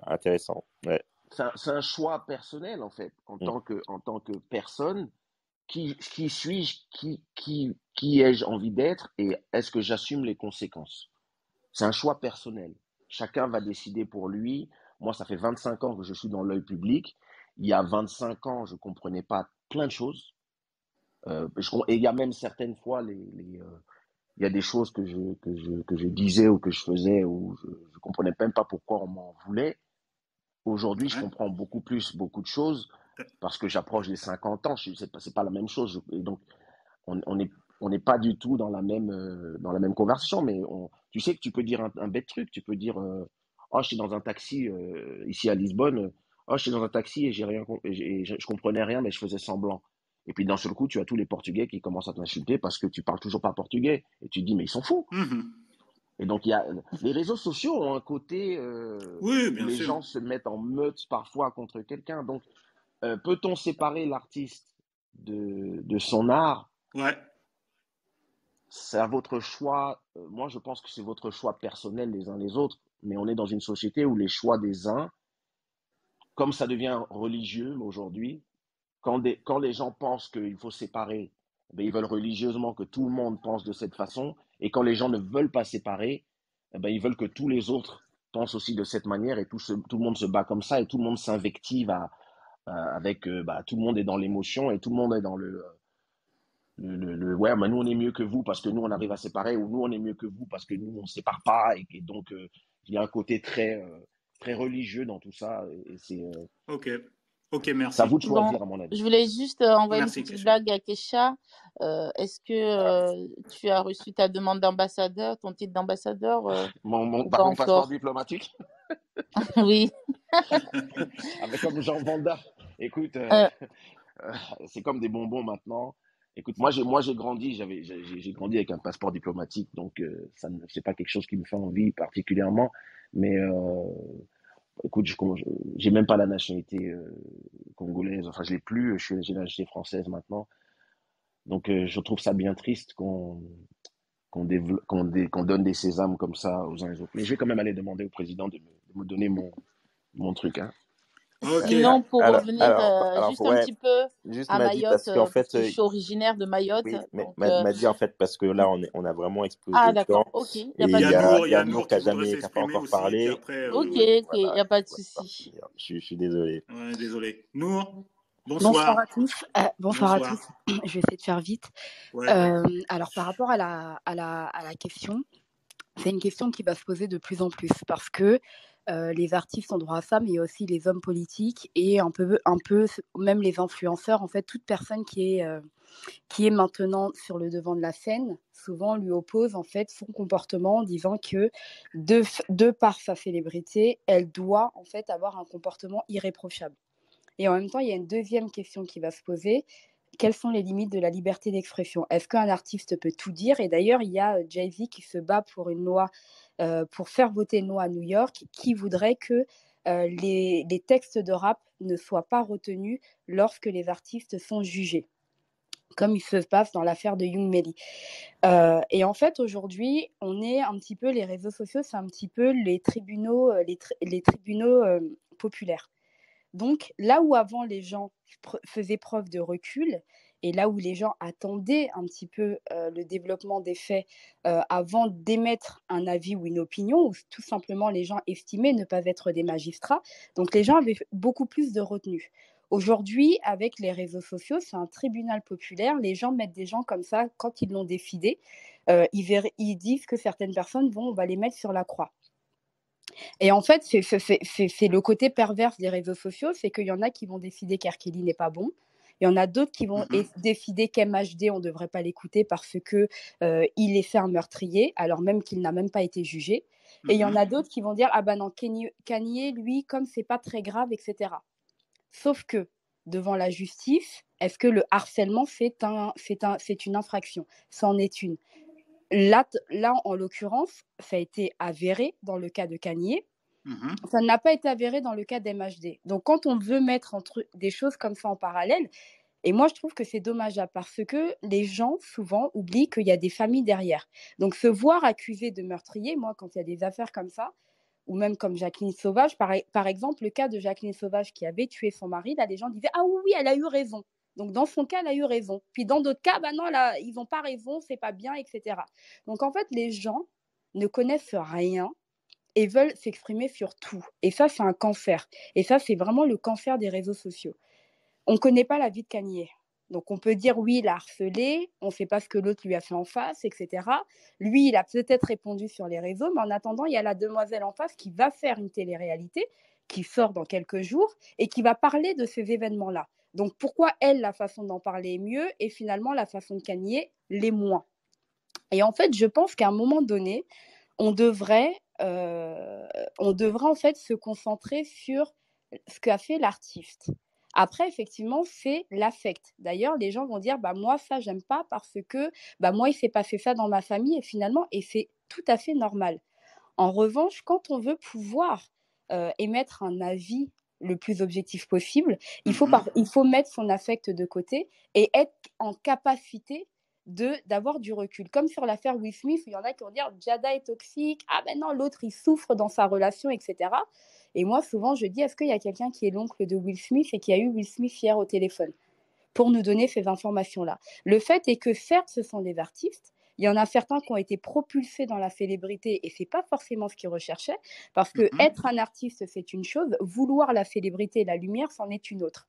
Intéressant. Ouais. C'est un choix personnel, en fait, en tant que personne. Qui suis-je, qui ai-je envie d'être et est-ce que j'assume les conséquences? C'est un choix personnel. Chacun va décider pour lui. Moi, ça fait 25 ans que je suis dans l'œil public. Il y a 25 ans, je ne comprenais pas plein de choses. Et il y a même certaines fois, il y a des choses que je disais ou que je faisais où je ne comprenais même pas pourquoi on m'en voulait. Aujourd'hui, je comprends beaucoup de choses. parce que j'approche des 50 ans, c'est pas la même chose. Et donc, on n'est pas du tout dans la même conversation, mais tu sais que tu peux dire un bête truc, tu peux dire oh, je suis dans un taxi ici à Lisbonne, oh, je suis dans un taxi et je comprenais rien, mais je faisais semblant. Et puis d'un seul coup, tu as tous les Portugais qui commencent à t'insulter parce que tu parles toujours pas portugais. Et tu te dis, mais ils sont fous. Et donc, les réseaux sociaux ont un côté où les gens se mettent en meute parfois contre quelqu'un. Donc, peut-on séparer l'artiste de son art? Ouais. C'est à votre choix. Moi, je pense que c'est votre choix personnel les uns les autres. Mais on est dans une société où les choix des uns, comme ça devient religieux aujourd'hui, quand les gens pensent qu'il faut séparer, ils veulent religieusement que tout le monde pense de cette façon. Et quand les gens ne veulent pas séparer, ils veulent que tous les autres pensent aussi de cette manière. Et tout le monde se bat comme ça et tout le monde s'invective avec tout le monde est dans l'émotion et tout le monde est dans ouais, mais nous on est mieux que vous parce que nous on arrive à séparer, ou nous on est mieux que vous parce que nous on sépare pas, et donc il y a un côté très religieux dans tout ça, et c'est Ok, merci. c'est à vous de choisir, à mon avis. Je voulais juste envoyer une petite blague à Kesha. Est-ce que tu as reçu ta demande d'ambassadeur, ton titre d'ambassadeur mon passeport diplomatique? Oui. Avec comme Jean Vanda. Écoute, c'est comme des bonbons maintenant. Écoute, moi j'ai grandi, j'ai grandi avec un passeport diplomatique, donc c'est pas quelque chose qui me fait envie particulièrement, mais écoute, j'ai même pas la nationalité congolaise, enfin je l'ai plus, j'ai la nationalité française maintenant, donc je trouve ça bien triste qu'on donne des sésames comme ça aux uns et aux autres. Mais je vais quand même aller demander au président de me donner mon truc, hein. Sinon, pour revenir juste un petit peu à Mayotte, parce que je suis originaire de Mayotte. Oui, m'a dit en fait parce que là on a vraiment explosé Ah, le d'accord, temps. ok. Et il y a Nour qui n'a pas encore parlé. Ok, il n'y a pas de souci. Je suis désolé. Ouais, désolé. Nour, bonsoir à tous. Bonsoir à tous. Je vais essayer de faire vite. Ouais. Alors, par rapport à la question, c'est une question qui va se poser de plus en plus parce que les artistes ont droit à ça, mais il y a aussi les hommes politiques et un peu même les influenceurs. En fait, toute personne qui est maintenant sur le devant de la scène, souvent lui oppose en fait son comportement en disant que de par sa célébrité, elle doit en fait avoir un comportement irréprochable. Et en même temps, il y a une deuxième question qui va se poser. Quelles sont les limites de la liberté d'expression? Est-ce qu'un artiste peut tout dire? Et d'ailleurs, il y a Jay-Z qui se bat pour une loi, pour faire voter une loi à New York, qui voudrait que les textes de rap ne soient pas retenus lorsque les artistes sont jugés, comme il se passe dans l'affaire de Young Melly. Et en fait, aujourd'hui, on est un petit peu, les réseaux sociaux, c'est un petit peu les tribunaux, les tribunaux populaires. Donc, là où avant les gens faisaient preuve de recul et là où les gens attendaient un petit peu le développement des faits avant d'émettre un avis ou une opinion, ou tout simplement les gens estimaient ne pas être des magistrats, donc les gens avaient beaucoup plus de retenue. Aujourd'hui, avec les réseaux sociaux, c'est un tribunal populaire. Les gens mettent des gens comme ça quand ils l'ont décidé. Ils disent que certaines personnes on va les mettre sur la croix. Et en fait, c'est le côté pervers des réseaux sociaux, c'est qu'il y en a qui vont décider qu'R. Kelly n'est pas bon. Il y en a d'autres qui vont décider qu'MHD, on ne devrait pas l'écouter parce qu'il est fait un meurtrier, alors même qu'il n'a même pas été jugé. Et il y en a d'autres qui vont dire « Ah ben non, Kanye, lui, comme c'est pas très grave, etc. » Sauf que, devant la justice, est-ce que le harcèlement, c'est une infraction? C'en est une. Là, en l'occurrence, ça a été avéré dans le cas de Kanye. Ça n'a pas été avéré dans le cas d'MHD. Donc, quand on veut mettre des choses comme ça en parallèle, et moi, je trouve que c'est dommageable parce que les gens, souvent, oublient qu'il y a des familles derrière. Donc, se voir accusé de meurtrier, moi, quand il y a des affaires comme ça, ou même comme Jacqueline Sauvage, par exemple, le cas de Jacqueline Sauvage qui avait tué son mari, là, les gens disaient « Ah oui, elle a eu raison ». Donc, dans son cas, elle a eu raison. Puis, dans d'autres cas, non, là, ils n'ont pas raison, c'est pas bien, etc. Donc, en fait, les gens ne connaissent rien et veulent s'exprimer sur tout. Et ça, c'est un cancer. Et ça, c'est vraiment le cancer des réseaux sociaux. On ne connaît pas la vie de Kanye. Donc, on peut dire, oui, il a harcelé, on ne sait pas ce que l'autre lui a fait en face, etc. Lui, il a peut-être répondu sur les réseaux, mais en attendant, il y a la demoiselle en face qui va faire une télé-réalité, qui sort dans quelques jours et qui va parler de ces événements-là. Donc pourquoi elle, la façon d'en parler est mieux et finalement la façon de Kanye l'est moins. Et en fait, je pense qu'à un moment donné, on devrait en fait se concentrer sur ce qu'a fait l'artiste. Après, effectivement, c'est l'affect. D'ailleurs, les gens vont dire, bah moi, ça, j'aime pas parce que bah moi, il s'est passé ça dans ma famille et c'est tout à fait normal. En revanche, quand on veut pouvoir émettre un avis le plus objectif possible, il faut mettre son affect de côté et être en capacité d'avoir du recul. Comme sur l'affaire Will Smith, il y en a qui vont dire Jada est toxique, ah ben non, l'autre il souffre dans sa relation, etc. Et moi, souvent, je dis, est-ce qu'il y a quelqu'un qui est l'oncle de Will Smith et qui a eu Will Smith hier au téléphone pour nous donner ces informations-là? Le fait est que certes, ce sont des artistes, il y en a certains qui ont été propulsés dans la célébrité et c'est pas forcément ce qu'ils recherchaient, parce que être un artiste, c'est une chose, vouloir la célébrité et la lumière, c'en est une autre.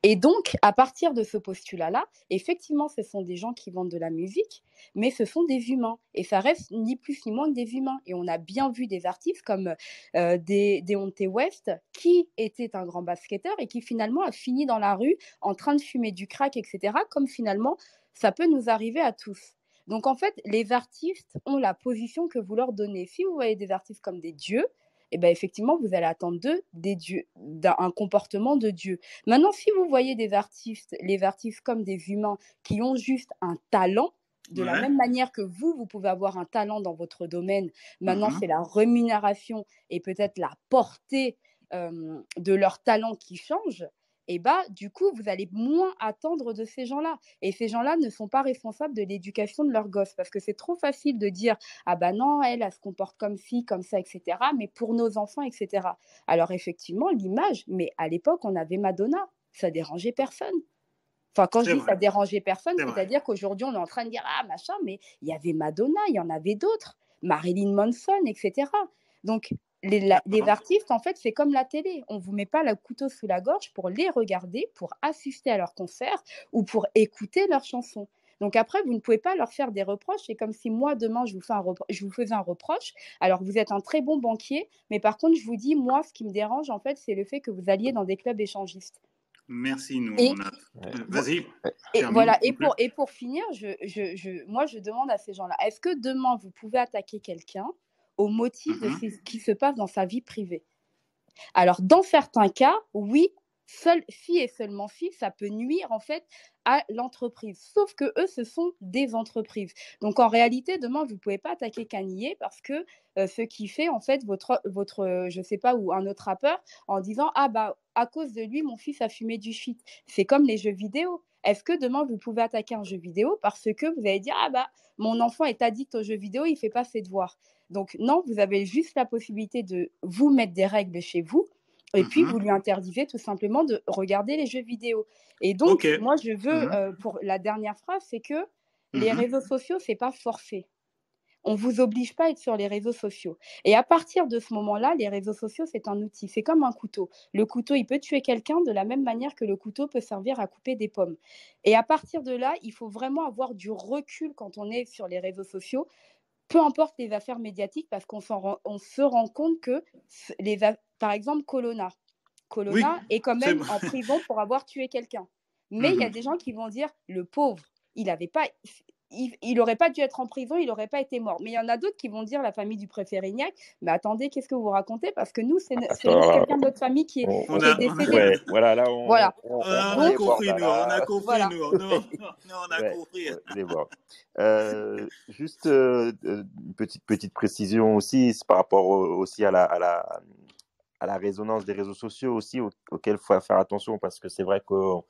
Et donc, à partir de ce postulat-là, effectivement, ce sont des gens qui vendent de la musique, mais ce sont des humains. Et ça reste ni plus ni moins que des humains. Et on a bien vu des artistes comme Deontay West, qui était un grand basketteur et qui finalement a fini dans la rue en train de fumer du crack, etc., comme finalement, ça peut nous arriver à tous. Donc, en fait, les artistes ont la position que vous leur donnez. Si vous voyez des artistes comme des dieux, eh ben effectivement, vous allez attendre d'eux un comportement de Dieu. Maintenant, si vous voyez les artistes comme des humains qui ont juste un talent, de la même manière que vous pouvez avoir un talent dans votre domaine, maintenant c'est la rémunération et peut-être la portée de leur talent qui change, et bah, du coup, vous allez moins attendre de ces gens-là. Et ces gens-là ne sont pas responsables de l'éducation de leurs gosses. Parce que c'est trop facile de dire « Ah bah non, elle se comporte comme ci, comme ça, etc. » Mais pour nos enfants, etc. Alors effectivement, l'image, mais à l'époque, on avait Madonna. Ça dérangeait personne. Enfin, quand je dis ça dérangeait personne, c'est-à-dire qu'aujourd'hui, on est en train de dire « Ah, machin », mais il y avait Madonna, il y en avait d'autres. Marilyn Manson, etc. Donc, les artistes, en fait, c'est comme la télé. On ne vous met pas le couteau sous la gorge pour les regarder, pour assister à leurs concerts ou pour écouter leurs chansons. Donc après, vous ne pouvez pas leur faire des reproches. C'est comme si moi, demain, je vous faisais un reproche. Alors, vous êtes un très bon banquier, mais par contre, je vous dis, moi, ce qui me dérange, en fait, c'est le fait que vous alliez dans des clubs échangistes. Merci, nous. Vas-y. Et pour finir, moi, je demande à ces gens-là, est-ce que demain, vous pouvez attaquer quelqu'un au motif de ce qui se passe dans sa vie privée? Alors, dans certains cas, oui, si et seulement si, ça peut nuire en fait à l'entreprise. Sauf que eux, ce sont des entreprises. Donc, en réalité, demain, vous ne pouvez pas attaquer Kanye parce que ce qui fait en fait votre je sais pas, ou un autre rappeur en disant « Ah bah, à cause de lui, mon fils a fumé du shit ». C'est comme les jeux vidéo. Est-ce que demain, vous pouvez attaquer un jeu vidéo parce que vous allez dire « Ah bah, mon enfant est addict aux jeux vidéo, il ne fait pas ses devoirs ». Donc non, vous avez juste la possibilité de vous mettre des règles chez vous et puis vous lui interdisez tout simplement de regarder les jeux vidéo. Et donc, moi, je veux, pour la dernière phrase, c'est que les réseaux sociaux, ce n'est pas forcé. On ne vous oblige pas à être sur les réseaux sociaux. Et à partir de ce moment-là, les réseaux sociaux, c'est un outil. C'est comme un couteau. Le couteau, il peut tuer quelqu'un de la même manière que le couteau peut servir à couper des pommes. Et à partir de là, il faut vraiment avoir du recul quand on est sur les réseaux sociaux, peu importe les affaires médiatiques, parce qu'on se rend compte que, par exemple, Colonna est quand même en prison pour avoir tué quelqu'un. Mais il y a des gens qui vont dire, le pauvre, il n'aurait pas dû être en prison, il n'aurait pas été mort. Mais il y en a d'autres qui vont dire, la famille du préfet Rignac, mais attendez, qu'est-ce que vous racontez? Parce que nous, c'est quelqu'un de notre famille qui est décédé. Ouais, voilà, là, on a compris, nous. On a compris, nous. On a compris. Juste une petite précision aussi, c'est par rapport aussi à la résonance des réseaux sociaux aussi, auquel il faut faire attention, parce que c'est vrai qu'on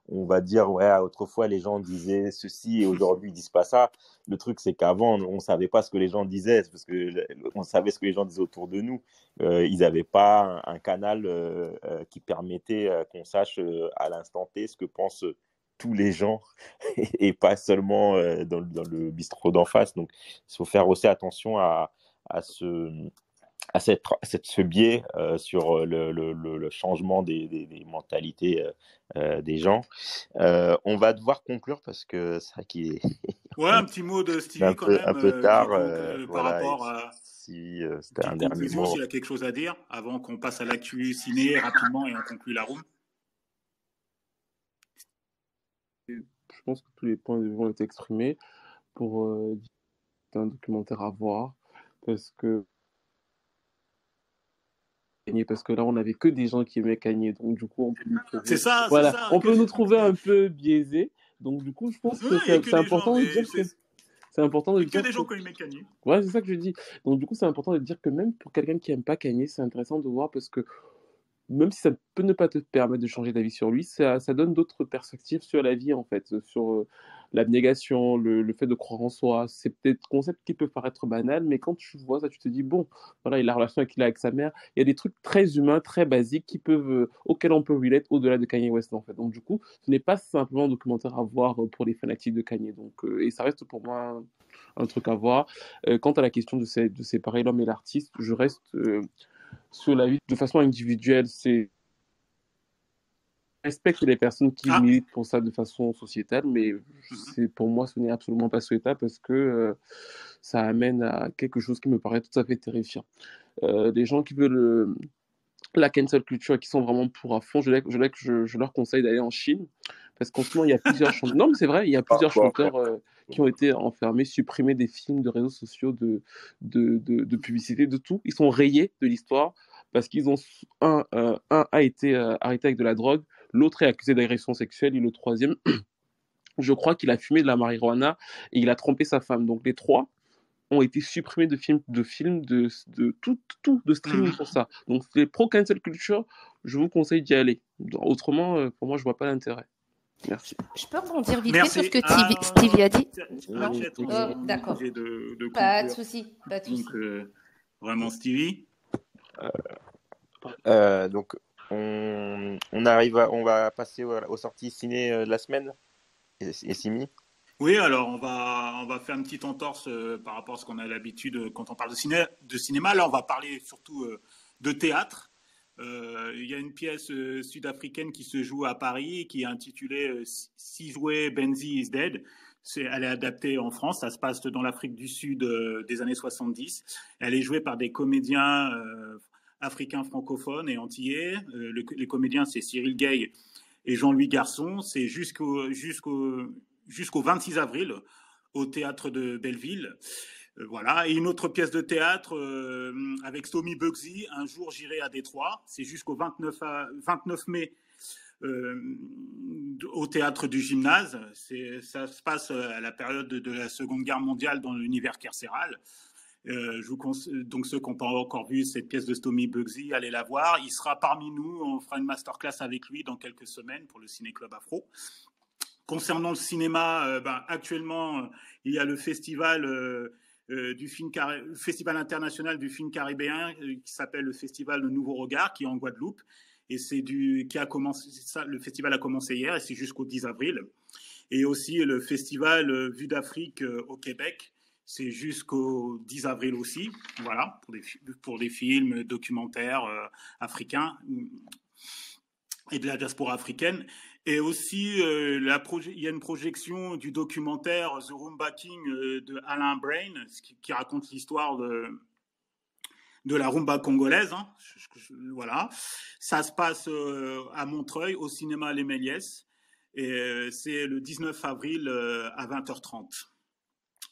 va dire, ouais, autrefois les gens disaient ceci et aujourd'hui ils disent pas ça. Le truc, c'est qu'avant, on savait pas ce que les gens disaient, parce que on savait ce que les gens disaient autour de nous. Ils n'avaient pas un canal qui permettait qu'on sache à l'instant T ce que pensent tous les gens et pas seulement dans le bistrot d'en face. Donc, il faut faire aussi attention à ce biais sur le changement des mentalités des gens. On va devoir conclure parce que c'est vrai qu'il est Ouais, un petit mot de Stevie quand même. Un peu tard. Par rapport à c'était un dernier mot. S'il y a quelque chose à dire avant qu'on passe à l'actu ciné rapidement et on conclut la room. Je pense que tous les points de vue ont été exprimés pour un documentaire à voir parce que là on n'avait que des gens qui aimaient Kanye, donc du coup on peut nous trouver, c'est ça, on peut nous trouver un peu biaisés, donc du coup je pense que c'est important de dire que c'est important de dire que des gens qui aiment Kanye. Ouais, c'est ça que je dis. Donc du coup c'est important de dire que même pour quelqu'un qui aime pas Kanye, c'est intéressant de voir parce que même si ça peut ne pas te permettre de changer d'avis sur lui, ça donne d'autres perspectives sur la vie, en fait, sur l'abnégation, le fait de croire en soi. C'est peut-être un concept qui peut paraître banal, mais quand tu vois ça, tu te dis, bon, voilà, il a la relation qu'il a avec sa mère. Il y a des trucs très humains, très basiques, auxquels on peut relate au-delà de Kanye West, en fait. Donc, du coup, ce n'est pas simplement un documentaire à voir pour les fanatiques de Kanye. Donc, et ça reste pour moi un truc à voir. Quant à la question de séparer l'homme et l'artiste, je reste... sur la vie de façon individuelle, c'est respecte les personnes qui militent pour ça de façon sociétale, mais pour moi ce n'est absolument pas souhaitable parce que ça amène à quelque chose qui me paraît tout à fait terrifiant. Des gens qui veulent la cancel culture et qui sont vraiment pour à fond, je leur conseille d'aller en Chine parce qu'en ce moment il y a plusieurs chanteurs. Non mais c'est vrai, il y a plusieurs chanteurs qui ont été enfermés, supprimés des films, de réseaux sociaux, de publicité, de tout. Ils sont rayés de l'histoire parce qu'ils ont un a été arrêté avec de la drogue, l'autre est accusé d'agression sexuelle et le troisième, je crois qu'il a fumé de la marijuana et il a trompé sa femme. Donc les trois ont été supprimés de films, de tout de streaming pour ça. Donc les pro cancel culture, je vous conseille d'y aller. Autrement, pour moi, je vois pas l'intérêt. Merci. Je peux rebondir vite fait sur ce que Stevie a dit? D'accord. Pas de souci. Donc, vraiment, Stevie. Donc, on va passer aux sorties ciné de la semaine. Et Simi? Oui, alors on va faire une petite entorse par rapport à ce qu'on a l'habitude quand on parle de cinéma. Là, on va parler surtout de théâtre. Il y a une pièce sud-africaine qui se joue à Paris qui est intitulée Sizwe Benzi is Dead. Elle est adaptée en France, ça se passe dans l'Afrique du Sud des années 70. Elle est jouée par des comédiens africains francophones et antillais. Les comédiens, c'est Cyril Gay et Jean-Louis Garçon. C'est jusqu'au 26 avril au théâtre de Belleville. Voilà. Et une autre pièce de théâtre avec Stomy Bugsy, Un jour j'irai à Détroit. C'est jusqu'au 29 mai au théâtre du Gymnase. Ça se passe à la période de la Seconde Guerre mondiale dans l'univers carcéral. Donc ceux qui n'ont pas encore vu cette pièce de Stomy Bugsy, allez la voir. Il sera parmi nous. On fera une masterclass avec lui dans quelques semaines pour le Ciné Club Afro. Concernant le cinéma, actuellement, il y a le festival Festival international du film caribéen qui s'appelle le Festival Le Nouveau Regard, qui est en Guadeloupe. Et le festival a commencé hier et c'est jusqu'au 10 avril. Et aussi le festival Vue d'Afrique au Québec, c'est jusqu'au 10 avril aussi. Voilà, pour des films, documentaires africains et de la diaspora africaine. Et aussi, il y a une projection du documentaire The Rumba King de Alain Brain, qui raconte l'histoire de la rumba congolaise. Hein. Voilà. Ça se passe à Montreuil, au cinéma Les Méliès. Et c'est le 19 avril à 20h30.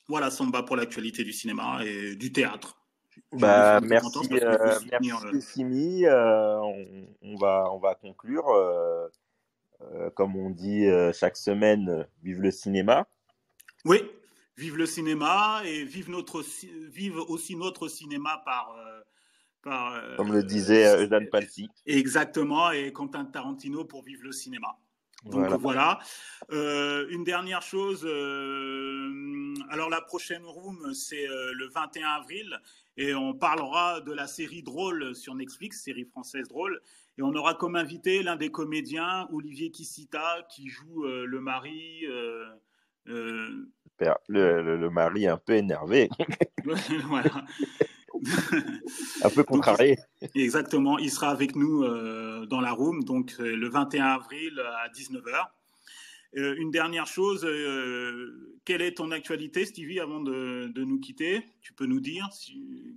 Voilà, Samba pour l'actualité du cinéma et du théâtre. Merci Simi. On va conclure. Comme on dit chaque semaine, vive le cinéma. Oui, vive le cinéma et vive aussi notre cinéma par comme le disait Eugène Palsy. Exactement, et Quentin Tarantino pour Vive le cinéma. Donc voilà. Une dernière chose, alors la prochaine room, c'est le 21 avril et on parlera de la série Drôle sur Netflix, série française Drôle. Et on aura comme invité l'un des comédiens, Olivier Kissita, qui joue le mari. Le mari un peu énervé. Voilà. Un peu contrarié. Exactement. Il sera avec nous dans la room, donc le 21 avril à 19h. Une dernière chose, quelle est ton actualité, Stevie, avant de nous quitter? Tu peux nous dire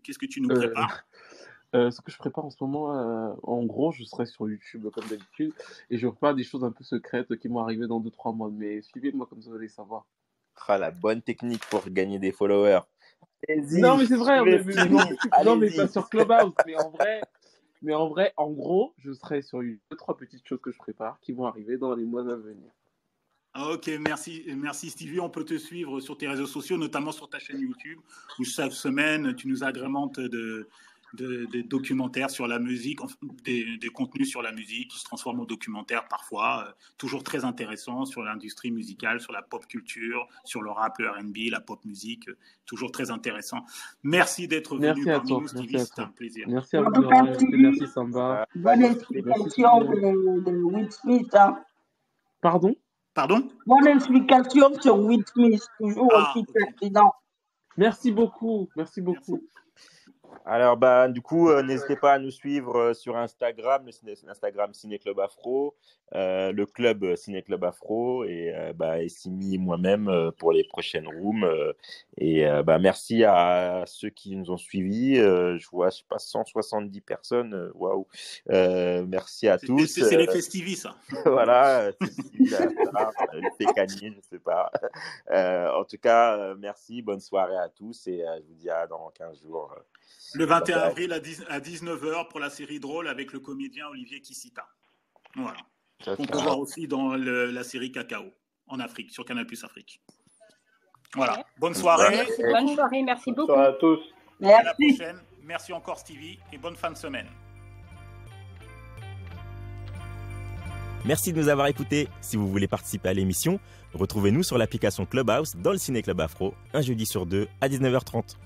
qu'est-ce que tu nous prépares? Ce que je prépare en ce moment, en gros, je serai sur YouTube comme d'habitude et je prépare des choses un peu secrètes qui vont arriver dans 2-3 mois. Mais suivez-moi comme ça, vous allez savoir. Ah, la bonne technique pour gagner des followers. Non, mais c'est vrai, mais pas sur Clubhouse. Mais en vrai, en gros, je serai sur 2-3 petites choses que je prépare qui vont arriver dans les mois à venir. Ok, merci Stevie. On peut te suivre sur tes réseaux sociaux, notamment sur ta chaîne YouTube, où chaque semaine, tu nous agrémentes des documentaires sur la musique, des contenus sur la musique qui se transforment en documentaires parfois, toujours très intéressants sur l'industrie musicale, sur la pop culture, sur le rap, le R&B, la pop musique, toujours très intéressant. Merci d'être venu parmi nous, Stevie, c'était un plaisir. Merci à vous, merci Samba. Bonne explication de Will Smith. Hein. Pardon? Bonne explication sur Will Smith, toujours aussi pertinent. Merci beaucoup. Alors, du coup, n'hésitez pas à nous suivre sur Instagram, l'Instagram Ciné Club Afro, le club Ciné Club Afro et Simi et moi-même pour les prochaines rooms. Merci à ceux qui nous ont suivis. Je vois, 170 personnes. Waouh! Merci à tous. C'est les festivis, ça. Voilà, c'est Kanye, je ne sais pas. En tout cas, merci, bonne soirée à tous et je vous dis à dans 15 jours. Le 21 avril à 19h pour la série Drôle avec le comédien Olivier Kissita. Voilà. On peut voir aussi dans la série Cacao en Afrique, sur Canal+ Afrique. Voilà. Bonne soirée. Bonne soirée, merci beaucoup. Bonne soirée à tous. À la prochaine. Merci encore Stevie et bonne fin de semaine. Merci de nous avoir écoutés. Si vous voulez participer à l'émission, retrouvez-nous sur l'application Clubhouse dans le Ciné Club Afro, un jeudi sur 2 à 19h30.